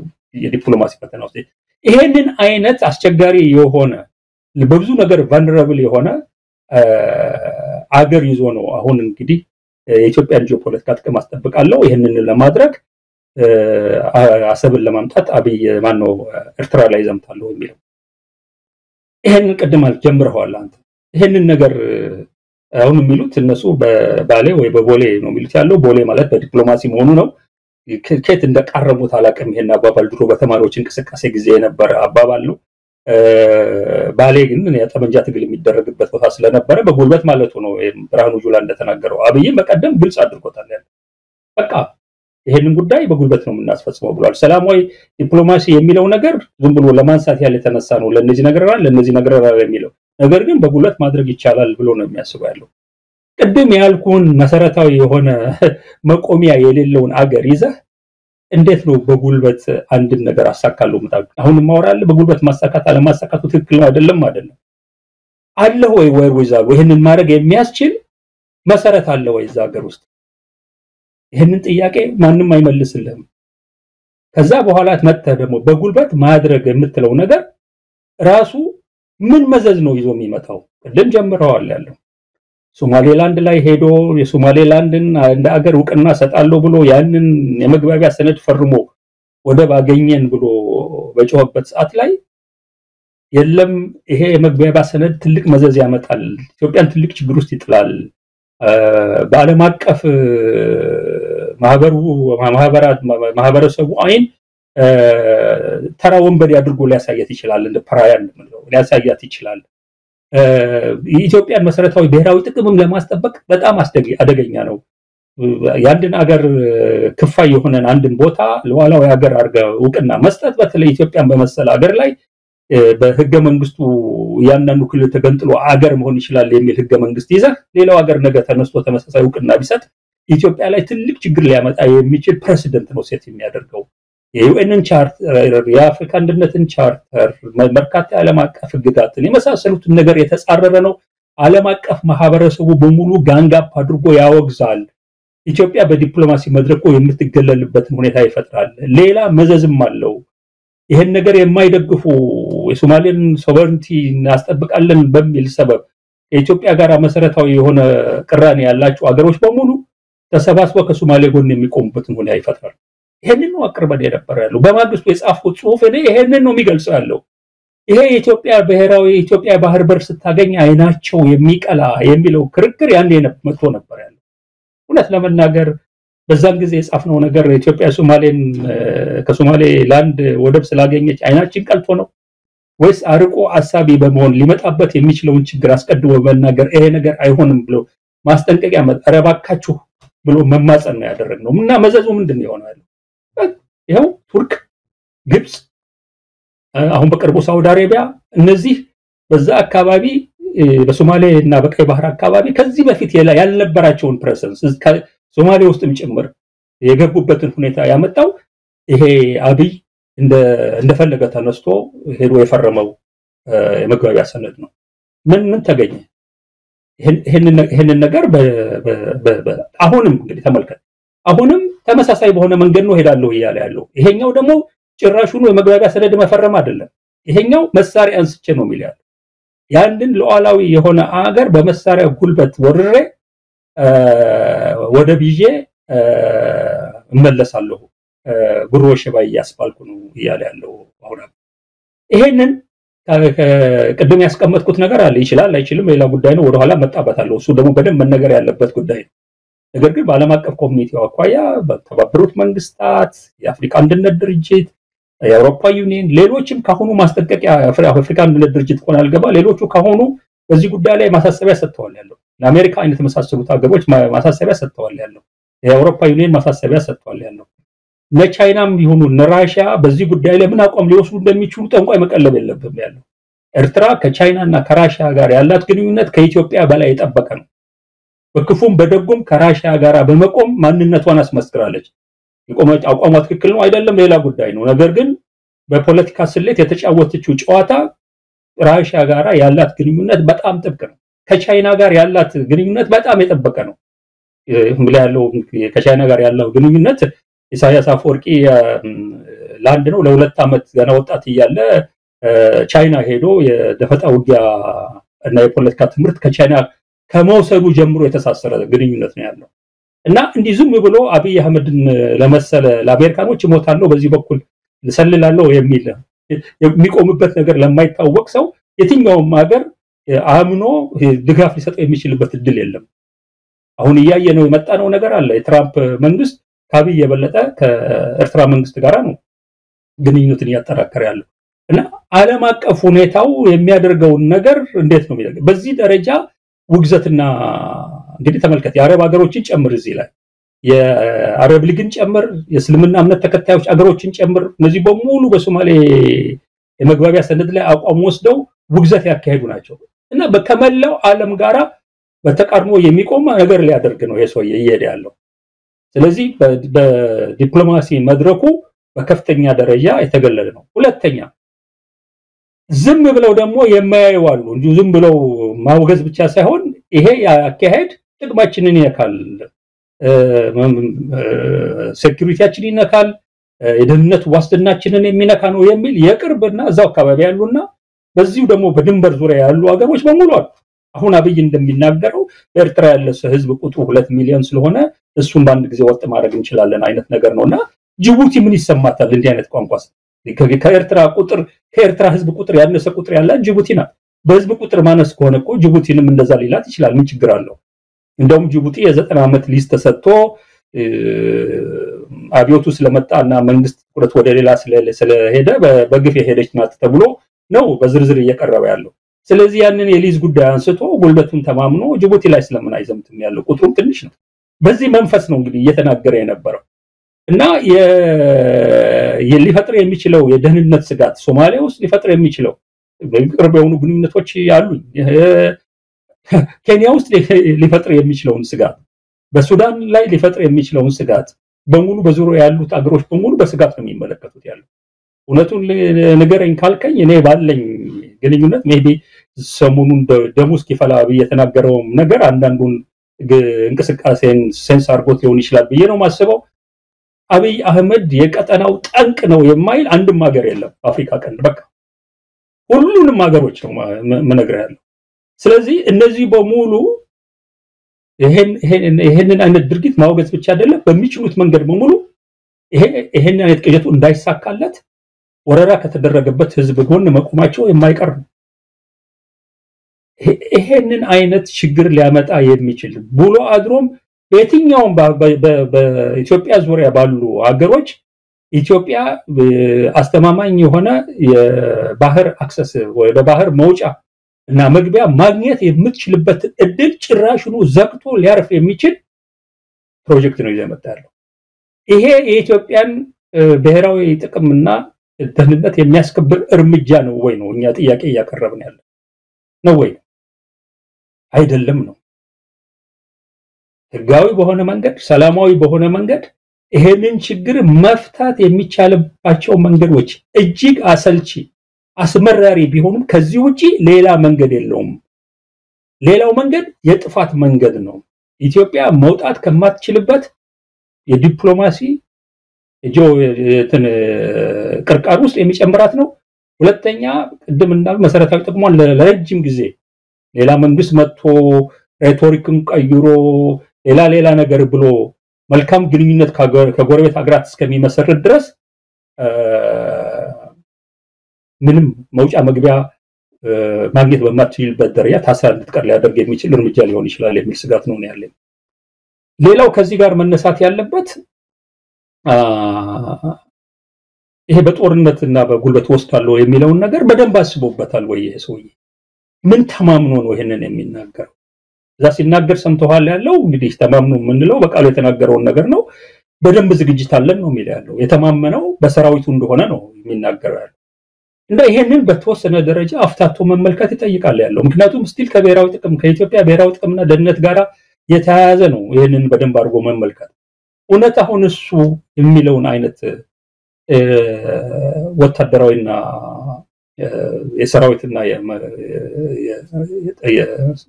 የዲፕሎማሲ ፈተና ውስጥ ይሄንን አይነት አስቸጋሪ የሆነ በብዙ ነገር vulnerable የሆነ አገር ይዞ ነው አሁን እንግዲህ የኢትዮጵያን ጂኦፖለቲካ ጥቅም አስጠብቃለሁ ይሄንን ለማድረግ አሰብን ለማምጣት አብይ ማነው ኤርትራ ላይ ዘምታለሁ የሚለው ይሄንን ቀደም አልጀምረዋል አንተ ይሄንን ነገር አሁን የሚሉት እነሱ በባሌ ወይ በቦሌ ነው የሚሉት ያለው ቦሌ ማለት በዲፕሎማሲ መሆኑ ነው ከት እንደቀረቡት አላቀም ይሄን አባባል ድሮ በተማሪዎች እንቅስቃሴ ጊዜ የነበረ አባባል ነው ባሌ ግን የጠመንጃ ትግል የሚደረግበት ቦታ ስለነበረ በጉልበት ማለቱ ነው ብርሃኑ ጁላ እንደተናገረው አብይም በቀደም ግልጽ አድርጎታል በቃ ይሄንን ጉዳይ በጉልበት ነው የምናስፈጽመው ብሏል ሰላማዊ ዲፕሎማሲ የሚለው ነገር ዝም ብሎ ለማንሳት ያለ ተነሳ ነው ለነዚህ ነገር የሚለው ነገር ግን በጉልበት ማድረግ ይቻላል ብሎ ነው የሚያስበው ያለው ቅድም ያልኩን መሰረታዊ የሆነ መቆሚያ የሌለውን አገር ይዘህ እንዴት ነው በጉልበት አንድ ነገር አሳካለው መጣ አሁን ማወራለ በጉልበት ማሳካት አለማሳካቱ ትክክል አይደለም አለ ወይ ወይዛው ይሄንን ማድረግ የሚያስችል መሰረት አለ ወይ እዛ ሀገር ውስጥ ይሄንን ጥያቄ ማንንም አይመልስልህም ከዛ በኋላ ተመጣ ደግሞ በጉልበት ማድረግ የምትለው ነገር ራሱ ምን መዘዝ ነው ይዞ የሚመጣው ቀደም ጀምረዋል ያለው ሶማሌላንድ ላይ ሄዶ የሶማሌላንድን እንደ አገር ውቅና ሰጣለው ብሎ ያንን የመግባቢያ ሰነድ ፈርሞ ወደ ባገኘን ብሎ በጮህበት ሰዓት ላይ የለም ይሄ የመግባቢያ ሰነድ ትልቅ መዘዝ ያመጣል ኢትዮጵያን ትልቅ ችግር ውስጥ ይጥላል በአለም አቀፍ ማህበረሰቡ አይን ተራ ወንበዴ አድርጎ ሊያሳያት ይችላል እንደ ፕራያን ነው ሊያሳያት ይችላል የኢትዮጵያን መሰረታዊ ብሔራዊ ጥቅምም ለማስጠበቅ በጣም አደገኛ ነው ያንድን አገር ክፋይ የሆነን አንድን ቦታ ለዋላው ያገር አርገው ውቅና መስጠት በተለይ ኢትዮጵያን በመሰለ አገር ላይ በህገ መንግስቱ ያንኑ ክልል ተገንጥሎ አገር መሆን ይችላል የሚል ህገ መንግስት ይዘህ ሌላው አገር ነገ ተነስቶ ተመሳሳይ ውቅና ቢሰጥ ኢትዮጵያ ላይ ትልቅ ችግር ሊያመጣ የሚችል ፕሬሲደንት ነው ሴት የሚያደርገው የዩኤንን ቻርተር የአፍሪካ አንድነትን ቻርተር መርካታ ዓለም አቀፍ ህግጋትን የመሳሰሉት ነገር የተጻረረ ነው ዓለም አቀፍ ማህበረሰቡ በሙሉ ጋንጋፕ አድርጎ ያወግዛል ኢትዮጵያ በዲፕሎማሲ መድረኩ የምትገለልበትን ሁኔታ ይፈጥራል ሌላ መዘዝም አለው ይሄን ነገር የማይደግፉ የሶማሌን ሶቨረንቲ እናስጠብቃለን በሚል ሰበብ የኢትዮጵያ ጋር መሰረታዊ የሆነ ቅራኔ ያላቸው አገሮች በሙሉ ተሰባስበው ከሶማሌ ጎን የሚቆሙበትን ሁኔታ ይፈጥራል ይሄንን ነው አቅርበን የነበረው በማግስቱ የጻፈው ጽሁፍ እኔ ይሄንን ነው የሚገልጸው ያለው ይሄ የኢትዮጵያ ብሔራዊ ኢትዮጵያ ባህር በር ስታገኝ አይናቸው የሚቀላ የሚለው ክርክር ያንዴ መጥቶ ነበር ያለው እውነት ለመናገር በዛን ጊዜ የጻፍነው ነገር ኢትዮጵያ ሶማሌን ከሶማሌ ላንድ ወደብ ስላገኘች አይናችን ቀልቶ ነው ወይስ አርቆ አሳቢ በመሆን ሊመጣበት የሚችለውን ችግር አስቀድሞ በመናገር ይሄ ነገር አይሆንም ብሎ ማስጠንቀቂያ አረባካችሁ ብሎ መማጸን ነው ያደረግነው እና መዘዙ ምንድነው ይሆናል ይሄው ቱርክ ግብጽ አሁን በቅርቡ ሳውዲ አረቢያ እነዚህ በዛ አካባቢ በሶማሌ እና በቀይ ባህር አካባቢ ከዚህ በፊት ያልነበራቸውን ፕሬዘንስ ሶማሌ ውስጥም ጭምር የገቡበትን ሁኔታ ያመጣው ይሄ አብይ እንደፈለገ ተነስቶ ሄዶ የፈረመው የመግባቢያ ሰነድ ነው ምን ተገኘ ይሄንን ነገር አሁንም እንግዲህ ተመልከት አሁንም ተመሳሳይ በሆነ መንገድ ነው ሄዳለሁ ይያለ ያለው ይሄኛው ደግሞ ጭራሹን የመግባቢያ ሰነድ መፈረም አይደለም ይሄኛው መሳሪያ አንስቼ ነው የሚለው ያንድን ሉዓላዊ የሆነ አገር በመሳሪያ ጉልበት ወርሬ ወደ ቢጄ እመለሳለሁ ጉሮሽ ባይ ያስባልኩ ነው ይያለ ያለው አሁን ይሄንን ቀደም ያስቀመጥኩት ነገር አለ ይችላል አይችልም ሌላ ጉዳይ ነው ወደ ኋላ መጣበታለሁ እሱ ደግሞ በደንብ መነገር ያለበት ጉዳይ ነው ነገር ግን በዓለም አቀፍ ኮሚኒቲው አቋያ በተባበሩት መንግስታት የአፍሪካ አንድነት ድርጅት የአውሮፓ ዩኒየን ሌሎችም ካሁኑ ማስጠንቀቂያ አፍሪካ አንድነት ድርጅት ቆን አልገባ ሌሎቹ ካሁኑ በዚህ ጉዳይ ላይ ማሳሰቢያ ሰጥተዋል ያለው ለአሜሪካ አይነት ተመሳሰሉት አገሮች ማሳሰቢያ ሰጥተዋል ያለው የአውሮፓ ዩኒየን ማሳሰቢያ ሰጥተዋል ያለው ለቻይናም ይሁኑ ለራሺያ በዚህ ጉዳይ ላይ ምን አቋም ሊወስዱ እንደሚችሉ ጠንቋይ መቀለብ የለብም ያለው ኤርትራ ከቻይና እና ከራሺያ ጋር ያላት ግንኙነት ከኢትዮጵያ በላይ የጠበቀ ነው በክፉም በደጉም ከራሺያ ጋር በመቆም ማንነቷን አስመስክራለች የቆመች አቋሟ ትክክል ነው አይደለም ሌላ ጉዳይ ነው ነገር ግን በፖለቲካ ስሌት የተጫወተችው ጨዋታ ራሺያ ጋር ያላት ግንኙነት በጣም ጥብቅ ነው ከቻይና ጋር ያላት ግንኙነት በጣም የጠበቀ ነው ያለው ከቻይና ጋር ያለው ግንኙነት ኢሳያስ አፈወርቂ ለአንድ ነው ለሁለት ዓመት ገና ወጣት እያለ ቻይና ሄዶ የደፈጣ ውጊያ እና የፖለቲካ ትምህርት ከቻይና ከመውሰዱ ጀምሮ የተሳሰረ ግንኙነት ነው ያለው እና እንዲህ ዝም ብሎ አብይ አህመድን ለመሰለ ለአሜሪካኖች ሞታለው በዚህ በኩል ልሰልላለው የሚል የሚቆምበት ነገር ለማይታወቅ ሰው የትኛውም ሀገር አምኖ ድጋፍ ሊሰጠው የሚችልበት እድል የለም። አሁን ያየነው የመጣነው ነገር አለ። የትራምፕ መንግስት ከአብይ የበለጠ ከኤርትራ መንግስት ጋር ነው ግንኙነትን ያጠራከረ ያለው እና ዓለም አቀፍ ሁኔታው የሚያደርገው ነገር እንዴት ነው የሚደረገው? በዚህ ደረጃ ውግዘትና እንግዲህ ተመልከት የአረብ ሀገሮችን ጨምር እዚህ ላይ የአረብ ሊግን ጨምር የእስልምና እምነት ተከታዮች ሀገሮችን ጨምር እነዚህ በሙሉ በሶማሌ የመግባቢያ ሰነድ ላይ አቋም ወስደው ውግዘት ያካሄዱ ናቸው እና በከመላው ዓለም ጋራ በተቃርኖ የሚቆም ነገር ሊያደርግ ነው የሰውዬ እየሄደ ያለው። ስለዚህ በዲፕሎማሲ መድረኩ በከፍተኛ ደረጃ የተገለለ ነው። ሁለተኛ ዝም ብለው ደግሞ የማያዩ አሉ። እንዲሁ ዝም ብለው ማውገዝ ብቻ ሳይሆን ይሄ ያካሄድ ጥቅማችንን ይነካል፣ ሴኩሪቲያችንን ይነካል፣ የደህንነት ዋስትናችንን የሚነካ ነው የሚል የቅርብና እዛው አካባቢ ያሉና በዚሁ ደግሞ በድንበር ዙሪያ ያሉ ሀገሮች በሙሉ አሉ። አሁን አብይ እንደሚናገረው በኤርትራ ያለ ህዝብ ቁጥሩ 2 ሚሊዮን ስለሆነ እሱን በአንድ ጊዜ ወጥ ማድረግ እንችላለን አይነት ነገር ነውና ጅቡቲ ምን ይሰማታል እንዲህ አይነት ቋንቋስ? ከኤርትራ ህዝብ ቁጥር ያነሰ ቁጥር ያላት ጅቡቲ ናት። በህዝብ ቁጥር ማነስ ከሆነ እኮ ጅቡቲንም እንደዛ ሊላት ይችላል። ምን ችግር አለው? እንደውም ጅቡቲ የ90 ዓመት ሊዝ ተሰጥቶ አብዮቱ ስለመጣና መንግስት ትኩረት ወደ ሌላ ስለሄደ በግፍ የሄደች ናት ተብሎ ነው በዝርዝር እየቀረበ ያለው። ስለዚህ ያንን የሊዝ ጉዳይ አንስቶ ጉልበቱን ተማምኖ ጅቡቲ ላይ ስለምን አይዘምትም ያለው ቁጥሩም ትንሽ ነው። በዚህ መንፈስ ነው እንግዲህ እየተናገረ የነበረው እና ሊፈጥር የሚችለው የደህንነት ስጋት ሶማሊያ ውስጥ ሊፈጥር የሚችለው ቅርብ የሆኑ ግንኙነቶች አሉ። ኬንያ ውስጥ ሊፈጥር የሚችለውን ስጋት፣ በሱዳን ላይ ሊፈጥር የሚችለውን ስጋት በሙሉ በዙሪያው ያሉት አገሮች በሙሉ በስጋት ነው የሚመለከቱት ያለው። እውነቱን ንገረኝ ካልከኝ እኔ ባለኝ ግንኙነት ሜቢ ሰሞኑን ደሙስ ከፈላ የተናገረው ነገር አንዳንዱን እንቅስቃሴን ሴንስ አድርጎት ሊሆን ይችላል ብዬ ነው ማስበው። አብይ አህመድ የቀጠናው ጠንቅ ነው የማይል አንድም ሀገር የለም አፍሪካ ቀንድ በቃ ሁሉንም ሀገሮች ነው መነግረህ ያለው። ስለዚህ እነዚህ በሙሉ ይሄንን አይነት ድርጊት ማውገዝ ብቻ አይደለም በሚችሉት መንገድ በሙሉ ይሄንን አይነት ቅዠቱ እንዳይሳካለት ወረራ ከተደረገበት ህዝብ ጎን መቆማቸው የማይቀር ነው። ይሄንን አይነት ችግር ሊያመጣ የሚችል ብሎ አድሮም በየትኛውም በኢትዮጵያ ዙሪያ ባሉ ሀገሮች ኢትዮጵያ አስተማማኝ የሆነ የባህር አክሰስ ወይ በባህር መውጫ እና መግቢያ ማግኘት የምትችልበት እድል ጭራሽኑ ዘግቶ ሊያርፍ የሚችል ፕሮጀክት ነው ይዘመጣለው። ይሄ የኢትዮጵያን ብሔራዊ ጥቅምና ደህንነት የሚያስከብር እርምጃ ነው ወይ ነው እኛ ጥያቄ ያቀረብን ያለው ነው ወይ አይደለም ነው? ህጋዊ በሆነ መንገድ ሰላማዊ በሆነ መንገድ ይሄንን ችግር መፍታት የሚቻልባቸው መንገዶች እጅግ አሰልቺ አስመራሪ ቢሆኑም ከዚህ ውጪ ሌላ መንገድ የለውም። ሌላው መንገድ የጥፋት መንገድ ነው። ኢትዮጵያ መውጣት ከማትችልበት የዲፕሎማሲ ቅርቃር ውስጥ የሚጨምራት ነው። ሁለተኛ ቅድም እንዳልኩ መሰረታዊ ጥቅሟን ለረጅም ጊዜ ሌላ መንግስት መጥቶ ሬቶሪክን ቀይሮ ሌላ ነገር ብሎ መልካም ግንኙነት ከጎረቤት ሀገራት እስከሚመሰረት ድረስ ምንም መውጫ መግቢያ ማግኘት በማትችልበት ደረጃ ታስራ እንድትቀር ሊያደርግ የሚችል እርምጃ ሊሆን ይችላል የሚል ስጋት ነው ያለኝ። ሌላው ከዚህ ጋር መነሳት ያለበት ይሄ በጦርነትና በጉልበት ወስታለው የሚለውን ነገር በደንብ አስቦበታል ወይ ይሄ ሰውዬ? ምን ተማምኖ ነው ይሄንን የሚናገረው? እዛ ሲናገር ሰምተዋል ያለው እንግዲህ ተማምኖ ምንለው በቃሉ የተናገረውን ነገር ነው። በደንብ ዝግጅት አለን ነው የሚል ያለው። የተማመነው በሰራዊቱ እንደሆነ ነው የሚናገረው ያለው። እንደ ይሄንን በተወሰነ ደረጃ አፍታቶ መመልከት ይጠይቃል ያለው። ምክንያቱም ስቲል ከብሔራዊ ጥቅም ከኢትዮጵያ ብሔራዊ ጥቅምና ደህንነት ጋር የተያያዘ ነው። ይሄንን በደንብ አድርጎ መመልከት እውነት አሁን እሱ የሚለውን አይነት ወታደራዊና የሰራዊትና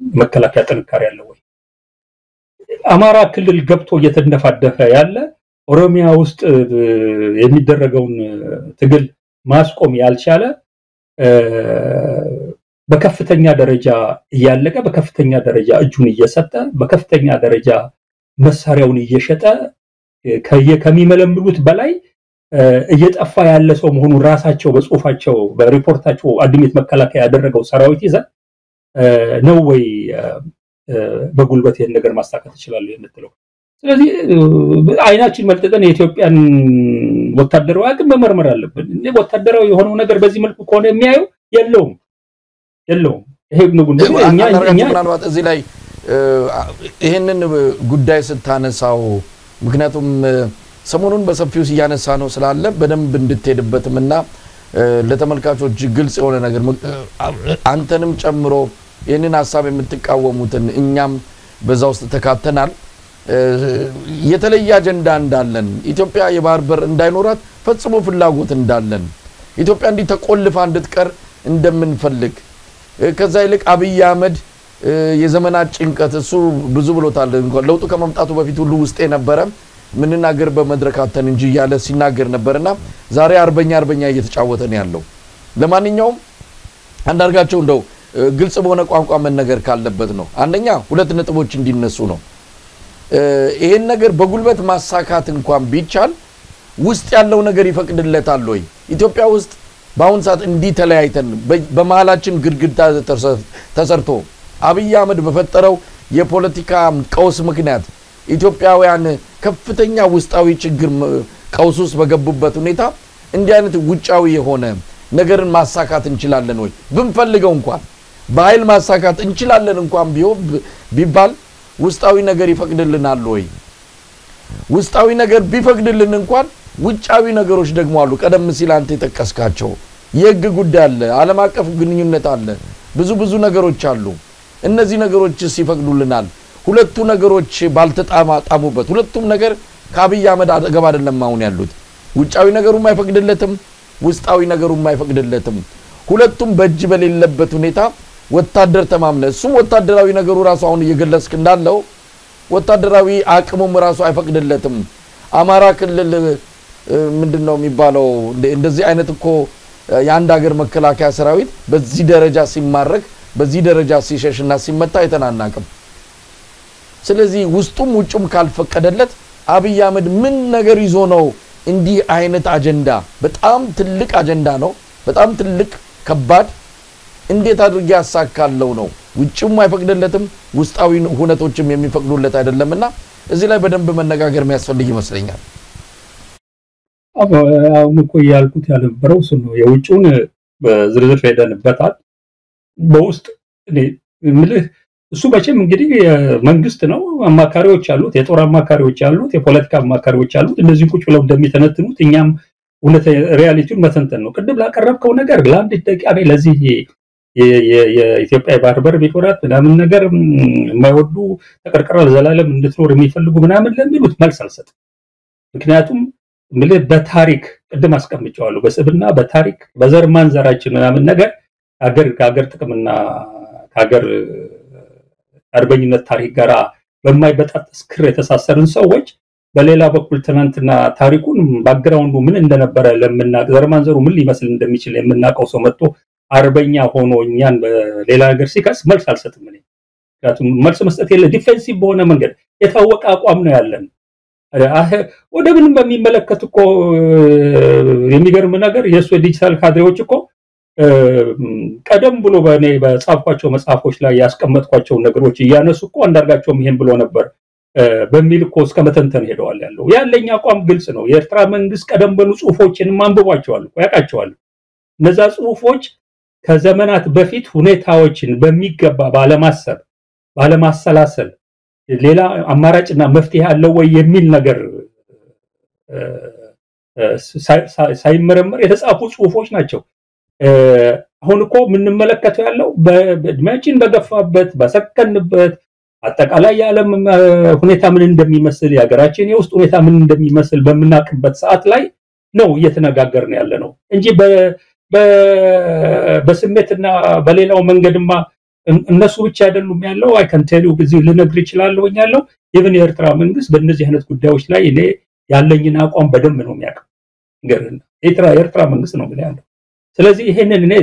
የመከላከያ ጥንካሬ ያለው ወይ? አማራ ክልል ገብቶ እየተነፋደፈ ያለ ኦሮሚያ ውስጥ የሚደረገውን ትግል ማስቆም ያልቻለ በከፍተኛ ደረጃ እያለቀ በከፍተኛ ደረጃ እጁን እየሰጠ በከፍተኛ ደረጃ መሳሪያውን እየሸጠ ከሚመለምሉት በላይ እየጠፋ ያለ ሰው መሆኑ ራሳቸው በጽሁፋቸው በሪፖርታቸው አድሚት መከላከያ ያደረገው ሰራዊት ይዘ ነው ወይ በጉልበት ይሄን ነገር ማስተካከል ይችላል የምትለው? ስለዚህ አይናችን መልጠጠን የኢትዮጵያን ወታደራዊ አቅም መመርመር አለብን። ወታደራዊ የሆነው ነገር በዚህ መልኩ ከሆነ የሚያየው የለውም ይሄ ነው እኛ ምናልባት እዚህ ላይ ይሄንን ጉዳይ ስታነሳው ምክንያቱም ሰሞኑን በሰፊው ሲያነሳ ነው ስላለ በደንብ እንድትሄድበትምና ለተመልካቾች ግልጽ የሆነ ነገር አንተንም ጨምሮ ይሄንን ሐሳብ የምትቃወሙትን እኛም በዛው ውስጥ ተካተናል። የተለየ አጀንዳ እንዳለን ኢትዮጵያ የባህር በር እንዳይኖራት ፈጽሞ ፍላጎት እንዳለን ኢትዮጵያ እንዲ ተቆልፋ እንድትቀር እንደምንፈልግ ከዛ ይልቅ አብይ አህመድ የዘመናት ጭንቀት እሱ ብዙ ብሎታል እንኳን ለውጡ ከመምጣቱ በፊት ሁሉ ውስጥ የነበረ ምንናገር በመድረካተን እንጂ ያለ ሲናገር ነበርና ዛሬ አርበኛ እየተጫወተ ነው ያለው። ለማንኛውም አንዳርጋቸው እንደው ግልጽ በሆነ ቋንቋ መነገር ካለበት ነው። አንደኛ ሁለት ነጥቦች እንዲነሱ ነው። ይሄን ነገር በጉልበት ማሳካት እንኳን ቢቻል ውስጥ ያለው ነገር ይፈቅድለታል ወይ? ኢትዮጵያ ውስጥ ባሁን ሰዓት እንዲ ተለያይተን በመሃላችን ግድግዳ ተሰርቶ አብይ አህመድ በፈጠረው የፖለቲካ ቀውስ ምክንያት ኢትዮጵያውያን ከፍተኛ ውስጣዊ ችግር ቀውስ ውስጥ በገቡበት ሁኔታ እንዲህ አይነት ውጫዊ የሆነ ነገርን ማሳካት እንችላለን ወይ? ብንፈልገው እንኳን በኃይል ማሳካት እንችላለን እንኳን ቢባል ውስጣዊ ነገር ይፈቅድልናል ወይ? ውስጣዊ ነገር ቢፈቅድልን እንኳን ውጫዊ ነገሮች ደግሞ አሉ። ቀደም ሲል አንተ ተጠቀስካቸው የህግ ጉዳይ አለ፣ ዓለም አቀፍ ግንኙነት አለ፣ ብዙ ነገሮች አሉ። እነዚህ ነገሮች ሲፈቅዱልናል ሁለቱ ነገሮች ባልተጣጣሙበት ሁለቱም ነገር ከአብይ አህመድ አጠገብ አይደለም አሁን ያሉት። ውጫዊ ነገሩም አይፈቅድለትም፣ ውስጣዊ ነገሩም አይፈቅድለትም። ሁለቱም በእጅ በሌለበት ሁኔታ ወታደር ተማምነ እሱም ወታደራዊ ነገሩ ራሱ አሁን እየገለጽክ እንዳለው ወታደራዊ አቅሙም ራሱ አይፈቅድለትም። አማራ ክልል ምንድነው የሚባለው እንደዚህ አይነት እኮ የአንድ ሀገር መከላከያ ሰራዊት በዚህ ደረጃ ሲማረክ በዚህ ደረጃ ሲሸሽና ሲመታ የተናናቀም። ስለዚህ ውስጡም ውጭም ካልፈቀደለት አብይ አህመድ ምን ነገር ይዞ ነው እንዲህ አይነት አጀንዳ? በጣም ትልቅ አጀንዳ ነው፣ በጣም ትልቅ ከባድ እንዴት አድርጌ ያሳካለው ነው? ውጭም አይፈቅድለትም፣ ውስጣዊ ሁነቶችም የሚፈቅዱለት አይደለምና እዚህ ላይ በደንብ መነጋገር የሚያስፈልግ ይመስለኛል። አሁን እኮ ያልኩት ያልነበረው ነው የውጭውን በዝርዝር ሄደንበታል። በውስጥ ምልህ እሱ መቼም እንግዲህ መንግስት ነው፣ አማካሪዎች አሉት፣ የጦር አማካሪዎች አሉት፣ የፖለቲካ አማካሪዎች አሉት። እነዚህ ቁጭ ብለው እንደሚተነትኑት እኛም እውነት ሪያሊቲውን መተንተን ነው። ቅድም ላቀረብከው ነገር ለአንድ ደቂቃ ላይ ለዚህ የኢትዮጵያ ባህር በር ቢኖራት ምናምን ነገር የማይወዱ ተቀርቀራ ለዘላለም እንድትኖር የሚፈልጉ ምናምን ለሚሉት መልስ አልሰጥም። ምክንያቱም ምልህ በታሪክ ቅድም አስቀምጨዋለሁ፣ በስብና በታሪክ በዘር ማንዘራችን ምናምን ነገር ከሀገር ጥቅምና ከሀገር አርበኝነት ታሪክ ጋር በማይበጣጠስ ክር የተሳሰርን ሰዎች በሌላ በኩል ትናንትና ታሪኩን ባክግራውንዱ ምን እንደነበረ ዘር ማንዘሩ ምን ሊመስል እንደሚችል የምናውቀው ሰው መጥቶ አርበኛ ሆኖ እኛን በሌላ ነገር ሲከስ መልስ አልሰጥም። ምክንያቱም መልስ መስጠት የለ ዲፌንሲቭ በሆነ መንገድ የታወቀ አቋም ነው ያለን። ወደ ምንም በሚመለከት እኮ የሚገርም ነገር የሱ ዲጂታል ካድሬዎች እኮ ቀደም ብሎ በእኔ በጻፍኳቸው መጽሐፎች ላይ ያስቀመጥኳቸው ነገሮች እያነሱ እኮ አንዳርጋቸውም ይሄን ብሎ ነበር በሚል እኮ እስከ መተንተን ሄደዋል። ያለኝ አቋም ግልጽ ነው። የኤርትራ መንግስት ቀደም ብሎ ጽሁፎችን ማንበቧቸዋል እኮ ያውቃቸዋል። እነዛ ጽሁፎች ከዘመናት በፊት ሁኔታዎችን በሚገባ ባለማሰብ ባለማሰላሰል ሌላ አማራጭና መፍትሄ አለው ወይ የሚል ነገር ሳይመረመር የተጻፉ ጽሁፎች ናቸው። አሁን እኮ ምንመለከተው ያለው በእድሜያችን በገፋበት በሰከንበት አጠቃላይ የዓለም ሁኔታ ምን እንደሚመስል የሀገራችን የውስጥ ሁኔታ ምን እንደሚመስል በመናቅበት ሰዓት ላይ ነው እየተነጋገርን ያለነው እንጂ በስሜትና በሌላው መንገድማ እነሱ ብቻ አይደሉም ያለው። አይ ካን ቴል ዩ ብዙ ልነግር ይችላልው ያለው ኢቭን የኤርትራ መንግስት በእነዚህ አይነት ጉዳዮች ላይ እኔ ያለኝን አቋም በደንብ ነው የሚያውቀው ኤርትራ መንግስት ነው ያለው ስለዚህ ይሄንን እኔ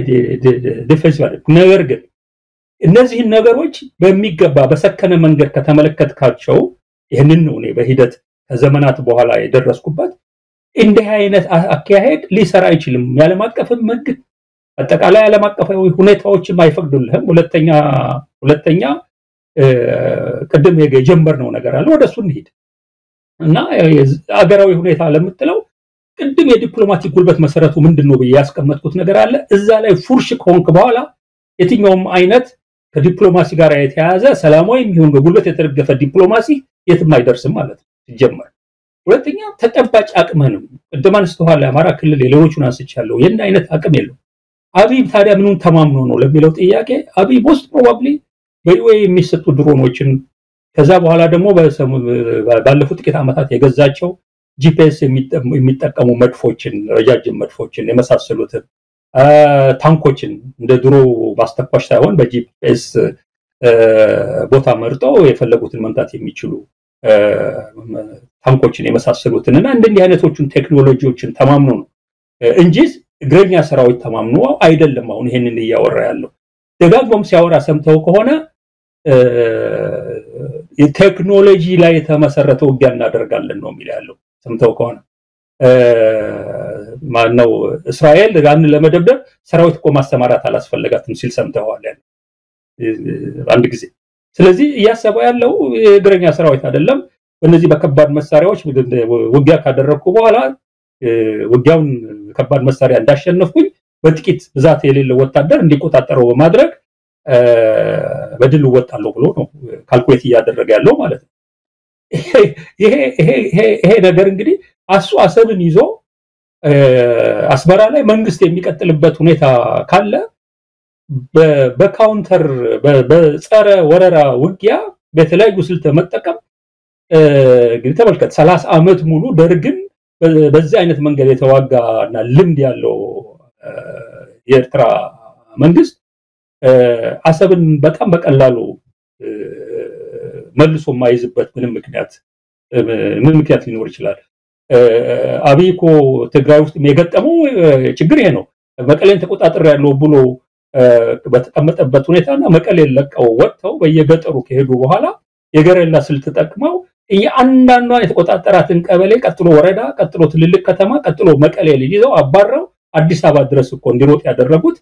ዲፌንስ ነገር ግን እነዚህ ነገሮች በሚገባ በሰከነ መንገድ ከተመለከትካቸው ይሄንን ነው እኔ በሂደት ከዘመናት በኋላ የደረስኩበት እንዲህ አይነት አካሄድ ሊሰራ አይችልም ያለም አቀፍም ህግ አጠቃላይ ያለም አቀፋዊ ሁኔታዎችም አይፈቅዱልህም ሁለተኛ ቅድም የጀመርነው ነገር አለ ወደሱ እንሂድ እና አገራዊ ሁኔታ ለምትለው ቅድም የዲፕሎማቲክ ጉልበት መሰረቱ ምንድነው በያስቀመጥኩት ነገር አለ እዛ ላይ ፉርሽ ኮንክ በኋላ የትኛውም አይነት ከዲፕሎማሲ ጋር የተያያዘ ሰላማዊ የሚሆን በጉልበት የተደገፈ ዲፕሎማሲ የትም አይደርስም ማለት ነው ሲጀመር ሁለተኛ ተጨባጭ አቅመንም እንደማንስ ተኋላ አማራ ክልል የሌሎቹን አንስቻለሁ የእንደ አይነት አቅም የለው አብይ ታዲያ ምኑን ተማምኖ ነው ለሚለው ጥያቄ አብይ ሞስት ፕሮባብሊ በዩኤ የሚሰጡ ድሮኖችን ከዛ በኋላ ደግሞ ባለፉት ጥቂት ዓመታት የገዛቸው ጂፒኤስ የሚጠቀሙ መድፎችን ረጃጅም መድፎችን የመሳሰሉትን ታንኮችን እንደ ድሮ ማስተኳሽ ሳይሆን በጂፒኤስ ቦታ መርጠው የፈለጉትን መምታት የሚችሉ ታንኮችን የመሳሰሉትንና እንደዚህ አይነቶችን ቴክኖሎጂዎችን ተማምኖ ነው እንጂ እግረኛ ሰራዊት ተማምኖ አይደለም አሁን ይሄንን ያወራ ያለው ደጋግሞም ሲያወራ ሰምተው ከሆነ የቴክኖሎጂ ላይ የተመሰረተ ውጊያ እናደርጋለን ነው የሚለው ሰምተው ከሆነ ማነው እስራኤል ጋርን ለመደብደብ ሰራዊት እኮ ማስተማራት አላስፈልጋትም ሲል ሰምተዋል አንድ ጊዜ ስለዚህ ያሰበው ያለው የእግረኛ ሰራዊት አይደለም በእነዚህ በከባድ መሳሪያዎች ውጊያ ካደረኩ በኋላ ውጊያውን ከባድ መሳሪያ እንዳሸነፍኩኝ በጥቂት ብዛት የሌለው ወታደር እንዲቆጣጠረው በማድረግ በድል ወጣለው ብሎ ነው ካልኩሌት ያደረገ ያለው ማለት ነው ይሄ ነገር እንግዲህ አሰብን ይዞ አስመራ ላይ መንግስት የሚቀጥልበት ሁኔታ ካለ በካውንተር በጸረ ወረራ ውጊያ በተለያዩ ስልት መጠቀም እንግዲህ ተመልከት 30 አመት ሙሉ ደርግን በዚህ አይነት መንገድ የተዋጋና ልምድ ያለው የኤርትራ መንግስት አሰብን በጣም በቀላሉ መልሶ ማይዝበት ምንም ምክንያት ሊኖር ይችላል አብይኮ ትግራይ ውስጥ የገጠመው ችግር ይሄ ነው መቀሌን ተቆጣጣሪ ያለው ብሎ በተቀመጠበት ሁኔታና መቀሌን ለቀው ወጥተው በየገጠሩ ከሄዱ በኋላ የገረላ ስልት ተጠቅመው እያንዳንዷን የተቆጣጣራትን ቀበሌ ቀጥሎ ወረዳ ቀጥሎ ትልልቅ ከተማ ቀጥሎ መቀሌ ይዘው አባረው አዲስ አበባ ድረስ እኮ እንዲሮጥ ያደረጉት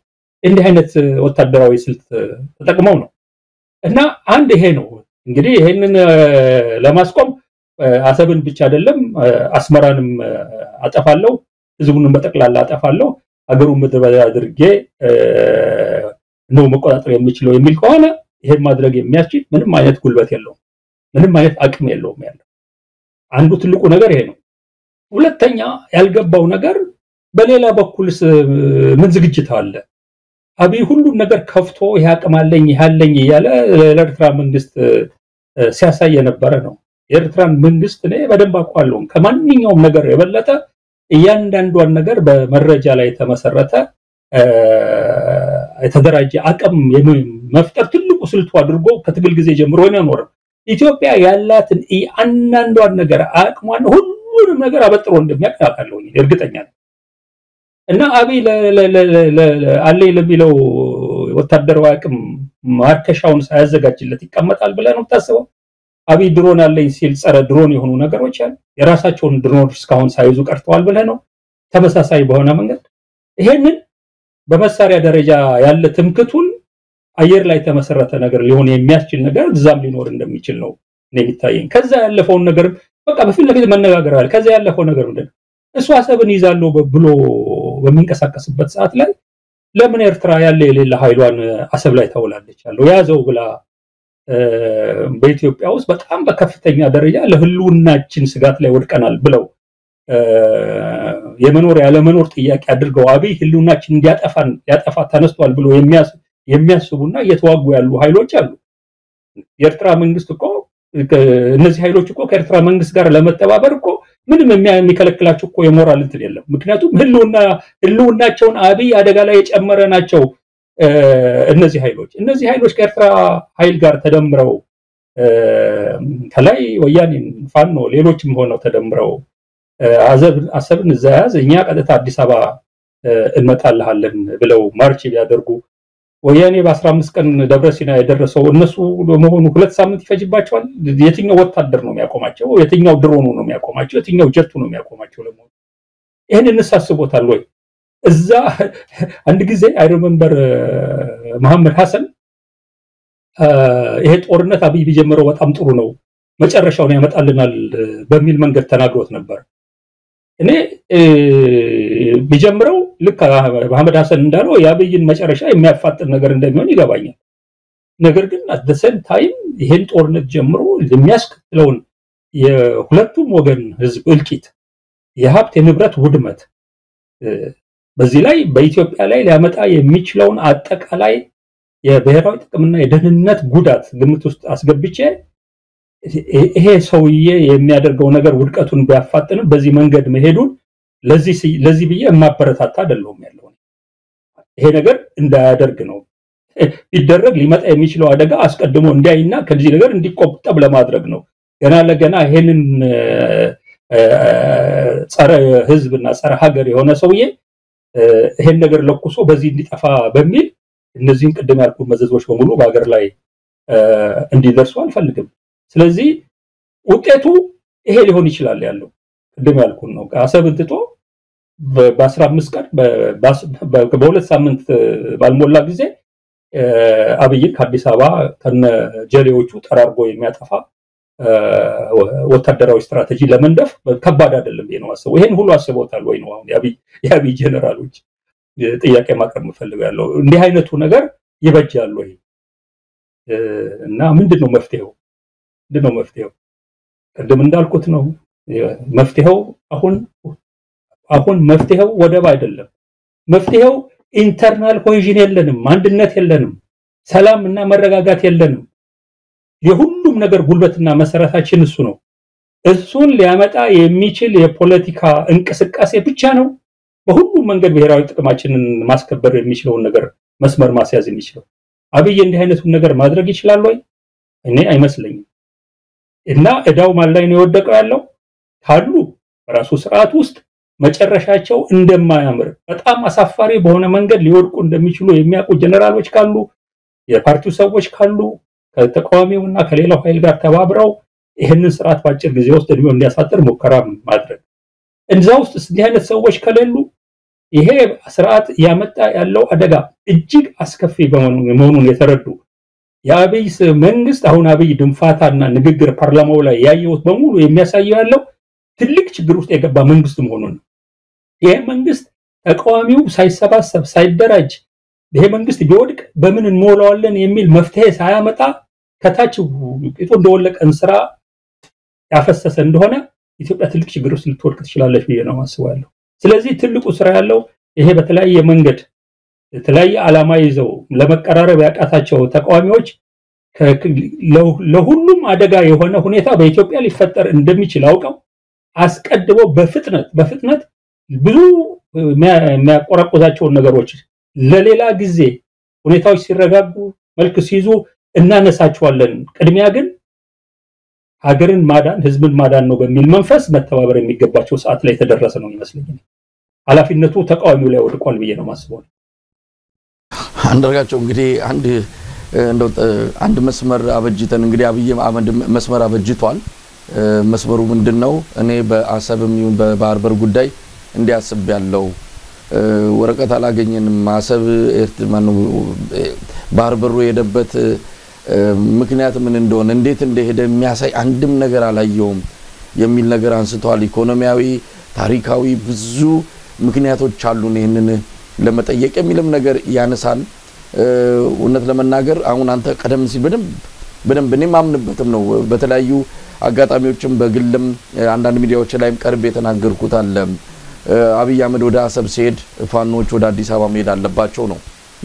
እንዲህ አይነት ወታደራዊ ስልት ተጠቅመው ነው እና አንድ ይሄ ነው እንግዲህ ይሄንን ለማስቆም አሰብን ብቻ አይደለም አስመራንም አጠፋለሁ ህዝቡንም በጠቅላላ አጠፋለሁ አገሩን ምድር አድርጌ ነው መቆጣጠር የሚችለው የሚል ከሆነ ይሄን ማድረግ የሚያስችል ምንም አይነት ጉልበት የለውም ምንም አይነት አቅም የለውም ያለው አንዱ ትልቁ ነገር ይሄ ነው ሁለተኛ ያልገባው ነገር በሌላ በኩልስ ምን ዝግጅት አለ አብይ ሁሉን ነገር ከፍቶ ያቀማለኝ ያለኝ ያለ ለኤርትራ መንግስት ሲያሳይ የነበረ ነው የኤርትራን መንግስት ነው በደንብ አቋለው ከማንኛውም ነገር የበለጠ እያንዳንዷን ነገር በመረጃ ላይ ተመሰረተ የተደራጀ አቅም መፍጠር ትልቁ ስልቱ አድርጎ ከትግል ጊዜ ጀምሮ ነው ኢትዮጵያ ያላትን እያንዳንዷን ነገር አቅሟን ሁሉንም ነገር አበጥሮ እንደሚያቃቃለው እርግጠኛ ነኝ እና አብይ አለይ ለሚለው ወታደራዊ አቅም ማርከሻውን ሳያዘጋጅለት ይቀመጣል ብለህ ነው ታስበው አብይ ድሮን አለኝ ሲል ጸረ ድሮን የሆኑ ነገሮች አሉ የራሳቸውን ድሮን እስካሁን ሳይዙ ቀርተዋል ብለህ ነው ተመሳሳይ በሆነ መንገድ ይሄንን በመሳሪያ ደረጃ ያለ ትምክቱን አየር ላይ ተመሰረተ ነገር ሊሆን የሚያስችል ነገር እዛም ሊኖር እንደሚችል ነው የሚታየኝ ከዛ ያለፈው ነገር በቃ በፊት ለፊት መነጋገር አለ ከዛ ያለፈው ነገር ምንድነው እሱ አሰብን ይዛለው ብሎ በሚንቀሳቀስበት ሰዓት ላይ ለምን ኤርትራ ያለ የሌለ ኃይሏን አሰብ ላይ ታውላለች ያለው ያዘው ብላ በኢትዮጵያ ውስጥ በጣም በከፍተኛ ደረጃ ለህልውናችን ስጋት ላይ ወድቀናል ብለው የመኖር ያለ መኖር ጥያቄ አድርገው አብይ ህልውናችን ያጠፋ ተነስቷል ብሎ የሚያስቡና እየተዋጉ ያሉ ኃይሎች አሉ የኤርትራ መንግስት እኮ እነዚህ ኃይሎች እኮ ከኤርትራ መንግስት ጋር ለመተባበር እኮ ምንም የሚከለክላቸው እኮ የሞራል እንትን የለም ምክንያቱም ህልውናቸውን አብይ አደጋ ላይ የጨመረ ናቸው እነዚህ ኃይሎች ከኤርትራ ኃይል ጋር ተደምረው ከላይ ወያኔ ፋኖ ሌሎችም ሆነው ተደምረው አሰብን እዛ ያዝ እኛ ቀጥታ አዲስ አበባ እንመጣልሃለን ብለው ማርች ቢያደርጉ ወያኔ በ15 ቀን ደብረ ሲና የደረሰው እነሱ ለመሆኑ 2 ሳምንት ይፈጅባቸዋል የትኛው ወታደር ነው የሚያቆማቸው የትኛው ድሮኑ ነው የሚያቆማቸው የትኛው ጀቱ ነው የሚያቆማቸው ለመሆኑ ይሄን እንሳስቦታል ወይ እዛ አንድ ጊዜ አይ ሪሜምበር መሐመድ ሐሰን ይሄ ጦርነት አብይ ቢጀምረው በጣም ጥሩ ነው መጨረሻውን ያመጣልናል በሚል መንገድ ተናግሮት ነበር እኔ ቢጀምረው ልክ መሐመድ ሐሰን እንዳለው ያብይን መጨረሻ የሚያፋጥን ነገር እንደሚሆን ይገባኛል ነገር ግን at the same time ይሄን ጦርነት ጀምሮ የሚያስከትለውን የሁለቱም ወገን ህዝብ እልቂት የሀብት የንብረት ውድመት በዚህ ላይ በኢትዮጵያ ላይ ሊያመጣ የሚችለውን አጠቃላይ የብሔራዊ ጥቅምና የደህንነት ጉዳት ግምት ውስጥ አስገብቼ ይሄ ሰውዬ የሚያደርገው ነገር ውድቀቱን ቢያፋጥን በዚህ መንገድ መሄዱን ለዚህ ብዬ ማበረታታ አይደለም ያለው ይሄ ነገር እንዳያደርግ ነው ቢደረግ ሊመጣ የሚችለው አደጋ አስቀድሞ እንዲያይና ከዚህ ነገር እንዲቆጠብ ለማድረግ ነው ገና ለገና ይሄንን ጸረ ህዝብና ጸረ ሀገር የሆነ ሰውዬ ይሄን ነገር ለኩሶ በዚህ እንዲጠፋ በሚል እነዚህን ቅድም ያልኩ መዘዞች በሙሉ በአገር ላይ እንዲደርሱ አልፈልግም ስለዚህ ውጤቱ ይሄ ሊሆን ይችላል ያለው ቅድም ያልኩ ነው አሰብን ትቶ በ15 ቀን በ2 ሳምንት ባልሞላ ጊዜ አብይ ከአዲስ አበባ ከነ ጀሌዎቹ ጠራርጎ የሚያጠፋ ወታደራዊ ስትራቴጂ ለመንደፍ ከባድ አይደለም ነው አሰበው ይሄን ሁሉ አስበውታል ወይ ነው አሁን ያብይ ጀነራሎች ጥያቄ ማቅረብ ፈልጋለሁ እንዲህ አይነቱ ነገር ይበጃል ወይ እና ምንድነው መፍትሄው ቅድም እንዳልኩት ነው መፍትሄው አሁን መፍትሄው ወደብ አይደለም መፍትሄው ኢንተርናል ኮሄዥን የለንም አንድነት የለንም ሰላምና መረጋጋት የለንም የሁሉም ነገር ጉልበትና መሰረታችን እሱ ነው እሱን ሊያመጣ የሚችል የፖለቲካ እንቅስቃሴ ብቻ ነው በሁሉም መንገድ ብሔራዊ ጥቅማችንን ማስከበር የሚችለው ነገር መስመር ማስያዝ የሚችለው አብይ እንዲህ አይነቱን ነገር ማድረግ ይችላል ወይ እኔ አይመስለኝም እና እዳው ማን ላይ ነው የወደቀው ያለው ካሉ ራሱ ስርዓት ውስጥ መጨረሻቸው እንደማያምር በጣም አሳፋሪ በሆነ መንገድ ሊወድቁ እንደሚችሉ የሚያውቁ ጀነራሎች ካሉ የፓርቲው ሰዎች ካሉ ከተቃዋሚውና ከሌላው ኃይል ጋር ተባብረው ይሄንን ስርዓት ባጭር ጊዜ ውስጥ እድሜው እንዲያሳጥር ሙከራ ማድረግ እንዛ ውስጥ እንዲህ አይነት ሰዎች ከሌሉ ይሄ ስርዓት ያመጣ ያለው አደጋ እጅግ አስከፊ በመሆኑን የተረዱ የአብይ መንግስት አሁን አብይ ድንፋታና ንግግር ፓርላማው ላይ ያየውት በሙሉ የሚያሳየው ያለው ትልቅ ችግር ውስጥ የገባ መንግስት መሆኑን ይሄ መንግስት ተቃዋሚው ሳይሰባሰብ ሳይደራጅ ይሄ መንግስት ቢወድቅ በምን እንሞላዋለን የሚል መፍትሄ ሳያመጣ ከታች ቂጡ እንደወለቀን ስራ ያፈሰሰ እንደሆነ ኢትዮጵያ ትልቅ ችግር ውስጥ ልትወድቅ ትችላለች ብዬ ነው ማስባለሁ ስለዚህ ትልቁ ስራ ያለው ይሄ በተለያየ መንገድ የተለያየ ዓላማ ይዘው ለመቀራረብ ያቃታቸው ተቃዋሚዎች ለሁሉም አደጋ የሆነ ሁኔታ በኢትዮጵያ ሊፈጠር እንደሚችል አውቀው አስቀድሞ በፍጥነት ብዙ የሚያቆራቆዛቸው ነገሮች ለሌላ ጊዜ ሁኔታዎች ሲረጋጉ መልክ ሲይዙ እናነሳቸዋለን ቅድሚያ ግን ሀገርን ማዳን ህዝብን ማዳን ነው በሚል መንፈስ መተባበር የሚገባቸው ሰዓት ላይ ተደረሰ ነው ይመስለኛል ኃላፊነቱ ተቃዋሚው ላይ ወድቋል ብዬ ነው ማስበው አንደርጋቸው እንግዲህ አንድ መስመር አበጅተን እንግዲህ አብይ አህመድ መስመር አበጅቷል መስመሩ ምንድነው እኔ በአሰብም ይሁን በባህር በር ጉዳይ እንዲያስብ ያለው ወረቀት አላገኘንም አሰብ ኤርትማኑ ባህር በሩ የደበት ምክንያት ምን እንደሆነ እንዴት እንደሄደ የሚያሳይ አንድም ነገር አላየውም የሚል ነገር አንስተዋል ኢኮኖሚያዊ ታሪካዊ ብዙ ምክንያቶች አሉን ይሄንን ለመጠየቅ የሚልም ነገር ያነሳል እውነት ለመናገር አሁን አንተ ቀደም ሲል በደንብ እኔ ማምንበትም ነው በተለያዩ አጋጣሚዎችም በግልም አንዳንድ ሚዲያዎች ላይም ቀርብ የተናገርኩት አለ አብይ አህመድ ወደ አሰብ ሲሄድ ፋኖች ወደ አዲስ አበባ መሄድ አለባቸው ነው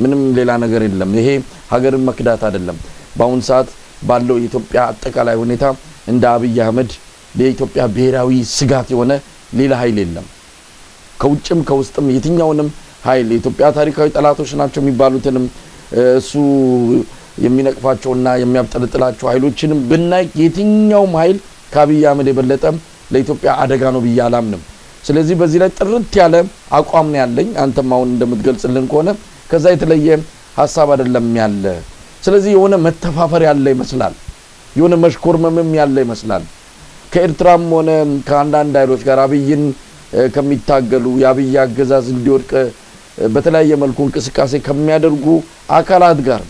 ምንም ሌላ ነገር የለም ይሄ ሀገርን መክዳት አይደለም በአሁን ሰዓት ባለው የኢትዮጵያ አጠቃላይ ሁኔታ እንደ አብይ አህመድ ለኢትዮጵያ ብሔራዊ ስጋት የሆነ ሌላ ኃይል የለም ከውጭም ከውስጥም የትኛውንም ኃይል ኢትዮጵያ ታሪካዊ ጠላቶች ናቸው የሚባሉትንም እሱ የሚነቅፋቸውና የሚያብጠለጥላቸው ኃይሎችንም ብናይ የትኛውም ኃይል ከአብይ አህመድ የበለጠ ለኢትዮጵያ አደጋ ነው ብዬ አላምንም ስለዚህ በዚህ ላይ ጥርት ያለ አቋም ነው ያለኝ አንተም አሁን እንደምትገልጽልን ከሆነ ከዛ የተለየ ሐሳብ አይደለም ያለ ስለዚህ የሆነ መተፋፈር ያለ ይመስላል የሆነ መሽኮርመምም ያለ ይመስላል ከኤርትራም ሆነ ከአንዳንድ ኃይሎች ጋር አብይን ከሚታገሉ የአብይ አገዛዝ እንዲወድቅ በተለያየ መልኩ እንቅስቃሴ ከሚያደርጉ አካላት ጋር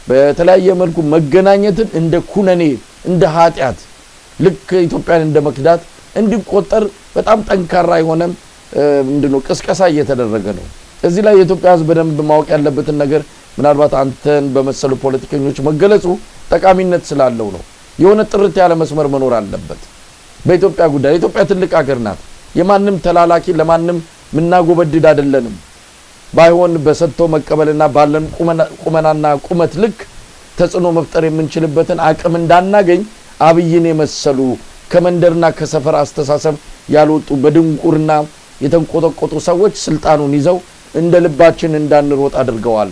በተለያየ መልኩ መገናኘትን እንደ ኩነኔ እንደ ኃጢያት ልክ ኢትዮጵያን እንደ መክዳት እንዲቆጠር በጣም ጠንካራ የሆነ ምንድነው ቅስቀሳ እየተደረገ ነው እዚህ ላይ የኢትዮጵያ ሕዝብ በደንብ ማወቅ ያለበትን ነገር ምናልባት አንተን በመሰሉ ፖለቲከኞች መገለጹ ጠቃሚነት ስላለው ነው የሆነ ጥርት ያለ መስመር መኖር አለበት በኢትዮጵያ ጉዳይ ኢትዮጵያ ትልቅ ሀገር ናት የማንም ተላላኪ ለማንም ምናጎበድድ አይደለንም ባይሆን በሰጥቶ መቀበልና ባለን ቁመናና ቁመት ልክ ተጽኖ መፍጠር የምንችልበትን አቅም እንዳናገኝ አብይን የመሰሉ ከመንደርና ከሰፈር አስተሳሰብ ያልወጡ በድንቁርና የተንቆጠቆጡ ሰዎች ስልጣኑን ይዘው እንደ ልባችን እንዳንሮጥ አድርገዋል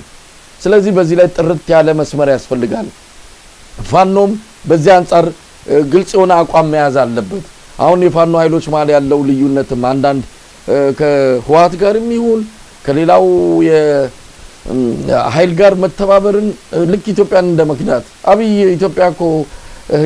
ስለዚህ በዚህ ላይ ጥርት ያለ መስመር ያስፈልጋል ፋኖም በዚህ አንፃር ግልጽ የሆነ አቋም መያዝ አለበት አሁን የፋኖ ኃይሎች ማለት ያለው ልዩነትም አንዳንድ ከህዋት ጋርም ይሁን ከሌላው የኃይል ጋር መተባበርን ልክ ኢትዮጵያን እንደመክዳት አብይ ኢትዮጵያኮ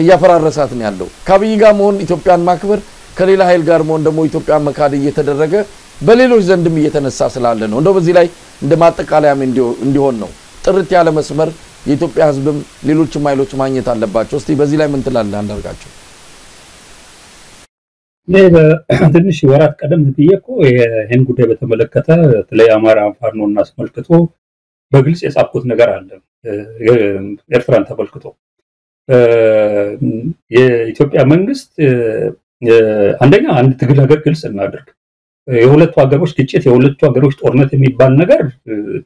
ያፈራረሳት ነው ያለው ከአብይ ጋር መሆን ኢትዮጵያን ማክበር ከሌላ ኃይል ጋር መሆን ደግሞ ኢትዮጵያን መካድ እየተደረገ በሌሎች ዘንድም እየተነሳ ስላለ ነው እንደው በዚህ ላይ እንደማጠቃለያም እንዲሆን ነው ጥርት ያለ መስመር የኢትዮጵያ ህዝብም ሌሎችም ኃይሎች ማግኘት አለባቸው እስቲ በዚህ ላይ ምን ትላለህ አንዳርጋቸው ትንሽ ወራት ቀደም ብዬኮ ይሄን ጉዳይ በተመለከተ ተለይ አማራ ፋኖና አስመልክቶ በግልጽ የጻፍኩት ነገር አለ ኤርትራን ተመልክቶ የኢትዮጵያ መንግስት አንደኛ አንድ ትግል ሀገር ግልጽ እናድርግ የሁለቱ ሀገሮች ግጭት የሁለቱ ሀገሮች ጦርነት የሚባል ነገር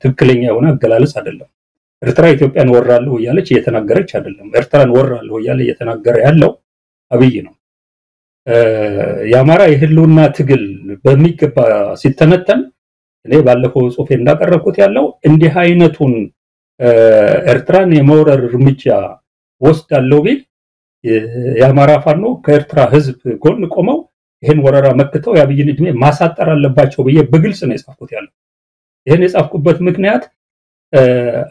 ትክክለኛ የሆነ አገላለጽ አይደለም ኤርትራ ኢትዮጵያን ወራለሁ እያለች እየተናገረች አይደለም ኤርትራን ወራለሁ እያለ እየተናገረ ያለው አብይ ነው የአማራ የህልውና ትግል በሚገባ ሲተነተን እኔ ባለፈው ጽሁፌ እንዳቀረብኩት ያለው እንዲህ አይነቱን ኤርትራን የመውረር እርምጃ ወስዳለው ቢል የአማራ ፋኖ ከኤርትራ ህዝብ ጎን ቆመው ይሄን ወረራ መክተው ያብይን እድሜ ማሳጠር አለባቸው በየ በግልጽ ነው የጻፍኩት ያለው ይሄን የጻፍኩበት ምክንያት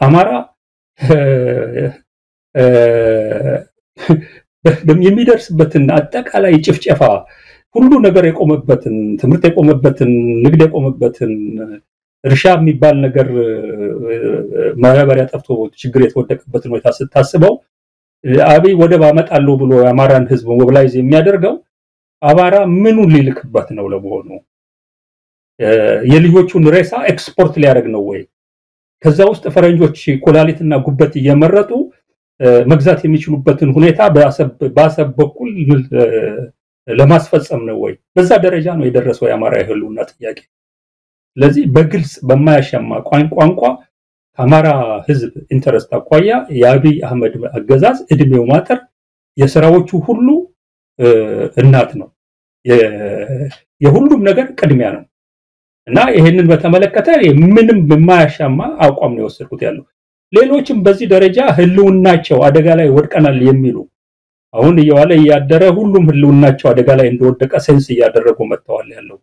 አማራ የሚደርስበትን አጠቃላይ ጭፍጨፋ ሁሉ ነገር የቆመበትን ትምርት የቆመበትን ንግድ የቆመበትን እርሻ የሚባል ነገር ማህበሪያ ጠፍቶ ችግር የተወደቀበትን ሁኔታ ስታስበው አብይ ወደብ አመጣለሁ ብሎ የአማራን ህዝብ ሞቢላይዝ የሚያደርገው አማራ ምኑን ሊልክበት ነው ለመሆኑ የልጆቹን ሬሳ ኤክስፖርት ሊያደርግ ነው ወይ ከዛ ውስጥ ፈረንጆች ኮላሊትና ጉበት እየመረጡ መግዛት የሚችሉበትን ሁኔታ በአሰብ በኩል ለማስፈጸም ነው ወይ በዛ ደረጃ ነው የደረሰው የአማራ ህልውና ጥያቄ ስለዚህ በግልጽ በማያሻማ ቋንቋ አማራ ህዝብ ኢንተረስት አቋያ የአብይ አህመድ አገዛዝ እድሜው ማጠር የሥራዎቹ ሁሉ እናት ነው የሁሉም ነገር ቅድሚያ ነው እና ይሄንን በተመለከተ ምንም በማያሻማ አቋም ነው ወሰድኩት ያለው ሌሎችም በዚህ ደረጃ ህልውናቸው አደጋ ላይ ወድቀናል የሚሉ አሁን እየዋለ ያደረ ሁሉም ህልውናቸው አደጋ ላይ እንደወደቀ ሴንስ ያደረጉ መጥተዋል ያለው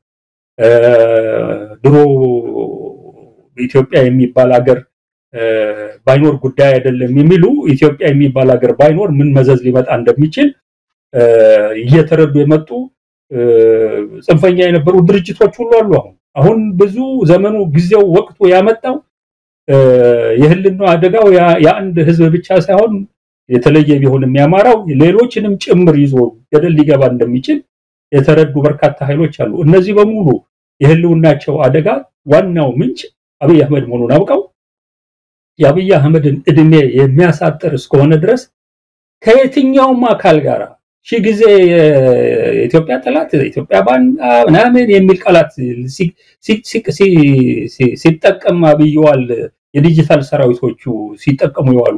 ድሮ ኢትዮጵያ የሚባል ሀገር ባይኖር ጉዳይ አይደለም የሚሉ ኢትዮጵያ የሚባል ሀገር ባይኖር ምን መዘዝ ሊመጣ እንደሚችል እየተረዱ የመጡ ጽንፈኛ የነበሩ ድርጅቶች ሁሉ አሉ አሁን ብዙ ዘመኑ ጊዜው ወቅቱ ያመጣው የህልውና አደጋው የአንድ ህዝብ ብቻ ሳይሆን የተለየ ቢሆን የሚያማራው ሌሎችንም ጭምር ይዞ ገደል ሊገባ እንደሚችል የተረዱ በርካታ ኃይሎች አሉ እነዚህ በሙሉ የህልውናቸው አደጋ ዋናው ምንጭ አብይ አህመድ መሆኑን አውቀው የአብይ አህመድን እድሜ የሚያሳጥር እስከሆነ ድረስ ከየትኛውም አካል ጋር ሺ ጊዜ የኢትዮጵያ ጠላት ኢትዮጵያ ባናምን የሚል ቃላት ሲጠቀም አብይዋል የዲጂታል ሰራዊቶቹ ሲጠቀሙ ይዋሉ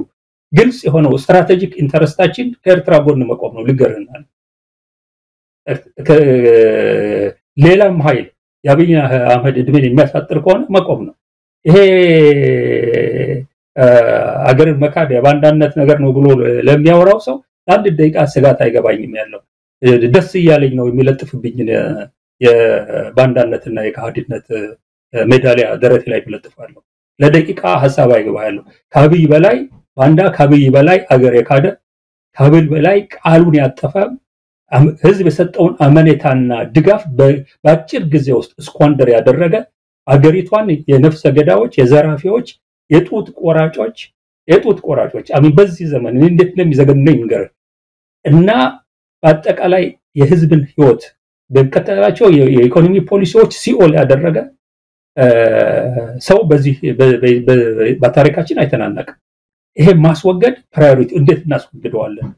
ግልጽ የሆነው ስትራቴጂክ ኢንተረስታችን ከኤርትራ ጎን መቆም ነው ልገርናል ሌላም ኃይል የአብይ አህመድ እድሜን የሚያሳጥር ከሆነ መቆም ነው ይሄ አገርን መካድ የባንዳነት ነገር ነው ብሎ ለሚያወራው ሰው አንድ ደቂቃ ስጋት አይገባኝም ያለው ደስ ይያለኝ ነው የሚለጥፍብኝ የባንዳነትና የካህዲነት ሜዳሊያ ደረቴ ላይ ብለጥፋለሁ። ለደቂቃ ሐሳብ አይገባለሁ። ከአብይ በላይ ባንዳ፣ ከአብይ በላይ አገር የካደ፣ ከአብይ በላይ ቃሉን ያጠፈ ህዝብ የሰጠውን አመኔታና ድጋፍ በአጭር ጊዜ ውስጥ ስኳንደር ያደረገ አገሪቷን የነፍሰ ገዳዮች፣ የዘራፊዎች፣ የጡት ቆራጮች አሚን በዚህ ዘመን እንዴት ነው የሚዘገነኝ ነገር እና በአጠቃላይ የህዝብን ህይወት በከተላቸው የኢኮኖሚ ፖሊሲዎች ሲኦል ያደረገ ሰው በዚህ በታሪካችን አይተናነቅም። ይሄ ማስወገድ ፕራዮሪቲ እንዴት እናስወግደዋለን?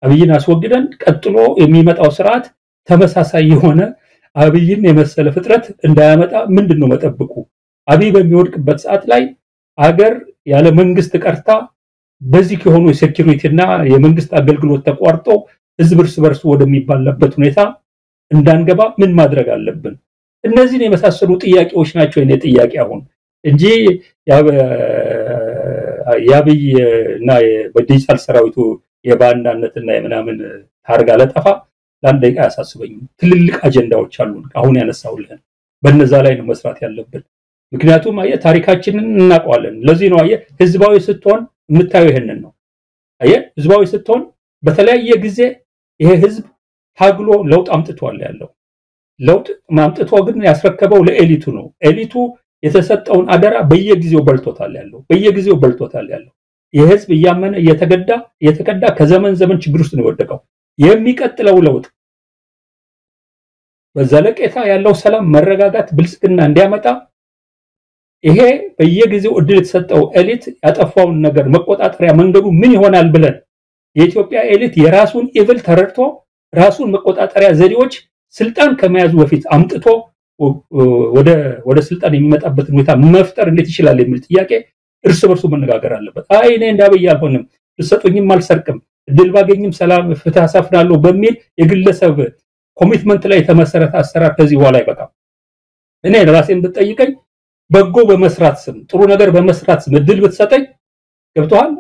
አብይን አስወግደን ቀጥሎ የሚመጣው ስርዓት ተመሳሳይ የሆነ አብይን የመሰለ ፍጥረት እንዳያመጣ ምንድነው መጠብቁ? አብይ በሚወድቅበት ሰዓት ላይ አገር ያለ መንግስት ቀርታ በዚህ የሆኑ የሴኩሪቲና የመንግስት አገልግሎት ተቋርጦ ህዝብ እርስ በርሱ ወደሚባላበት ሁኔታ እንዳንገባ ምን ማድረግ አለብን? እነዚህን የመሳሰሉ ጥያቄዎች ናቸው የኔ ጥያቄ አሁን እንጂ የአብይ እና በዲጂታል ሰራዊቱ የባንዳነትና የምናምን ታርጋ ለጠፋ ለአንድ ደቂቃ ያሳስበኝም። ትልልቅ አጀንዳዎች አሉን አሁን ያነሳውልህ በእነዛ ላይ ነው መስራት ያለብን። ምክንያቱም ታሪካችንን እናውቀዋለን። ለዚህ ነው ህዝባዊ ስትሆን የምታየው ይሄንን ነው። ህዝባዊ ስትሆን በተለያየ ጊዜ ይሄ ህዝብ ታግሎ ለውጥ አምጥቷል ያለው ለውጥ ማምጥቶ ግን ያስረከበው ለኤሊቱ ነው። ኤሊቱ የተሰጠውን አደራ በየጊዜው በልቶታል ያለው የህዝብ እያመነ እየተከዳ ከዘመን ዘመን ችግር ውስጥ ነው የወደቀው። የሚቀጥለው ለውጥ በዘለቄታ ያለው ሰላም፣ መረጋጋት፣ ብልጽግና እንዲያመጣ ይሄ በየጊዜው እድል የተሰጠው ኤሊት ያጠፋውን ነገር መቆጣጠሪያ መንገዱ ምን ይሆናል ብለን የኢትዮጵያ ኤሊት የራሱን ኢቭል ተረድቶ ራሱን መቆጣጠሪያ ዘዴዎች ስልጣን ከመያዙ በፊት አምጥቶ ወደ ስልጣን የሚመጣበትን ሁኔታ መፍጠር እንዴት ይችላል የሚል ጥያቄ እርስ በርሱ መነጋገር አለበት። እኔ እንዳበይ አልሆንም፣ ልሰጡኝም አልሰርቅም፣ ድል ባገኝም ሰላም ፍትህ አሳፍናለሁ በሚል የግለሰብ ኮሚትመንት ላይ የተመሰረተ አሰራር ከዚህ በኋላ አይበቃም። እኔ ራሴን ብትጠይቀኝ በጎ በመስራት ስም ጥሩ ነገር በመስራት ስም ድል ብትሰጠኝ ገብቷል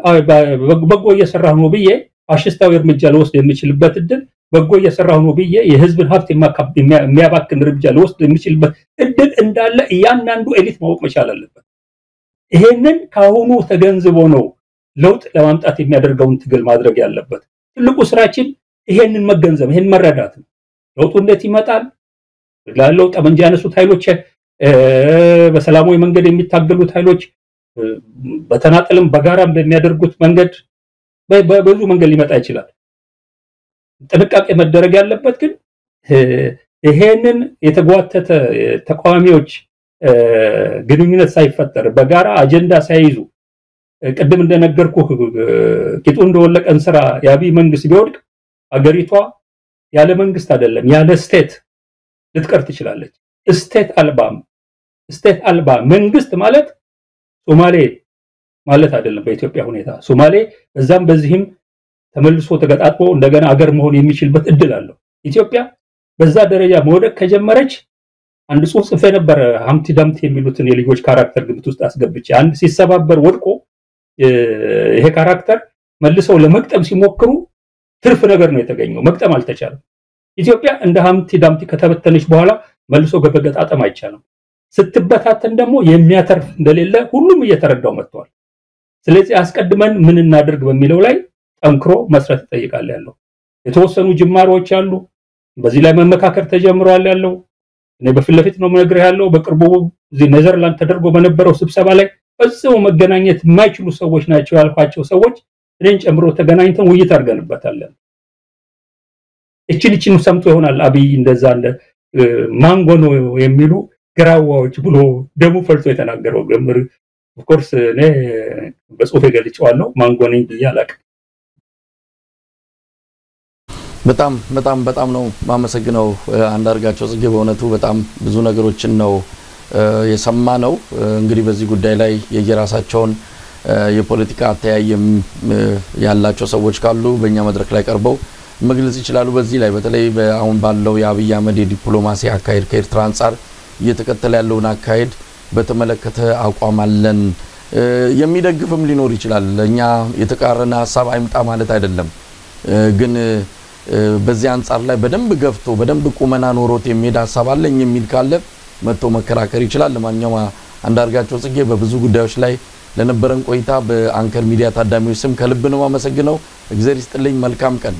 በጎ እየሰራሁ ነው ብዬ ፋሽስታዊ እርምጃ ለወስድ የሚችልበት እድል በጎ እየሰራሁ ነው ብዬ የህዝብን ሀብት የሚያባክን እርምጃ ለወስድ የሚችልበት እድል እንዳለ እያንዳንዱ ኤሊት ማወቅ መቻል አለበት። ይሄንን ካሁኑ ተገንዝቦ ነው ለውጥ ለማምጣት የሚያደርገውን ትግል ማድረግ ያለበት። ትልቁ ስራችን ይሄንን መገንዘብ ይሄን መረዳት ነው። ለውጡ እንዴት ይመጣል? ላለው ጠመንጃ ያነሱት ኃይሎች በሰላማዊ መንገድ የሚታገሉት ኃይሎች በተናጠልም በጋራም በሚያደርጉት መንገድ በብዙ መንገድ ሊመጣ ይችላል። ጥንቃቄ መደረግ ያለበት ግን ይሄንን የተጓተተ ተቃዋሚዎች ግንኙነት ሳይፈጠር በጋራ አጀንዳ ሳይይዙ ቅድም እንደነገርኩ ቂጡ እንደወለቀ እንስራ የአብይ መንግስት ቢወድቅ አገሪቷ ያለ መንግስት አይደለም ያለ ስቴት ልትቀር ትችላለች። ስቴት አልባ መንግስት ማለት ሶማሌ ማለት አይደለም። በኢትዮጵያ ሁኔታ ሶማሌ በዛም በዚህም ተመልሶ ተገጣጥሞ እንደገና አገር መሆን የሚችልበት እድል አለው። ኢትዮጵያ በዛ ደረጃ መውደቅ ከጀመረች አንድ ጽሁፍ ጽፌ ነበር። ሀምቲ ዳምቲ የሚሉትን የልጆች ካራክተር ግምት ውስጥ አስገብቼ አንድ ሲሰባበር ወድቆ ይሄ ካራክተር መልሰው ለመቅጠም ሲሞክሩ ትርፍ ነገር ነው የተገኘው፣ መቅጠም አልተቻለም። ኢትዮጵያ እንደ ሀምቲ ዳምቲ ከተበተነች በኋላ መልሶ ገበገጣጠም አይቻልም። ስትበታተን ደግሞ የሚያተርፍ እንደሌለ ሁሉም እየተረዳው መጥቷል። ስለዚህ አስቀድመን ምን እናድርግ በሚለው ላይ ጠንክሮ መስራት ይጠይቃል ያለው። የተወሰኑ ጅማሮች አሉ፣ በዚህ ላይ መመካከር ተጀምሯል ያለው። እኔ በፍለፊት ነው መነግርህ ያለው። በቅርቡ እዚህ ኔዘርላንድ ተደርጎ በነበረው ስብሰባ ላይ ፈጽሞ መገናኘት የማይችሉ ሰዎች ናቸው ያልኳቸው ሰዎች እኔን ጨምሮ ተገናኝተን ውይይት አድርገንበታል። እቺን ሰምቶ ይሆናል አብይ እንደዛ እንደ ማንጎ ነው የሚሉ ግራዋዎች ብሎ ደሙ ፈልቶ የተናገረው። ገምር ኦፍ ኮርስ እኔ በጽሁፍ ገልጬዋለሁ ማንጎ ነኝ ብያለሁ። በጣም ነው ማመሰግነው አንዳርጋቸው ጽጌ። በእውነቱ በጣም ብዙ ነገሮችን ነው የሰማነው። እንግዲህ በዚህ ጉዳይ ላይ የየራሳቸውን የፖለቲካ አተያየም ያላቸው ሰዎች ካሉ በእኛ መድረክ ላይ ቀርበው መግለጽ ይችላሉ። በዚህ ላይ በተለይ አሁን ባለው የአብይ አህመድ የዲፕሎማሲ አካሄድ ከኤርትራ አንፃር እየተከተለ ያለውን አካሄድ በተመለከተ አቋም አለን የሚደግፍም ሊኖር ይችላል። ለኛ የተቃረነ ሐሳብ አይምጣ ማለት አይደለም፣ ግን በዚህ አንፃር ላይ በደንብ ገፍቶ በደንብ ቁመና ኖሮት የሚሄድ ሐሳብ አለኝ የሚል ካለ መጥቶ መከራከር ይችላል። ለማንኛውም አንዳርጋቸው ጽጌ በብዙ ጉዳዮች ላይ ለነበረን ቆይታ በአንከር ሚዲያ ታዳሚዎች ስም ከልብ ነው ማመሰግነው። እግዚአብሔር ይስጥልኝ። መልካም ቀን።